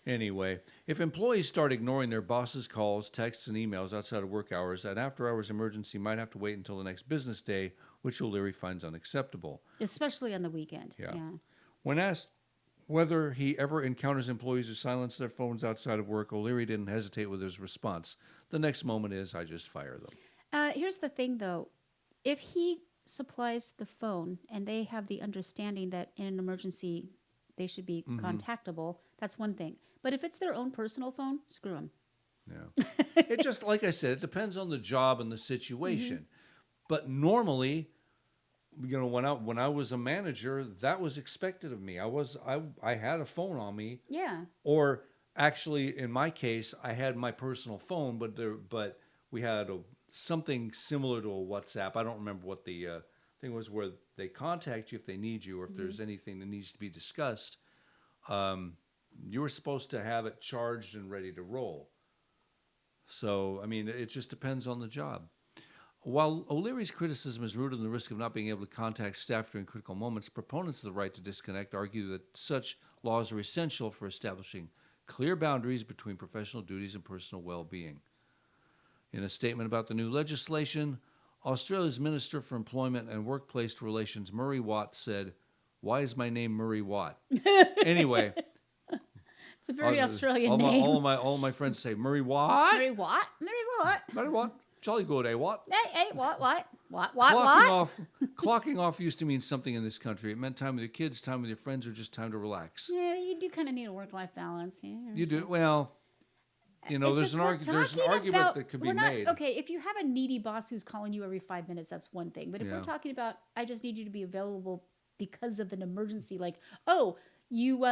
Anyway, if employees start ignoring their boss's calls, texts, and emails outside of work hours, an after-hours emergency might have to wait until the next business day, which O'Leary finds unacceptable. Especially on the weekend. Yeah. When asked whether he ever encounters employees who silence their phones outside of work, O'Leary didn't hesitate with his response. The next moment is, I just fire them. Here's the thing, though. If he supplies the phone and they have the understanding that in an emergency they should be contactable, that's one thing. But if it's their own personal phone, screw them. Yeah. It just, like I said, it depends on the job and the situation. But normally, you know, when I was a manager, that was expected of me. I had a phone on me. Yeah. Or actually, in my case, I had my personal phone, but we had something similar to a WhatsApp. I don't remember what the thing was, where they contact you if they need you, or if there's anything that needs to be discussed. You were supposed to have it charged and ready to roll. So, I mean, it just depends on the job. While O'Leary's criticism is rooted in the risk of not being able to contact staff during critical moments, proponents of the right to disconnect argue that such laws are essential for establishing clear boundaries between professional duties and personal well-being. In a statement about the new legislation, Australia's Minister for Employment and Workplace Relations, Murray Watt, said, "Why is my name Murray Watt?" Anyway, it's a very Australian name. All my friends say Murray Watt. Murray Watt. Murray Watt. Murray Watt. Jolly good, eh? What? Hey, what? Clocking off used to mean something in this country. It meant time with your kids, time with your friends, or just time to relax. Yeah, you do kind of need a work-life balance. Yeah. You do. Well, you know, there's an argument that could be made. Okay, if you have a needy boss who's calling you every 5 minutes, that's one thing. But if we're talking about, I just need you to be available because of an emergency, like, oh, you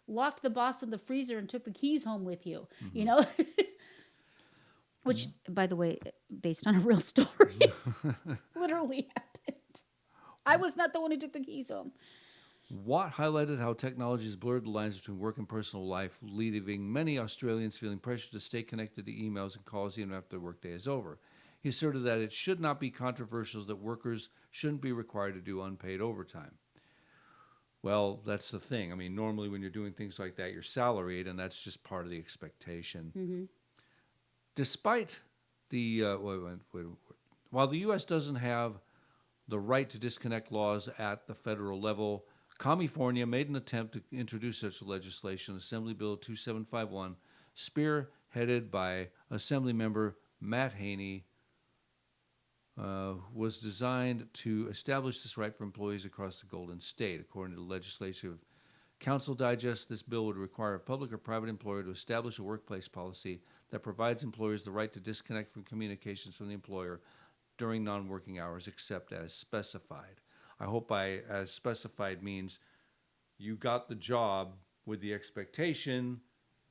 locked the boss in the freezer and took the keys home with you, you know? Which, by the way, based on a real story, literally happened. I was not the one who took the keys home. Watt highlighted how technology has blurred the lines between work and personal life, leaving many Australians feeling pressure to stay connected to emails and calls even after the workday is over. He asserted that it should not be controversial that workers shouldn't be required to do unpaid overtime. Well, that's the thing. I mean, normally when you're doing things like that, you're salaried, and that's just part of the expectation. Despite the, while the U.S. doesn't have the right to disconnect laws at the federal level, California made an attempt to introduce such legislation. Assembly Bill 2751, spearheaded by Assemblymember Matt Haney, was designed to establish this right for employees across the Golden State. According to the Legislative Council Digest, this bill would require a public or private employer to establish a workplace policy that provides employers the right to disconnect from communications from the employer during non-working hours except as specified. I hope by as specified means you got the job with the expectation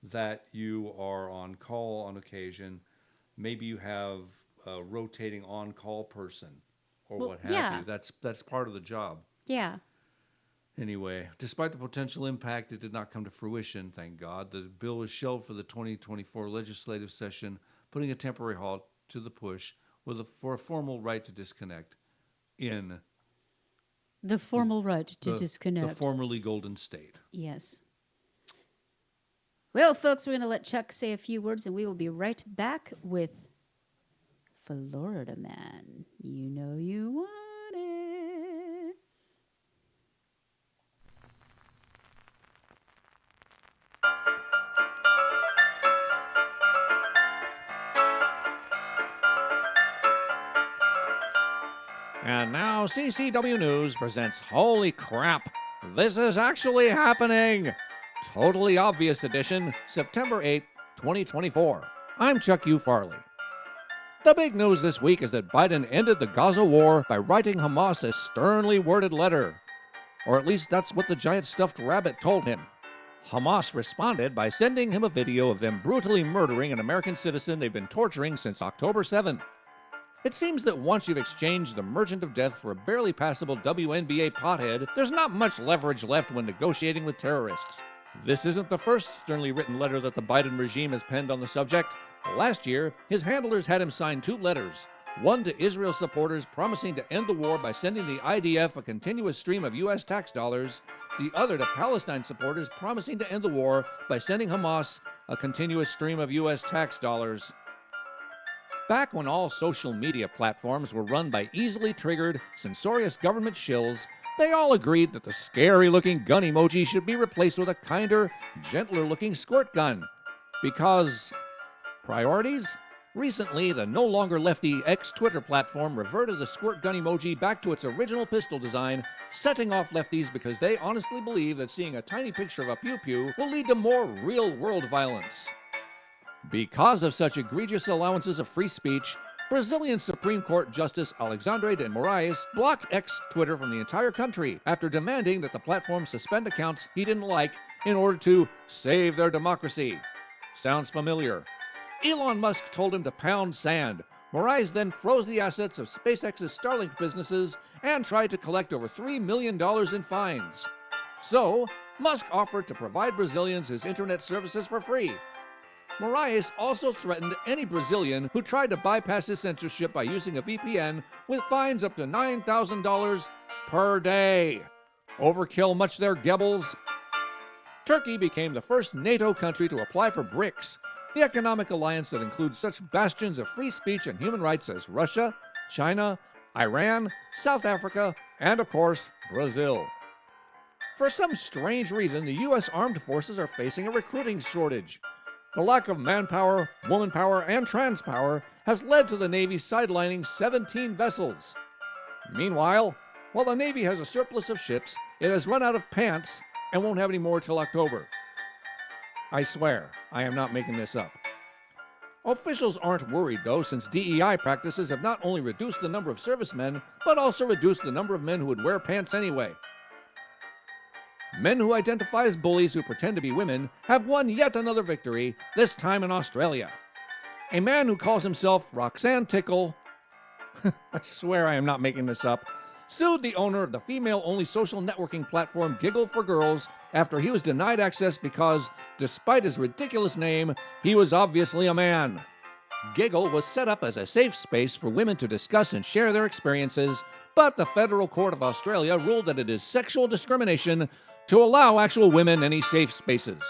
that you are on call on occasion. Maybe you have a rotating on-call person or what have you. That's part of the job. Yeah. Anyway, despite the potential impact, it did not come to fruition, thank God. The bill was shelved for the 2024 legislative session, putting a temporary halt to the push for a formal right to disconnect in the formal right to disconnect. The formerly Golden State. Yes. Well, folks, we're going to let Chuck say a few words, and we will be right back with Florida Man. You know you want it. And now CCW News presents Holy Crap, This Is Actually Happening! Totally Obvious Edition, September 8, 2024. I'm Chuck U. Farley. The big news this week is that Biden ended the Gaza war by writing Hamas a sternly worded letter. Or at least that's what the giant stuffed rabbit told him. Hamas responded by sending him a video of them brutally murdering an American citizen they've been torturing since October 7. It seems that once you've exchanged the Merchant of Death for a barely passable WNBA pothead, there's not much leverage left when negotiating with terrorists. This isn't the first sternly written letter that the Biden regime has penned on the subject. Last year, his handlers had him sign 2 letters, one to Israel supporters promising to end the war by sending the IDF a continuous stream of U.S. tax dollars, the other to Palestine supporters promising to end the war by sending Hamas a continuous stream of U.S. tax dollars. Back when all social media platforms were run by easily triggered, censorious government shills, they all agreed that the scary-looking gun emoji should be replaced with a kinder, gentler-looking squirt gun. Because priorities? Recently, the no longer lefty ex-Twitter platform reverted the squirt gun emoji back to its original pistol design, setting off lefties because they honestly believe that seeing a tiny picture of a pew-pew will lead to more real-world violence. Because of such egregious allowances of free speech, Brazilian Supreme Court Justice Alexandre de Moraes blocked ex-Twitter from the entire country after demanding that the platform suspend accounts he didn't like in order to save their democracy. Sounds familiar? Elon Musk told him to pound sand. Moraes then froze the assets of SpaceX's Starlink businesses and tried to collect over $3 million in fines. So, Musk offered to provide Brazilians his internet services for free. Moraes also threatened any Brazilian who tried to bypass his censorship by using a VPN with fines up to $9,000 per day. Overkill much there, Goebbels? Turkey became the first NATO country to apply for BRICS, the economic alliance that includes such bastions of free speech and human rights as Russia, China, Iran, South Africa, and of course, Brazil. For some strange reason, the U.S. armed forces are facing a recruiting shortage. The lack of manpower, woman power, and trans power has led to the Navy sidelining 17 vessels. Meanwhile, while the Navy has a surplus of ships, it has run out of pants and won't have any more till October. I swear, I am not making this up. Officials aren't worried, though, since DEI practices have not only reduced the number of servicemen, but also reduced the number of men who would wear pants anyway. Men who identify as bullies who pretend to be women have won yet another victory, this time in Australia. A man who calls himself Roxanne Tickle, I swear I am not making this up, sued the owner of the female-only social networking platform Giggle for Girls after he was denied access because, despite his ridiculous name, he was obviously a man. Giggle was set up as a safe space for women to discuss and share their experiences, but the Federal Court of Australia ruled that it is sexual discrimination to allow actual women any safe spaces.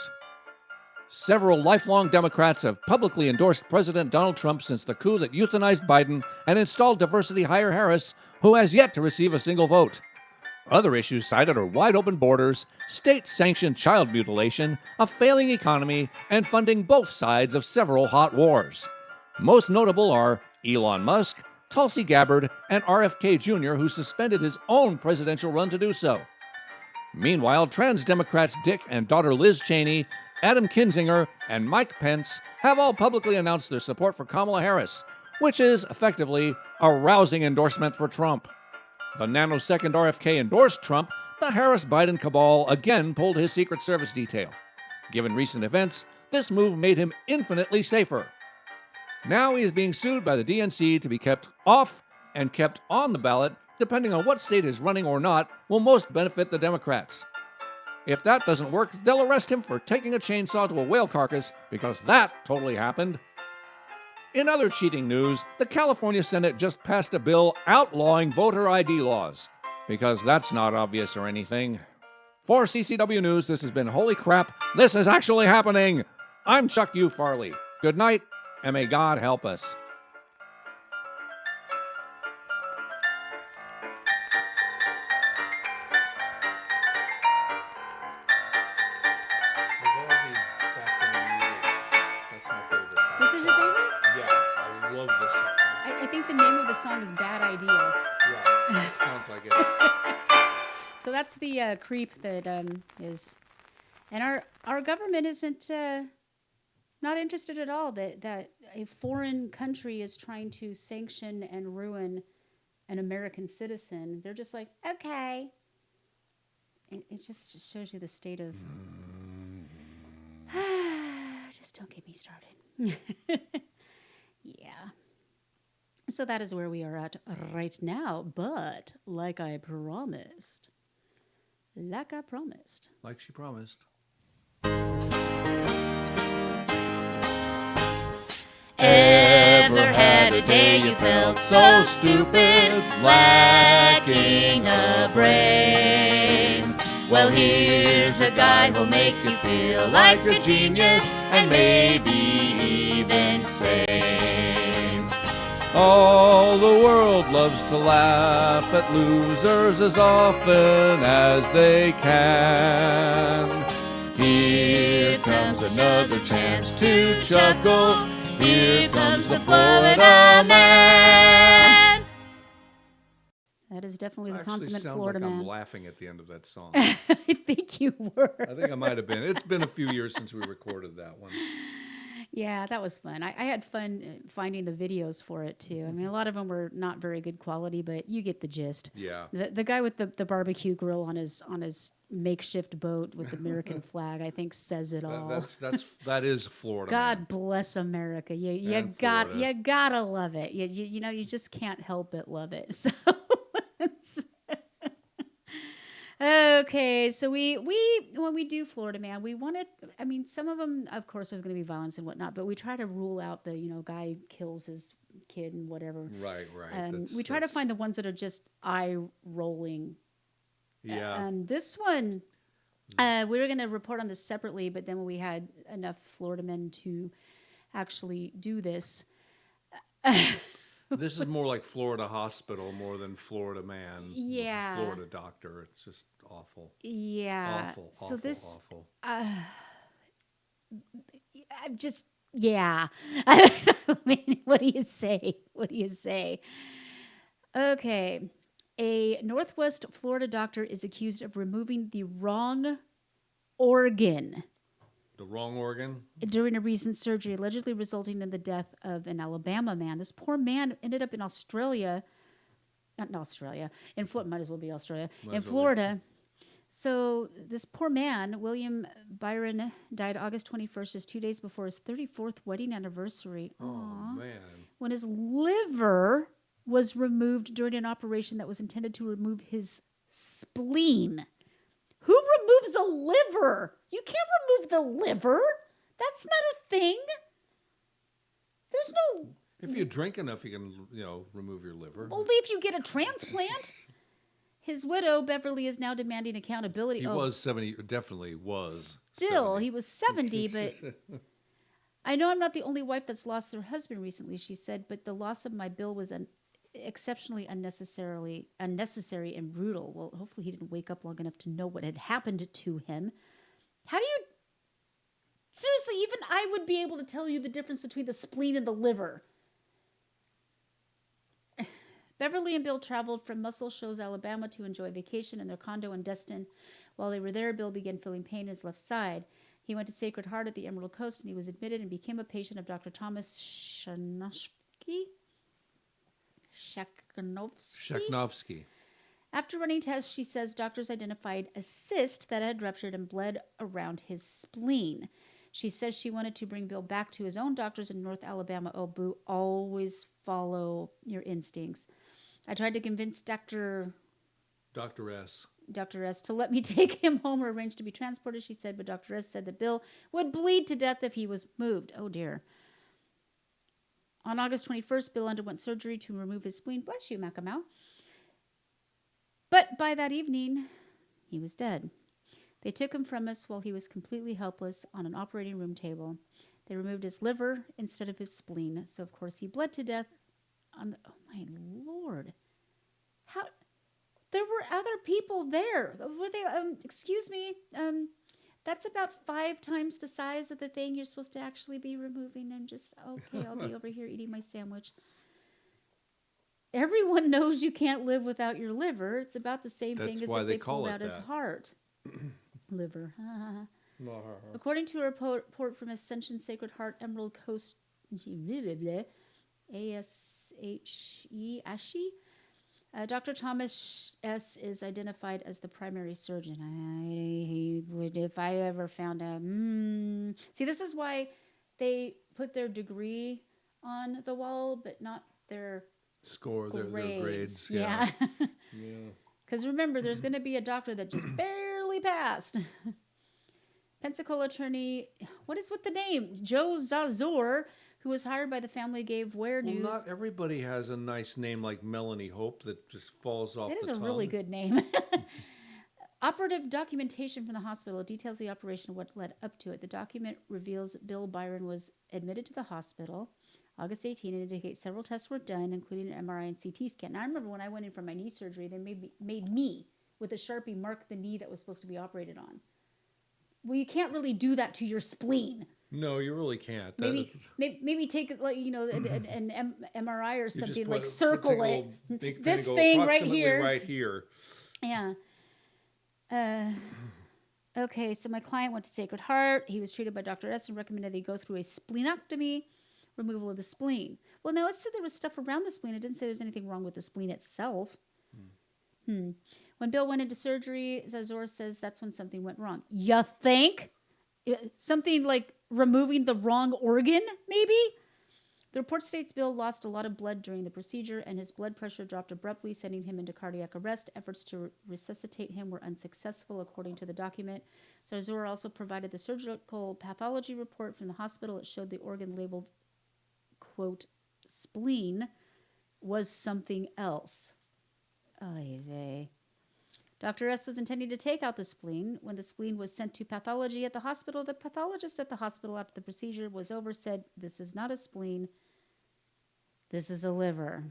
Several lifelong Democrats have publicly endorsed President Donald Trump since the coup that euthanized Biden and installed diversity hire Harris, who has yet to receive a single vote. Other issues cited are wide-open borders, state-sanctioned child mutilation, a failing economy, and funding both sides of several hot wars. Most notable are Elon Musk, Tulsi Gabbard, and RFK Jr., who suspended his own presidential run to do so. Meanwhile, trans Democrats Dick and daughter Liz Cheney, Adam Kinzinger, and Mike Pence have all publicly announced their support for Kamala Harris, which is effectively a rousing endorsement for Trump. The nanosecond RFK endorsed Trump, the Harris-Biden cabal again pulled his Secret Service detail. Given recent events, this move made him infinitely safer. Now he is being sued by the DNC to be kept off and kept on the ballot, depending on what state is running or not, will most benefit the Democrats. If that doesn't work, they'll arrest him for taking a chainsaw to a whale carcass, because that totally happened. In other cheating news, the California Senate just passed a bill outlawing voter ID laws, because that's not obvious or anything. For CCW News, this has been Holy Crap, This Is Actually Happening! I'm Chuck U. Farley. Good night, and may God help us. I think the name of the song is Bad Idea. Yeah, sounds like it. So that's the creep that is, and our government isn't not interested at all that a foreign country is trying to sanction and ruin an American citizen. They're just like, okay. It just shows you the state of. Just don't get me started. Yeah. So that is where we are at right now. But like I promised. Like she promised. Ever had a day you felt so stupid, lacking a brain? Well, here's a guy who'll make you feel like a genius and maybe even sane. All the world loves to laugh at losers as often as they can. Here comes another chance to chuckle. Here comes the Florida man. That is definitely the Actually consummate sound Florida like man. I'm laughing at the end of that song. I think you were. I think I might have been. It's been a few years since we recorded that one. Yeah, that was fun. I had fun finding the videos for it too. I mean, a lot of them were not very good quality, but you get the gist. Yeah. The guy with the barbecue grill on his makeshift boat with the American flag, I think, says it all. That is Florida. God man. bless America. You And got Florida. you gotta love it. You know, you just can't help but love it. So. Okay, so we when we do Florida Man, we want to. I mean, some of them, of course, there's going to be violence and whatnot, but we try to rule out the guy kills his kid and whatever. Right. We try to find the ones that are just eye rolling. Yeah. This one, we were going to report on this separately, but then when we had enough Florida men to actually do this. This is more like Florida hospital more than Florida man. Yeah. Florida doctor. It's just awful. Yeah. Awful. So awful, this. Awful. I'm just. Yeah. I mean, what do you say? What do you say? Okay. A Northwest Florida doctor is accused of removing the wrong organ. The wrong organ? During a recent surgery, allegedly resulting in the death of an Alabama man. This poor man ended up in Australia. Not in Australia. Might as well be Australia. In Florida. So this poor man, William Byron, died August 21st, just 2 days before his 34th wedding anniversary. Oh, Aww. man. When his liver was removed during an operation that was intended to remove his spleen. Who removes a liver? You can't remove the liver. That's not a thing. There's no... If you drink enough, you can, remove your liver. Only if you get a transplant. His widow, Beverly, is now demanding accountability. He was 70, definitely was. Still, 70. he was 70, but... I know I'm not the only wife that's lost their husband recently, she said, but the loss of my Bill was exceptionally unnecessary and brutal. Well, hopefully he didn't wake up long enough to know what had happened to him. How do you... Seriously, even I would be able to tell you the difference between the spleen and the liver. Beverly and Bill traveled from Muscle Shoals, Alabama to enjoy vacation in their condo in Destin. While they were there, Bill began feeling pain in his left side. He went to Sacred Heart at the Emerald Coast, and he was admitted and became a patient of Dr. Thomas Sheknovsky. After running tests, she says doctors identified a cyst that had ruptured and bled around his spleen. She says she wanted to bring Bill back to his own doctors in North Alabama. Oh, boo, always follow your instincts. I tried to convince Dr. S to let me take him home or arrange to be transported, she said, but Dr. S said that Bill would bleed to death if he was moved. Oh, dear. On August 21st, Bill underwent surgery to remove his spleen. Bless you, Macamau. But by that evening, he was dead. They took him from us while he was completely helpless on an operating room table. They removed his liver instead of his spleen, so of course he bled to death. Oh my Lord! How? There were other people there. Were they? Excuse me. That's about 5 times the size of the thing you're supposed to actually be removing. And just okay, I'll be over here eating my sandwich. Everyone knows you can't live without your liver. It's about the same thing as if they pulled out his heart. Liver. According to a report from Ascension Sacred Heart Emerald Coast, ASHE, Dr. Thomas S. is identified as the primary surgeon. He would, if I ever found a... See, this is why they put their degree on the wall, but not their... Score, their grades. Yeah. Because remember, there's going to be a doctor that just barely passed. Pensacola attorney, what is with the name? Joe Zazor, who was hired by the family, gave Ware News. Well, not everybody has a nice name like Melanie Hope that just falls off the tongue. That is a really good name. Operative documentation from the hospital details the operation and what led up to it. The document reveals Bill Byron was admitted to the hospital August 18, and indicates several tests were done, including an MRI and CT scan. Now, I remember when I went in for my knee surgery, they made me, with a Sharpie, mark the knee that was supposed to be operated on. Well, you can't really do that to your spleen. No, you really can't. Maybe take an MRI or something, like put circle a it. big This go thing right approximately here. Right here. Yeah. Okay, so my client went to Sacred Heart. He was treated by Dr. S and recommended they go through a splenectomy, removal of the spleen. Well, no, it said there was stuff around the spleen. It didn't say there's anything wrong with the spleen itself. When Bill went into surgery, Zazor says that's when something went wrong. You think? Something like removing the wrong organ, maybe? The report states Bill lost a lot of blood during the procedure and his blood pressure dropped abruptly, sending him into cardiac arrest. Efforts to resuscitate him were unsuccessful, according to the document. Zazor also provided the surgical pathology report from the hospital. It showed the organ labeled, quote, spleen was something else. Oy vey. Dr. S was intending to take out the spleen. When the spleen was sent to pathology at the hospital, the pathologist at the hospital after the procedure was over said, "This is not a spleen. This is a liver."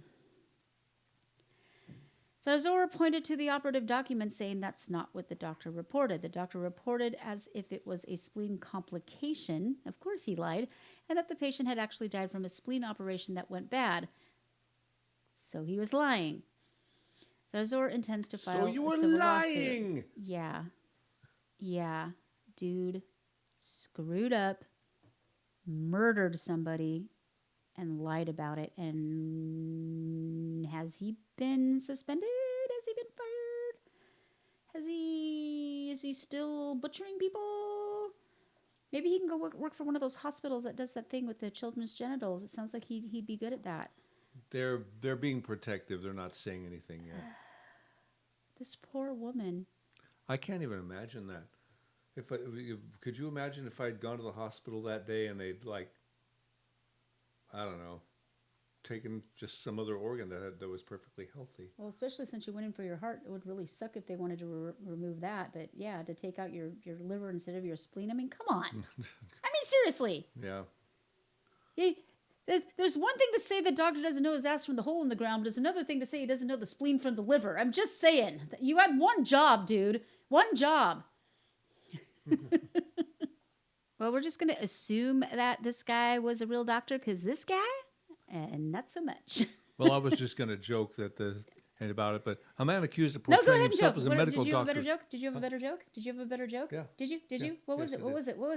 Zazor pointed to the operative document saying that's not what the doctor reported. The doctor reported as if it was a spleen complication. Of course he lied. And that the patient had actually died from a spleen operation that went bad. So he was lying. Zazor intends to file So you a were civil lying. lawsuit. Yeah. Dude screwed up, murdered somebody, and lied about it. And has he been suspended? Has he been fired? Is he still butchering people? Maybe he can go work for one of those hospitals that does that thing with the children's genitals. It sounds like he'd be good at that. They're being protective. They're not saying anything yet. This poor woman. I can't even imagine that. Could you imagine if I'd gone to the hospital that day and they'd I don't know, taken just some other organ that was perfectly healthy. Well, especially since you went in for your heart, it would really suck if they wanted to remove that. But yeah, to take out your liver instead of your spleen. I mean, come on. I mean, seriously. Yeah. There's one thing to say the doctor doesn't know his ass from the hole in the ground, but there's another thing to say he doesn't know the spleen from the liver. I'm just saying. You had one job, dude. One job. Well, we're just going to assume that this guy was a real doctor, because this guy, not so much. Well, I was just going to joke about it, but a man accused of portraying himself as a medical doctor. Did you have a better joke? Did you have a better joke? Did you have a better joke? Yeah. Did you? What was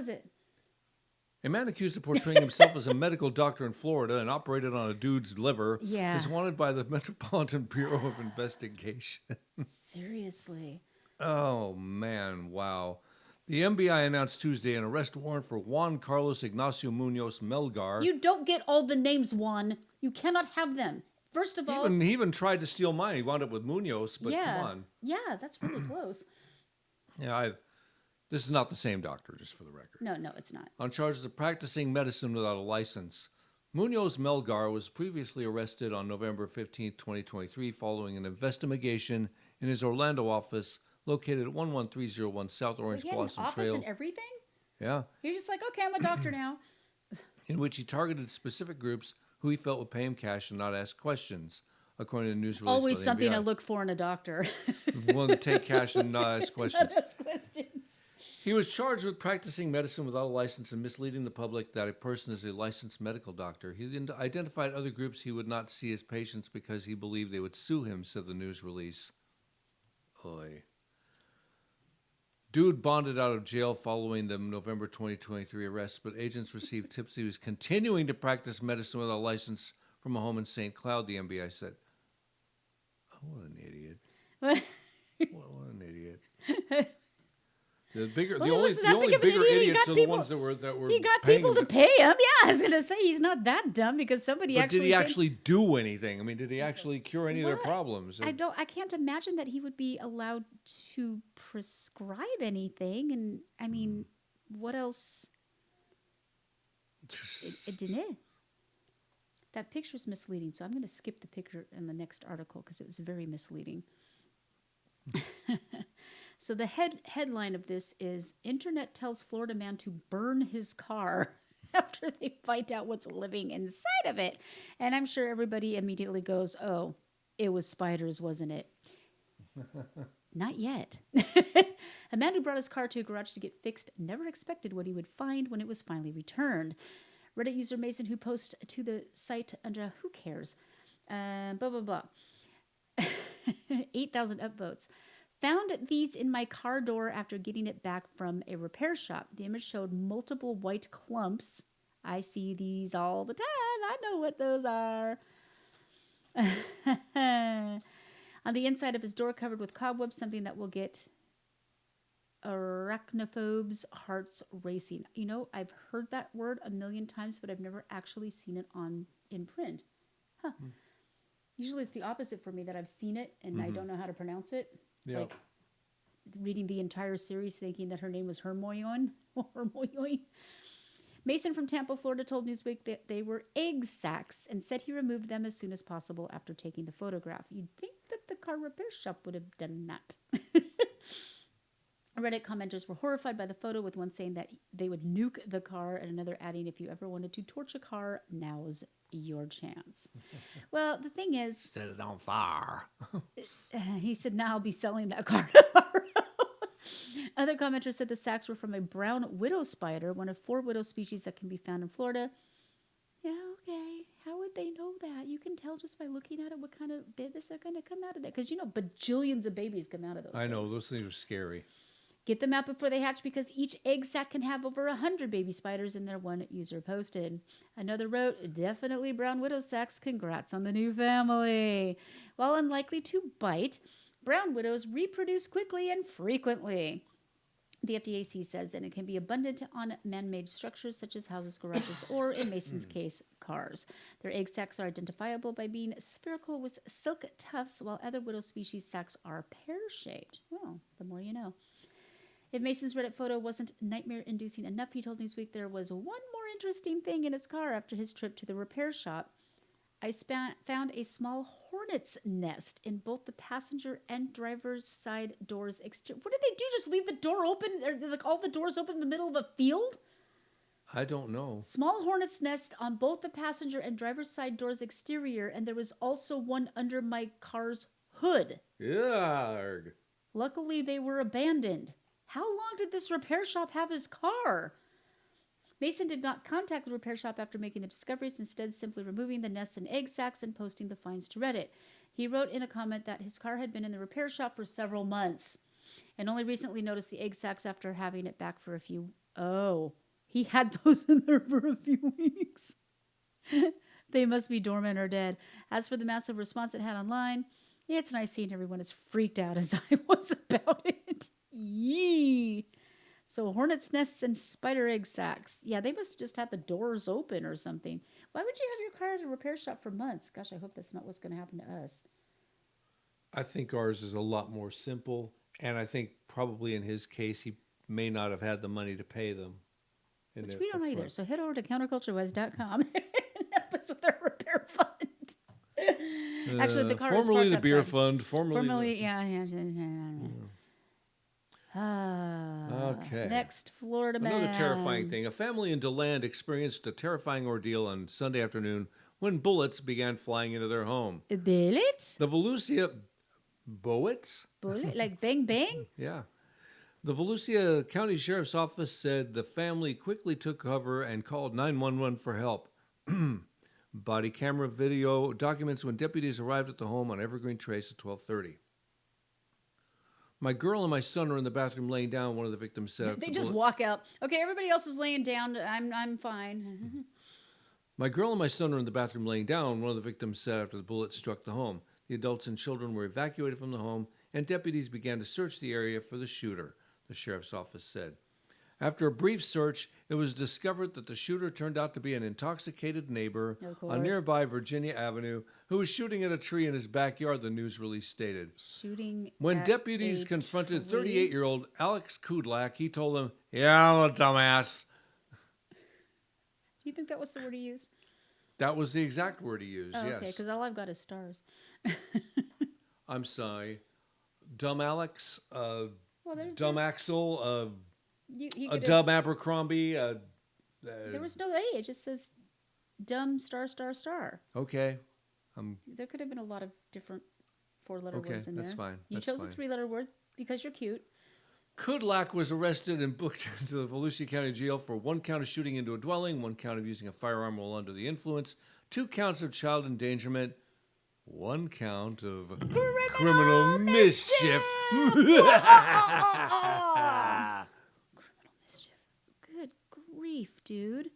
it? A man accused of portraying himself as a medical doctor in Florida and operated on a dude's liver is wanted by the Metropolitan Bureau of Investigation. Seriously. Oh, man. Wow. The FBI announced Tuesday an arrest warrant for Juan Carlos Ignacio Munoz Melgar. You don't get all the names, Juan. You cannot have them. First of all... He even tried to steal mine. He wound up with Munoz, but come on. Yeah, that's really close. Yeah, this is not the same doctor, just for the record. No, it's not. On charges of practicing medicine without a license. Munoz Melgar was previously arrested on November 15, 2023, following an investigation in his Orlando office located at 11301 South Orange Blossom office Trail. And everything? Yeah. You're just like, okay, I'm a doctor now. In which he targeted specific groups who he felt would pay him cash and not ask questions, according to the news release. Always something to look for in a doctor. Willing to take cash and not ask questions. Not ask questions. He was charged with practicing medicine without a license and misleading the public that a person is a licensed medical doctor. He identified other groups he would not see as patients because he believed they would sue him, said the news release. Oy. Dude bonded out of jail following the November 2023 arrest, but agents received tips he was continuing to practice medicine without a license from a home in St. Cloud, the FBI said. Oh, what an idiot. What an idiot. The only bigger idiots are the ones that were he got people to pay him. Yeah, I was gonna say he's not that dumb because somebody but actually. Did he actually do anything? I mean, did he actually cure any of their problems? I can't imagine that he would be allowed to prescribe anything. And I mean, what else? It didn't. That picture's misleading, so I'm going to skip the picture in the next article because it was very misleading. So the headline of this is, Internet tells Florida man to burn his car after they find out what's living inside of it. And I'm sure everybody immediately goes, oh, it was spiders, wasn't it? Not yet. A man who brought his car to a garage to get fixed never expected what he would find when it was finally returned. Reddit user Mason, who posts to the site under who cares, blah, blah, blah. 8,000 upvotes. Found these in my car door after getting it back from a repair shop. The image showed multiple white clumps. I see these all the time. I know what those are. On the inside of his door, covered with cobwebs, something that will get arachnophobes' hearts racing. You know, I've heard that word a million times, but I've never actually seen it in print. Huh. Usually it's the opposite for me, that I've seen it and I don't know how to pronounce it. Yep. Like reading the entire series thinking that her name was Hermione. Mason from Tampa, Florida told Newsweek that they were egg sacs and said he removed them as soon as possible after taking the photograph. You'd think that the car repair shop would have done that. Reddit commenters were horrified by the photo, with one saying that they would nuke the car and another adding, if you ever wanted to torch a car, now's your chance. Well, the thing is... Set it on fire. He said, now I'll be selling that car tomorrow. Other commenters said the sacs were from a brown widow spider, one of 4 widow species that can be found in Florida. Yeah, okay. How would they know that? You can tell just by looking at it what kind of babies are going to come out of that. Because, you know, bajillions of babies come out of those things. I know, those things are scary. Get them out before they hatch because each egg sac can have over 100 baby spiders in there, one user posted. Another wrote, definitely brown widow sacs. Congrats on the new family. While unlikely to bite, brown widows reproduce quickly and frequently. The FDAC says, and it can be abundant on man-made structures such as houses, garages, or, in Mason's case, cars. Their egg sacs are identifiable by being spherical with silk tufts, while other widow species sacs are pear-shaped. Well, the more you know. If Mason's Reddit photo wasn't nightmare-inducing enough, he told Newsweek there was one more interesting thing in his car after his trip to the repair shop. I found a small hornet's nest in both the passenger and driver's side doors exterior. What did they do? Just leave the door open? Or like all the doors open in the middle of a field? I don't know. Small hornet's nest on both the passenger and driver's side doors exterior, and there was also one under my car's hood. Yarg. Luckily, they were abandoned. How long did this repair shop have his car? Mason did not contact the repair shop after making the discoveries, instead simply removing the nests and egg sacs and posting the finds to Reddit. He wrote in a comment that his car had been in the repair shop for several months and only recently noticed the egg sacs after having it back for a few... Oh, he had those in there for a few weeks. They must be dormant or dead. As for the massive response it had online, it's nice seeing everyone as freaked out as I was about it. Yee! So hornet's nests and spider egg sacs. Yeah, they must have just had the doors open or something. Why would you have your car at a repair shop for months? Gosh, I hope that's not what's going to happen to us. I think ours is a lot more simple, and I think probably in his case he may not have had the money to pay them. Which we don't either. So head over to CounterCultureWISE.com and help us with our repair fund. Actually, the car formerly is the parked beer outside. fund. Formerly yeah. Okay. Next, Florida man. Another terrifying thing. A family in DeLand experienced a terrifying ordeal on Sunday afternoon when bullets began flying into their home. Bullets? The Volusia... Bullets? Bullet? Like bang bang? Yeah. The Volusia County Sheriff's Office said the family quickly took cover and called 911 for help. Body camera video documents when deputies arrived at the home on Evergreen Trace at 12:30. My girl and my son are in the bathroom laying down, one of the victims said. They just walk out. Okay, everybody else is laying down. I'm fine. My girl and my son are in the bathroom laying down, one of the victims said after the bullet struck the home. The adults and children were evacuated from the home, and deputies began to search the area for the shooter, the sheriff's office said. After a brief search, it was discovered that the shooter turned out to be an intoxicated neighbor on nearby Virginia Avenue who was shooting at a tree in his backyard, the news release stated. Shooting When deputies confronted 38-year-old Alex Kudlak, he told them, "Yeah, I'm a dumbass." Do you think that was the word he used? That was the exact word he used, yes. Okay, because all I've got is stars. I'm sorry. Dumb Alex, dumb there's... Axel, a dumb Abercrombie. There was no A. It just says dumb star. Okay. There could have been a lot of different 4-letter words in there. That's fine. You chose a 3-letter word because you're cute. Kudlak was arrested and booked into the Volusia County Jail for 1 count of shooting into a dwelling, 1 count of using a firearm while under the influence, 2 counts of child endangerment, 1 count of criminal mischief. Criminal mischief. Good grief, dude.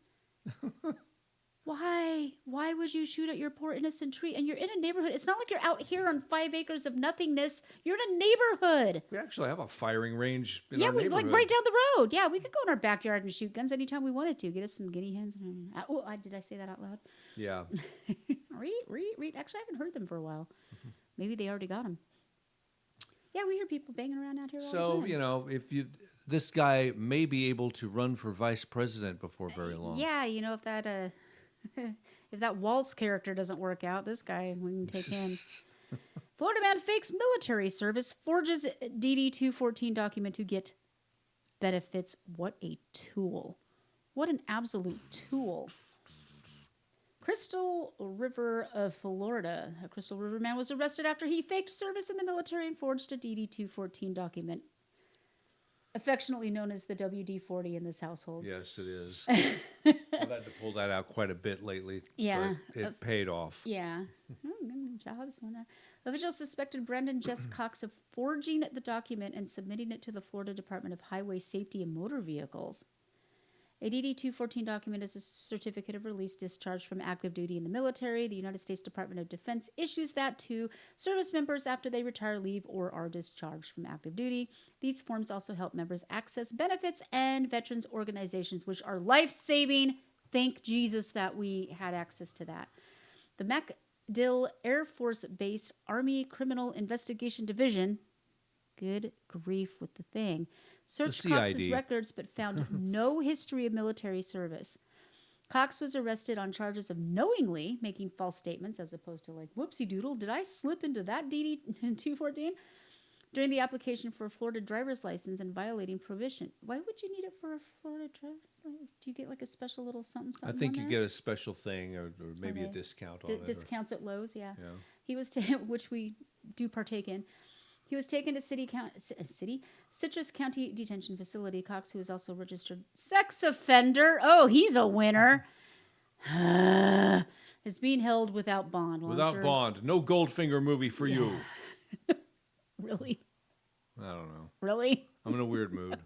Why would you shoot at your poor innocent tree? And you're in a neighborhood. It's not like you're out here on 5 acres of nothingness. You're in a neighborhood. We actually have a firing range in our neighborhood. Yeah, like right down the road. Yeah, we could go in our backyard and shoot guns anytime we wanted to. Get us some guinea hens. Did I say that out loud? Yeah. Read. Actually, I haven't heard them for a while. Maybe they already got them. Yeah, we hear people banging around out here all the time. So, this guy may be able to run for vice president before very long. Yeah, if that if that Waltz character doesn't work out, this guy, we can take him. Florida man fakes military service, forges DD-214 document to get benefits. What a tool. What an absolute tool. Crystal River of Florida. A Crystal River man was arrested after he faked service in the military and forged a DD-214 document, affectionately known as the WD-40 in this household. Yes, it is. I've had to pull that out quite a bit lately. Yeah. But it paid off. Yeah. Good jobs. Officials suspected Brandon Jess Cox of forging the document and submitting it to the Florida Department of Highway Safety and Motor Vehicles. A DD-214 document is a certificate of release discharge from active duty in the military. The United States Department of Defense issues that to service members after they retire, leave, or are discharged from active duty. These forms also help members access benefits and veterans organizations, which are life-saving. Thank Jesus that we had access to that. The MacDill Air Force Base Army Criminal Investigation Division, good grief with the thing, searched Cox's records but found no history of military service. Cox was arrested on charges of knowingly making false statements, as opposed to like, whoopsie doodle, did I slip into that DD-214? During the application for a Florida driver's license and violating provision. Why would you need it for a Florida driver's license? Do you get like a special little something? I think you get a special thing or maybe a discount on it. Discounts at Lowe's, yeah. He was, which we do partake in. He was taken to Citrus County Detention Facility. Cox, who is also a registered sex offender, he's a winner, is being held without bond. Well, without bond. No Goldfinger movie for you. Really? I don't know. Really? I'm in a weird mood.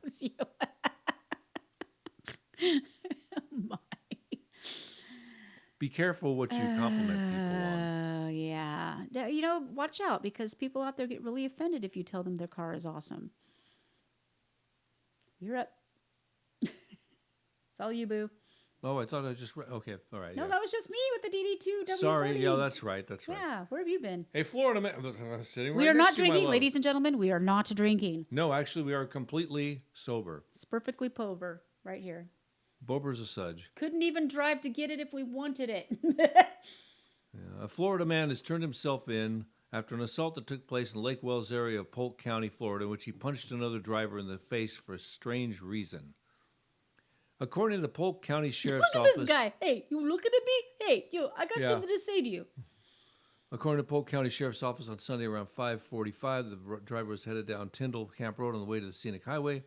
My. Be careful what you compliment people on. Yeah. Watch out, because people out there get really offended if you tell them their car is awesome. You're up. It's all you, boo. Oh, I thought I just read. Okay, all right. No, that was just me with the DD-2 W40. Sorry, yeah, that's right. Yeah, where have you been? Hey, Florida man, sitting right we are next not to my drinking, love. ladies and gentlemen. We are not drinking. No, actually, we are completely sober. It's perfectly sober right here. Bober's a sudge. Couldn't even drive to get it if we wanted it. A Florida man has turned himself in after an assault that took place in Lake Wells area of Polk County, Florida, in which he punched another driver in the face for a strange reason. According to the Polk County Sheriff's Office... Look at this guy. Hey, you looking at me? Hey, I got something to say to you. According to Polk County Sheriff's Office, on Sunday around 5:45, the driver was headed down Tyndall Camp Road on the way to the scenic highway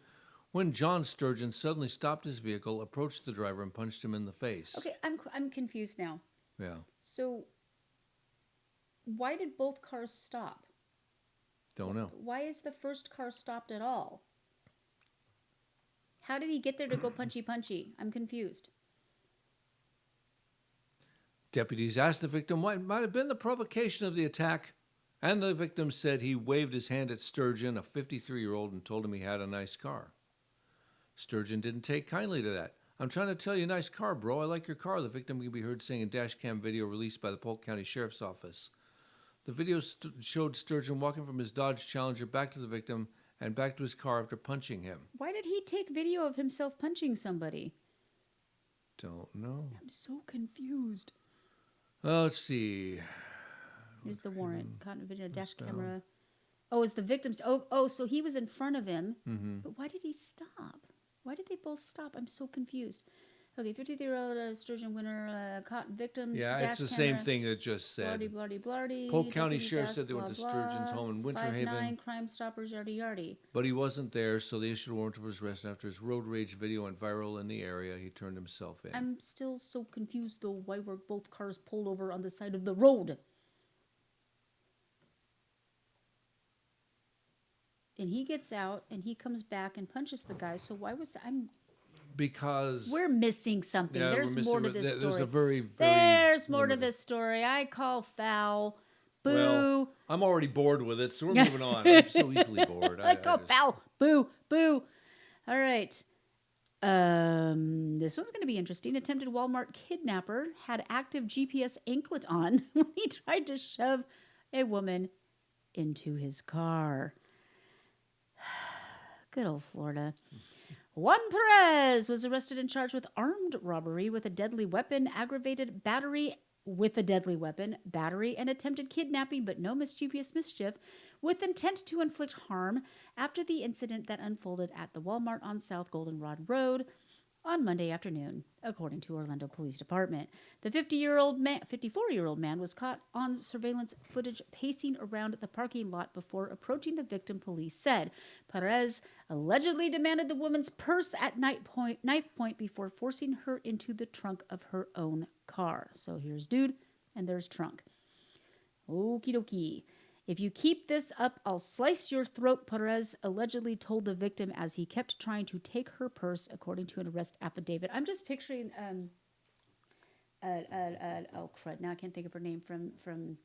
when John Sturgeon suddenly stopped his vehicle, approached the driver, and punched him in the face. Okay, I'm confused now. Yeah. So, why did both cars stop? Don't know. Why is the first car stopped at all? How did he get there to go punchy? I'm confused. Deputies asked the victim what might have been the provocation of the attack, and the victim said he waved his hand at Sturgeon, a 53-year-old, and told him he had a nice car. Sturgeon didn't take kindly to that. I'm trying to tell you, nice car, bro. I like your car, the victim can be heard saying in dash cam video released by the Polk County Sheriff's Office. The video showed Sturgeon walking from his Dodge Challenger back to the victim and back to his car after punching him. Why did he take video of himself punching somebody? Don't know. I'm so confused. Let's see. Here's the warrant. Caught in a video, dash camera. Oh, it's the victim's. Oh, so he was in front of him. Mm-hmm. But why did he stop? Why did they both stop? I'm so confused. Okay, 53-year-old sturgeon winner caught victims. Yeah, dash it's the camera, same thing that just said. Blardy. Polk County Deputies Sheriff asked, said they went to blah, Sturgeon's home in Winter 5'9", Haven, Crime Stoppers, yardy. but he wasn't there, so they issued a warrant for his arrest. After his road rage video went viral in the area, he turned himself in. I'm still so confused, though, why were both cars pulled over on the side of the road? And he gets out, and he comes back and punches the guy, so why was that? Because we're missing something. Yeah, There's more to this story. There's a very There's more limited. to this story. I call foul. Boo. Well, I'm already bored with it, so we're moving on. I'm so easily bored. I call foul. Boo. All right. This one's going to be interesting. Attempted Walmart kidnapper had active GPS anklet on when he tried to shove a woman into his car. Good old Florida. Juan Perez was arrested and charged with armed robbery with a deadly weapon, aggravated battery with a deadly weapon, battery, and attempted kidnapping, but no mischievous mischief, with intent to inflict harm after the incident that unfolded at the Walmart on South Goldenrod Road on Monday afternoon, according to Orlando Police Department. The 54-year-old man was caught on surveillance footage pacing around the parking lot before approaching the victim, police said. Perez allegedly demanded the woman's purse at knife point before forcing her into the trunk of her own car. So here's dude, and there's trunk. Okie dokie. If you keep this up, I'll slice your throat, Perez allegedly told the victim as he kept trying to take her purse, according to an arrest affidavit. I'm just picturing, oh crud, now I can't think of her name from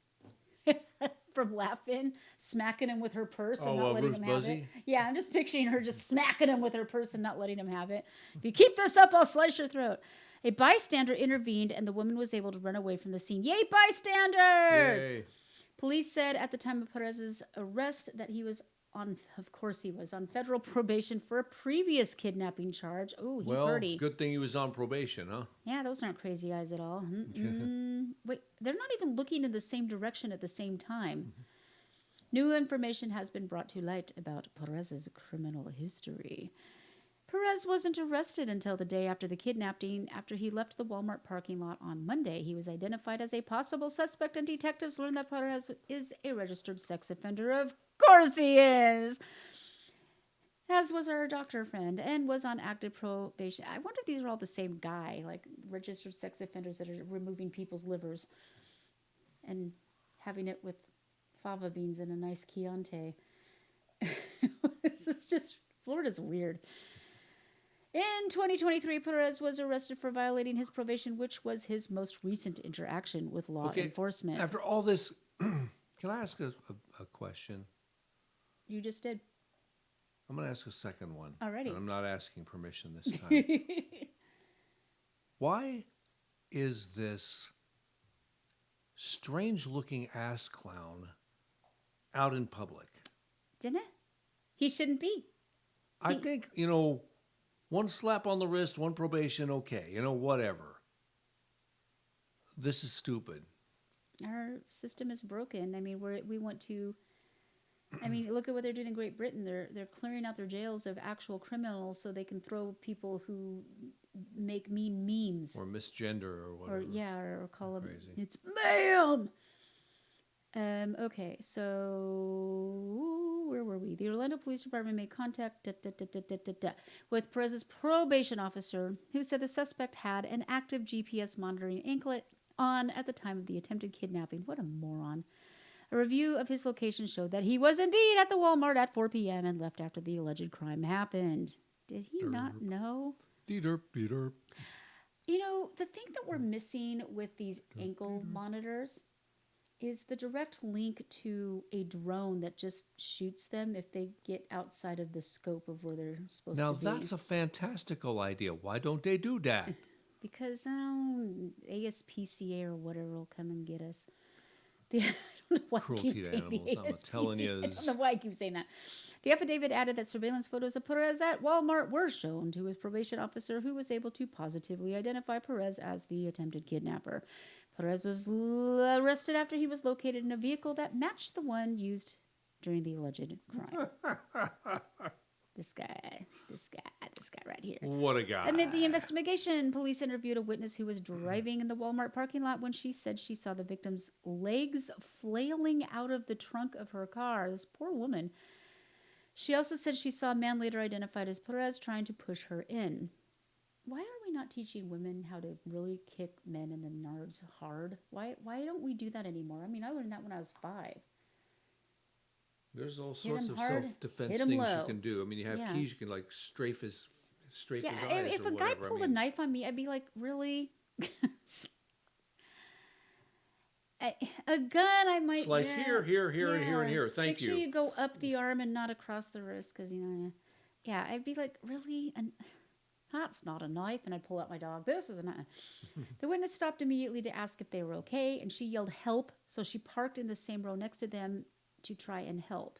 Laughing, smacking him with her purse and not letting Ruth him have Buzzy? it. Yeah, I'm just picturing her just smacking him with her purse and not letting him have it. If you keep this up, I'll slice your throat. A bystander intervened and the woman was able to run away from the scene. Yay, bystanders! Yay. Police said at the time of Perez's arrest that he was on federal probation for a previous kidnapping charge. Oh, he birdie. Good thing he was on probation, huh? Yeah, those aren't crazy eyes at all. Wait, they're not even looking in the same direction at the same time. New information has been brought to light about Perez's criminal history. Perez wasn't arrested until the day after the kidnapping. After he left the Walmart parking lot on Monday, he was identified as a possible suspect, and detectives learned that Perez is a registered sex offender. Of course he is! As was our doctor friend, and was on active probation. I wonder if these are all the same guy, like registered sex offenders that are removing people's livers and having it with fava beans and a nice Chianti. This is just, Florida's weird. In 2023, Perez was arrested for violating his probation, which was his most recent interaction with law enforcement. After all this, can I ask a question? You just did. I'm going to ask a second one. Alrighty. And I'm not asking permission this time. Why is this strange-looking ass clown out in public? Didn't it? He shouldn't be. I think, one slap on the wrist, one probation, okay, whatever. This is stupid. Our system is broken. I mean, we want to. I mean, look at what they're doing in Great Britain. They're clearing out their jails of actual criminals so they can throw people who make mean memes or misgender or whatever. Or call them it's ma'am. Okay, so where were we? The Orlando Police Department made contact with Perez's probation officer, who said the suspect had an active GPS monitoring anklet on at the time of the attempted kidnapping. What a moron. A review of his location showed that he was indeed at the Walmart at 4 p.m. and left after the alleged crime happened. Did he not know? Derp. The thing that we're missing with these ankle monitors is the direct link to a drone that just shoots them if they get outside of the scope of where they're supposed to be. Now, that's a fantastical idea. Why don't they do that? Because ASPCA or whatever will come and get us. I don't know why Cruelty I keep to saying animals. I'm telling you. I don't know why I keep saying that. The affidavit added that surveillance photos of Perez at Walmart were shown to his probation officer, who was able to positively identify Perez as the attempted kidnapper. Perez was arrested after he was located in a vehicle that matched the one used during the alleged crime. This guy. This guy right here. What a guy. Amid the investigation, police interviewed a witness who was driving in the Walmart parking lot when she said she saw the victim's legs flailing out of the trunk of her car. This poor woman. She also said she saw a man later identified as Perez trying to push her in. Why are we not teaching women how to really kick men in the nards hard? Why don't we do that anymore? I mean, I learned that when I was 5. There's all sorts of self-defense things you can do. I mean, you have keys you can like strafe his eyes. If a guy pulled a knife on me, I'd be like, really? A gun, I might slice here, and here, and here. Thank you. Make sure you go up the arm and not across the wrist, because I'd be like, really? And that's not a knife. And I'd pull out my dog. This is a knife. The witness stopped immediately to ask if they were okay, and she yelled help. So she parked in the same row next to them to try and help.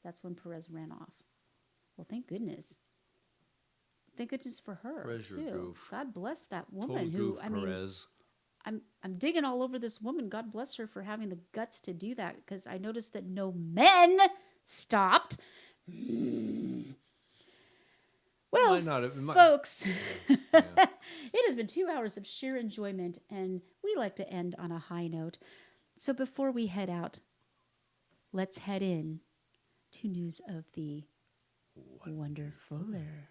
That's when Perez ran off. Well, thank goodness. Thank goodness for her. Treasure too. goof. God bless that woman Total who, goof, I mean, Perez. I'm digging all over this woman. God bless her for having the guts to do that, because I noticed that no men stopped. Well, folks, it has been 2 hours of sheer enjoyment, and we like to end on a high note. So before we head out, let's head in to news of the Wonderfuller.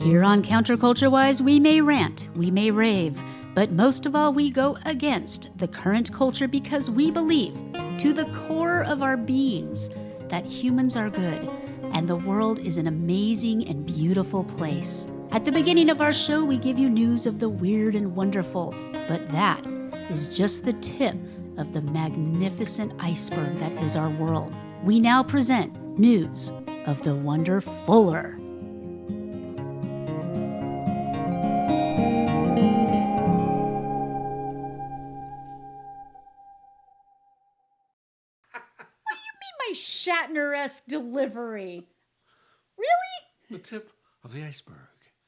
Here on CounterCultureWISE, we may rant, we may rave, but most of all, we go against the current culture because we believe, to the core of our beings, that humans are good and the world is an amazing and beautiful place. At the beginning of our show, we give you news of the weird and wonderful, but that is just the tip of the magnificent iceberg that is our world. We now present news of the Wonderfuller. Shatner-esque delivery. Really? The tip of the iceberg.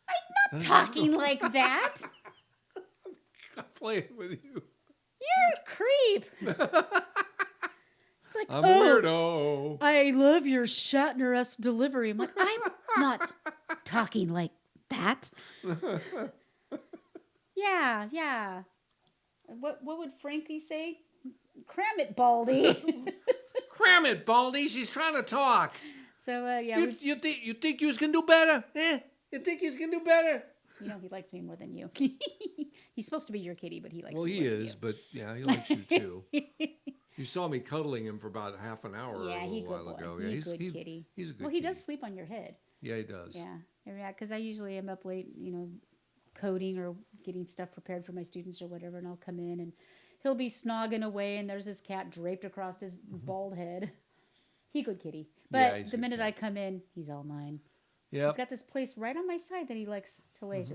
I'm not talking like that. I'm playing with you. You're a creep. It's like, I'm a weirdo. I love your Shatner-esque delivery. I'm like, I'm not talking like that. Yeah. What would Frankie say? Cram it, Baldy. Cram it, Baldy. She's trying to talk. So, You think you can do better? You think you can do better? You know, he likes me more than you. He's supposed to be your kitty, but he likes me more than you. Well, he is, but yeah, he likes you too. You saw me cuddling him for about half an hour a little while ago. Yeah, he's a good kitty. He's a good Well, he does sleep on your head. Yeah, he does. Yeah, because I usually am up late, coding or getting stuff prepared for my students or whatever, and I'll come in and he'll be snogging away, and there's this cat draped across his bald head. He good kitty. But the minute I come in, he's all mine. Yeah. He's got this place right on my side that he likes to lay.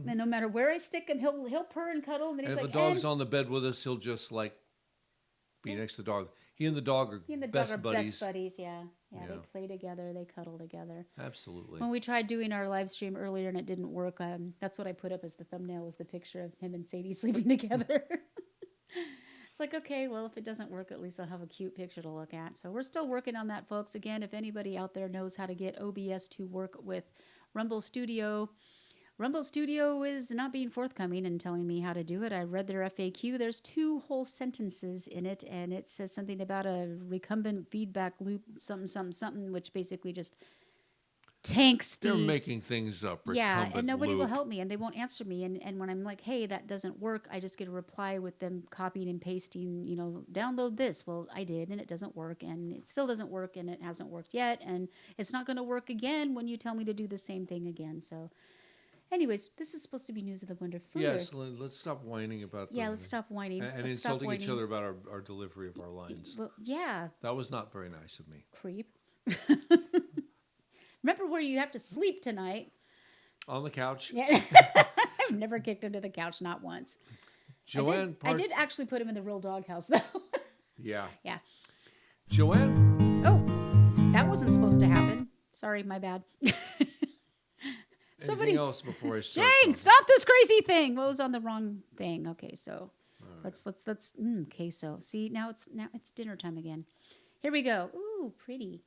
And no matter where I stick him, he'll purr and cuddle. And then he's if like, the dog's on the bed with us, he'll just be next to the dog. He and the dog are best buddies. Best buddies, yeah. They play together. They cuddle together. Absolutely. When we tried doing our live stream earlier and it didn't work, that's what I put up as the thumbnail, was the picture of him and Sadie sleeping together. It's like, okay, well, if it doesn't work, at least I'll have a cute picture to look at. So we're still working on that, folks. Again, if anybody out there knows how to get OBS to work with Rumble Studio is not being forthcoming and telling me how to do it. I read their FAQ. There's 2 whole sentences in it, and it says something about a recumbent feedback loop, something, which basically just tanks They're making things up. Yeah, and nobody will help me, and they won't answer me. And when I'm like, hey, that doesn't work, I just get a reply with them copying and pasting, download this. Well, I did, and it doesn't work, and it still doesn't work, and it hasn't worked yet, and it's not going to work again when you tell me to do the same thing again. So anyways, this is supposed to be news of the Wonderfuller. Yes, let's stop whining about that. Yeah, let's stop whining. And insulting each other about our delivery of our lines. Well, yeah. That was not very nice of me. Creep. Remember where you have to sleep tonight? On the couch. Yeah. I've never kicked him to the couch, not once. Joanne, I did actually put him in the real doghouse, though. Yeah. Yeah. Joanne? Oh, that wasn't supposed to happen. Sorry, my bad. Anything else before I start? Jane, stop this crazy thing. What was on the wrong thing? Okay, so Let's queso. See, now it's dinner time again. Here we go. Ooh, pretty.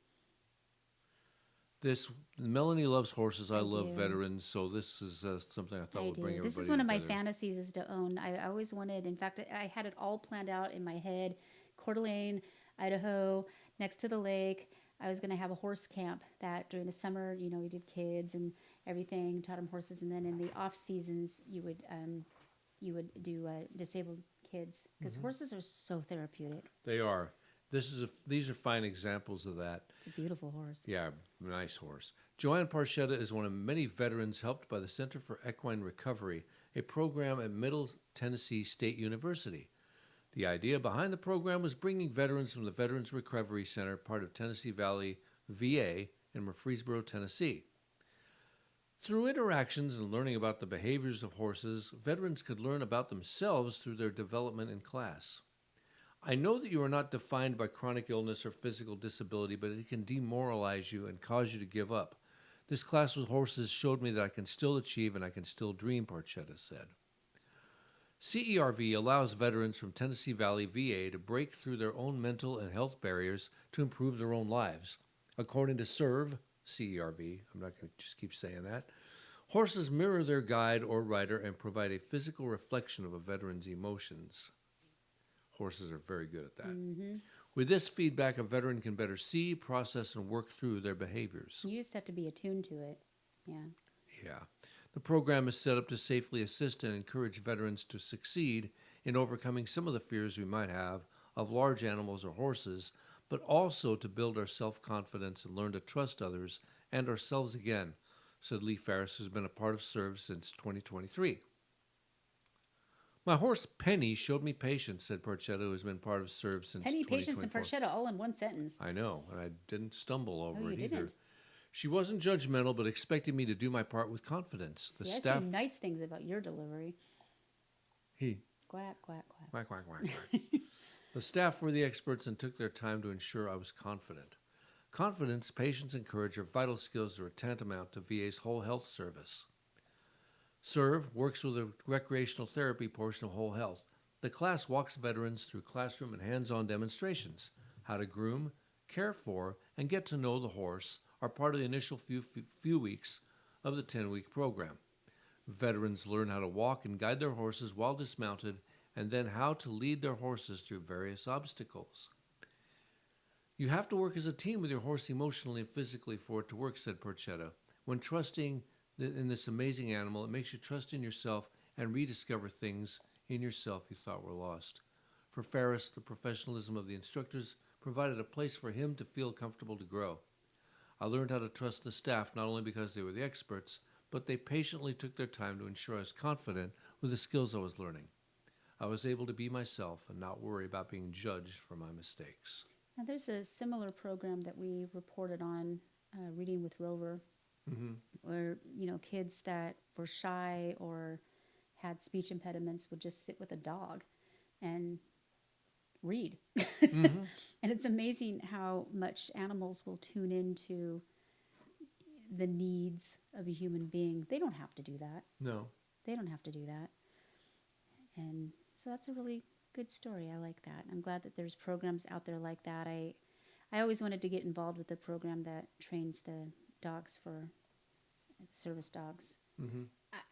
Melanie loves horses. I love do. veterans, so this is something I thought would bring everybody This is one of my together. fantasies, is to own. I always wanted. In fact, I had it all planned out in my head. Coeur d'Alene, Idaho, next to the lake. I was going to have a horse camp that during the summer, we did kids and everything, taught them horses, and then in the off seasons, you would do disabled kids, because horses are so therapeutic. They are. These are fine examples of that. It's a beautiful horse. Yeah, nice horse. Joanne Parchetta is one of many veterans helped by the Center for Equine Recovery, a program at Middle Tennessee State University. The idea behind the program was bringing veterans from the Veterans Recovery Center, part of Tennessee Valley VA in Murfreesboro, Tennessee. Through interactions and learning about the behaviors of horses, veterans could learn about themselves through their development in class. I know that you are not defined by chronic illness or physical disability, but it can demoralize you and cause you to give up. This class with horses showed me that I can still achieve and I can still dream, Parchetta said. CERV allows veterans from Tennessee Valley VA to break through their own mental and health barriers to improve their own lives. According to CERV, CERV, I'm not going to just keep saying that, horses mirror their guide or rider and provide a physical reflection of a veteran's emotions. Horses are very good at that. Mm-hmm. With this feedback, a veteran can better see, process, and work through their behaviors. You just have to be attuned to it. Yeah. Yeah. The program is set up to safely assist and encourage veterans to succeed in overcoming some of the fears we might have of large animals or horses, but also to build our self-confidence and learn to trust others and ourselves again, said Lee Ferris, who's been a part of CERV since 2023. My horse Penny showed me patience, said Parchetta, who has been part of CERV since Penny, 2024. patience, and Parchetta all in one sentence. I know, and I didn't stumble over it either. Didn't. She wasn't judgmental, but expected me to do my part with confidence. The See, staff. I say nice things about your delivery. Quack, quack, quack. Quack, quack, quack, quack. The staff were the experts and took their time to ensure I was confident. Confidence, patience, and courage are vital skills that are tantamount to VA's whole health service. CERV works with the recreational therapy portion of whole health. The class walks veterans through classroom and hands-on demonstrations. How to groom, care for, and get to know the horse are part of the initial few weeks of the 10-week program. Veterans learn how to walk and guide their horses while dismounted, and then how to lead their horses through various obstacles. You have to work as a team with your horse emotionally and physically for it to work, said Parchetta. When trusting in this amazing animal, it makes you trust in yourself and rediscover things in yourself you thought were lost. For Ferris, the professionalism of the instructors provided a place for him to feel comfortable to grow. I learned how to trust the staff not only because they were the experts, but they patiently took their time to ensure I was confident with the skills I was learning. I was able to be myself and not worry about being judged for my mistakes. Now, there's a similar program that we reported on, Reading with Rover, where, kids that were shy or had speech impediments would just sit with a dog and read. And it's amazing how much animals will tune into the needs of a human being. They don't have to do that. No. They don't have to do that. And so that's a really good story. I like that. I'm glad that there's programs out there like that. I always wanted to get involved with the program that trains the dogs for service dogs.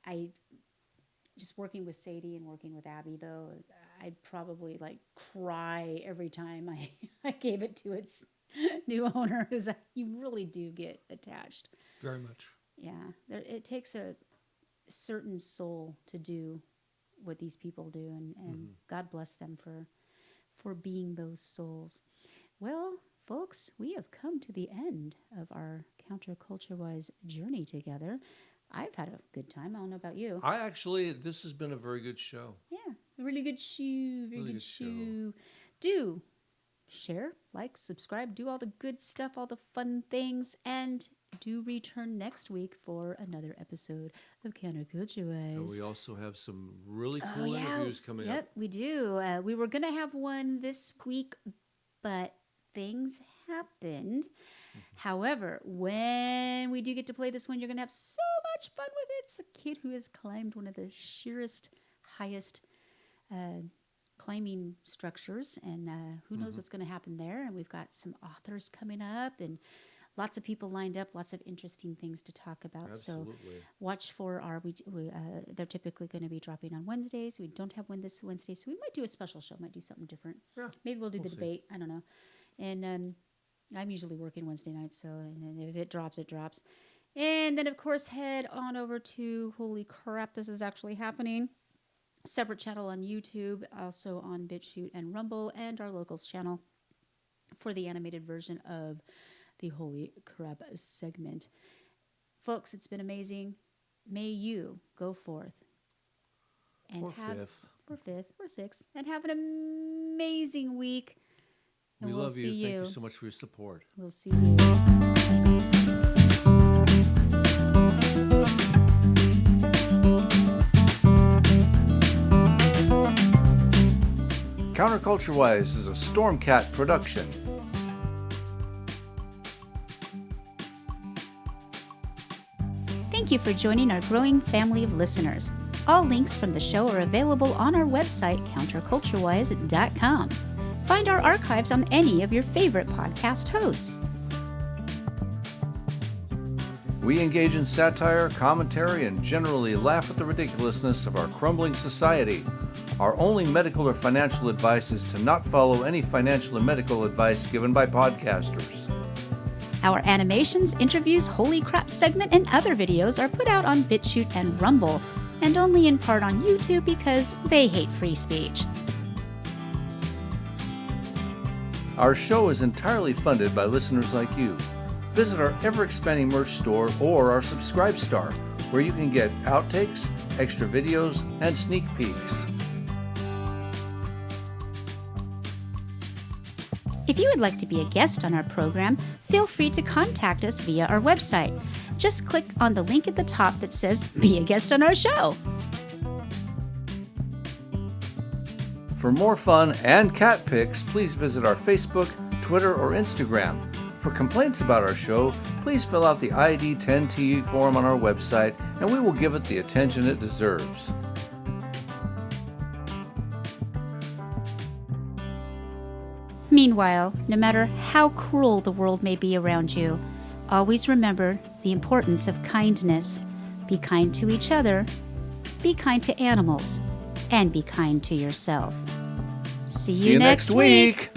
I just working with Sadie and working with Abby, though, I'd probably cry every time I gave it to its new owner, because you really do get attached. Very much. Yeah. It takes a certain soul to do what these people do, and God bless them for being those souls. Well, folks, we have come to the end of our CounterCultureWISE journey together. I've had a good time. I don't know about you. This has been a very good show. Yeah, a really good show. Very good show. Do share, like, subscribe, do all the good stuff, all the fun things, and do return next week for another episode of CounterCultureWISE. And we also have some really cool interviews coming up. Yep, we do. We were going to have one this week, but things happened. However, when we do get to play this one, you're going to have so much fun with it. It's a kid who has climbed one of the sheerest, highest climbing structures, and who knows what's going to happen there. And we've got some authors coming up, and lots of people lined up, lots of interesting things to talk about. Absolutely. So watch for they're typically going to be dropping on Wednesdays. We don't have one this Wednesday, so we might do a special show, might do something different. Yeah, maybe we'll do the debate. I don't know. And I'm usually working Wednesday nights, so and if it drops, it drops. And then, of course, head on over to, holy crap, this is actually happening. Separate channel on YouTube, also on BitChute and Rumble, and our locals channel for the animated version of the Holy Crap segment. Folks, it's been amazing. May you go forth and or fifth, or sixth, and have an amazing week. And we we'll love you. see Thank you so much for your support. We'll see you. CounterCultureWISE is a Stormcat production. Thank you for joining our growing family of listeners. All links from the show are available on our website, CounterCultureWISE.com. Find our archives on any of your favorite podcast hosts. We engage in satire, commentary, and generally laugh at the ridiculousness of our crumbling society. Our only medical or financial advice is to not follow any financial and medical advice given by podcasters. Our animations, interviews, Holy Crap segment, and other videos are put out on BitChute and Rumble, and only in part on YouTube because they hate free speech. Our show is entirely funded by listeners like you. Visit our ever-expanding merch store or our Subscribe Star, where you can get outtakes, extra videos, and sneak peeks. If you would like to be a guest on our program, feel free to contact us via our website. Just click on the link at the top that says, "Be a guest on our show." For more fun and cat pics, please visit our Facebook, Twitter, or Instagram. For complaints about our show, please fill out the ID10T form on our website, and we will give it the attention it deserves. Meanwhile, no matter how cruel the world may be around you, always remember the importance of kindness. Be kind to each other, be kind to animals, and be kind to yourself. See you next week.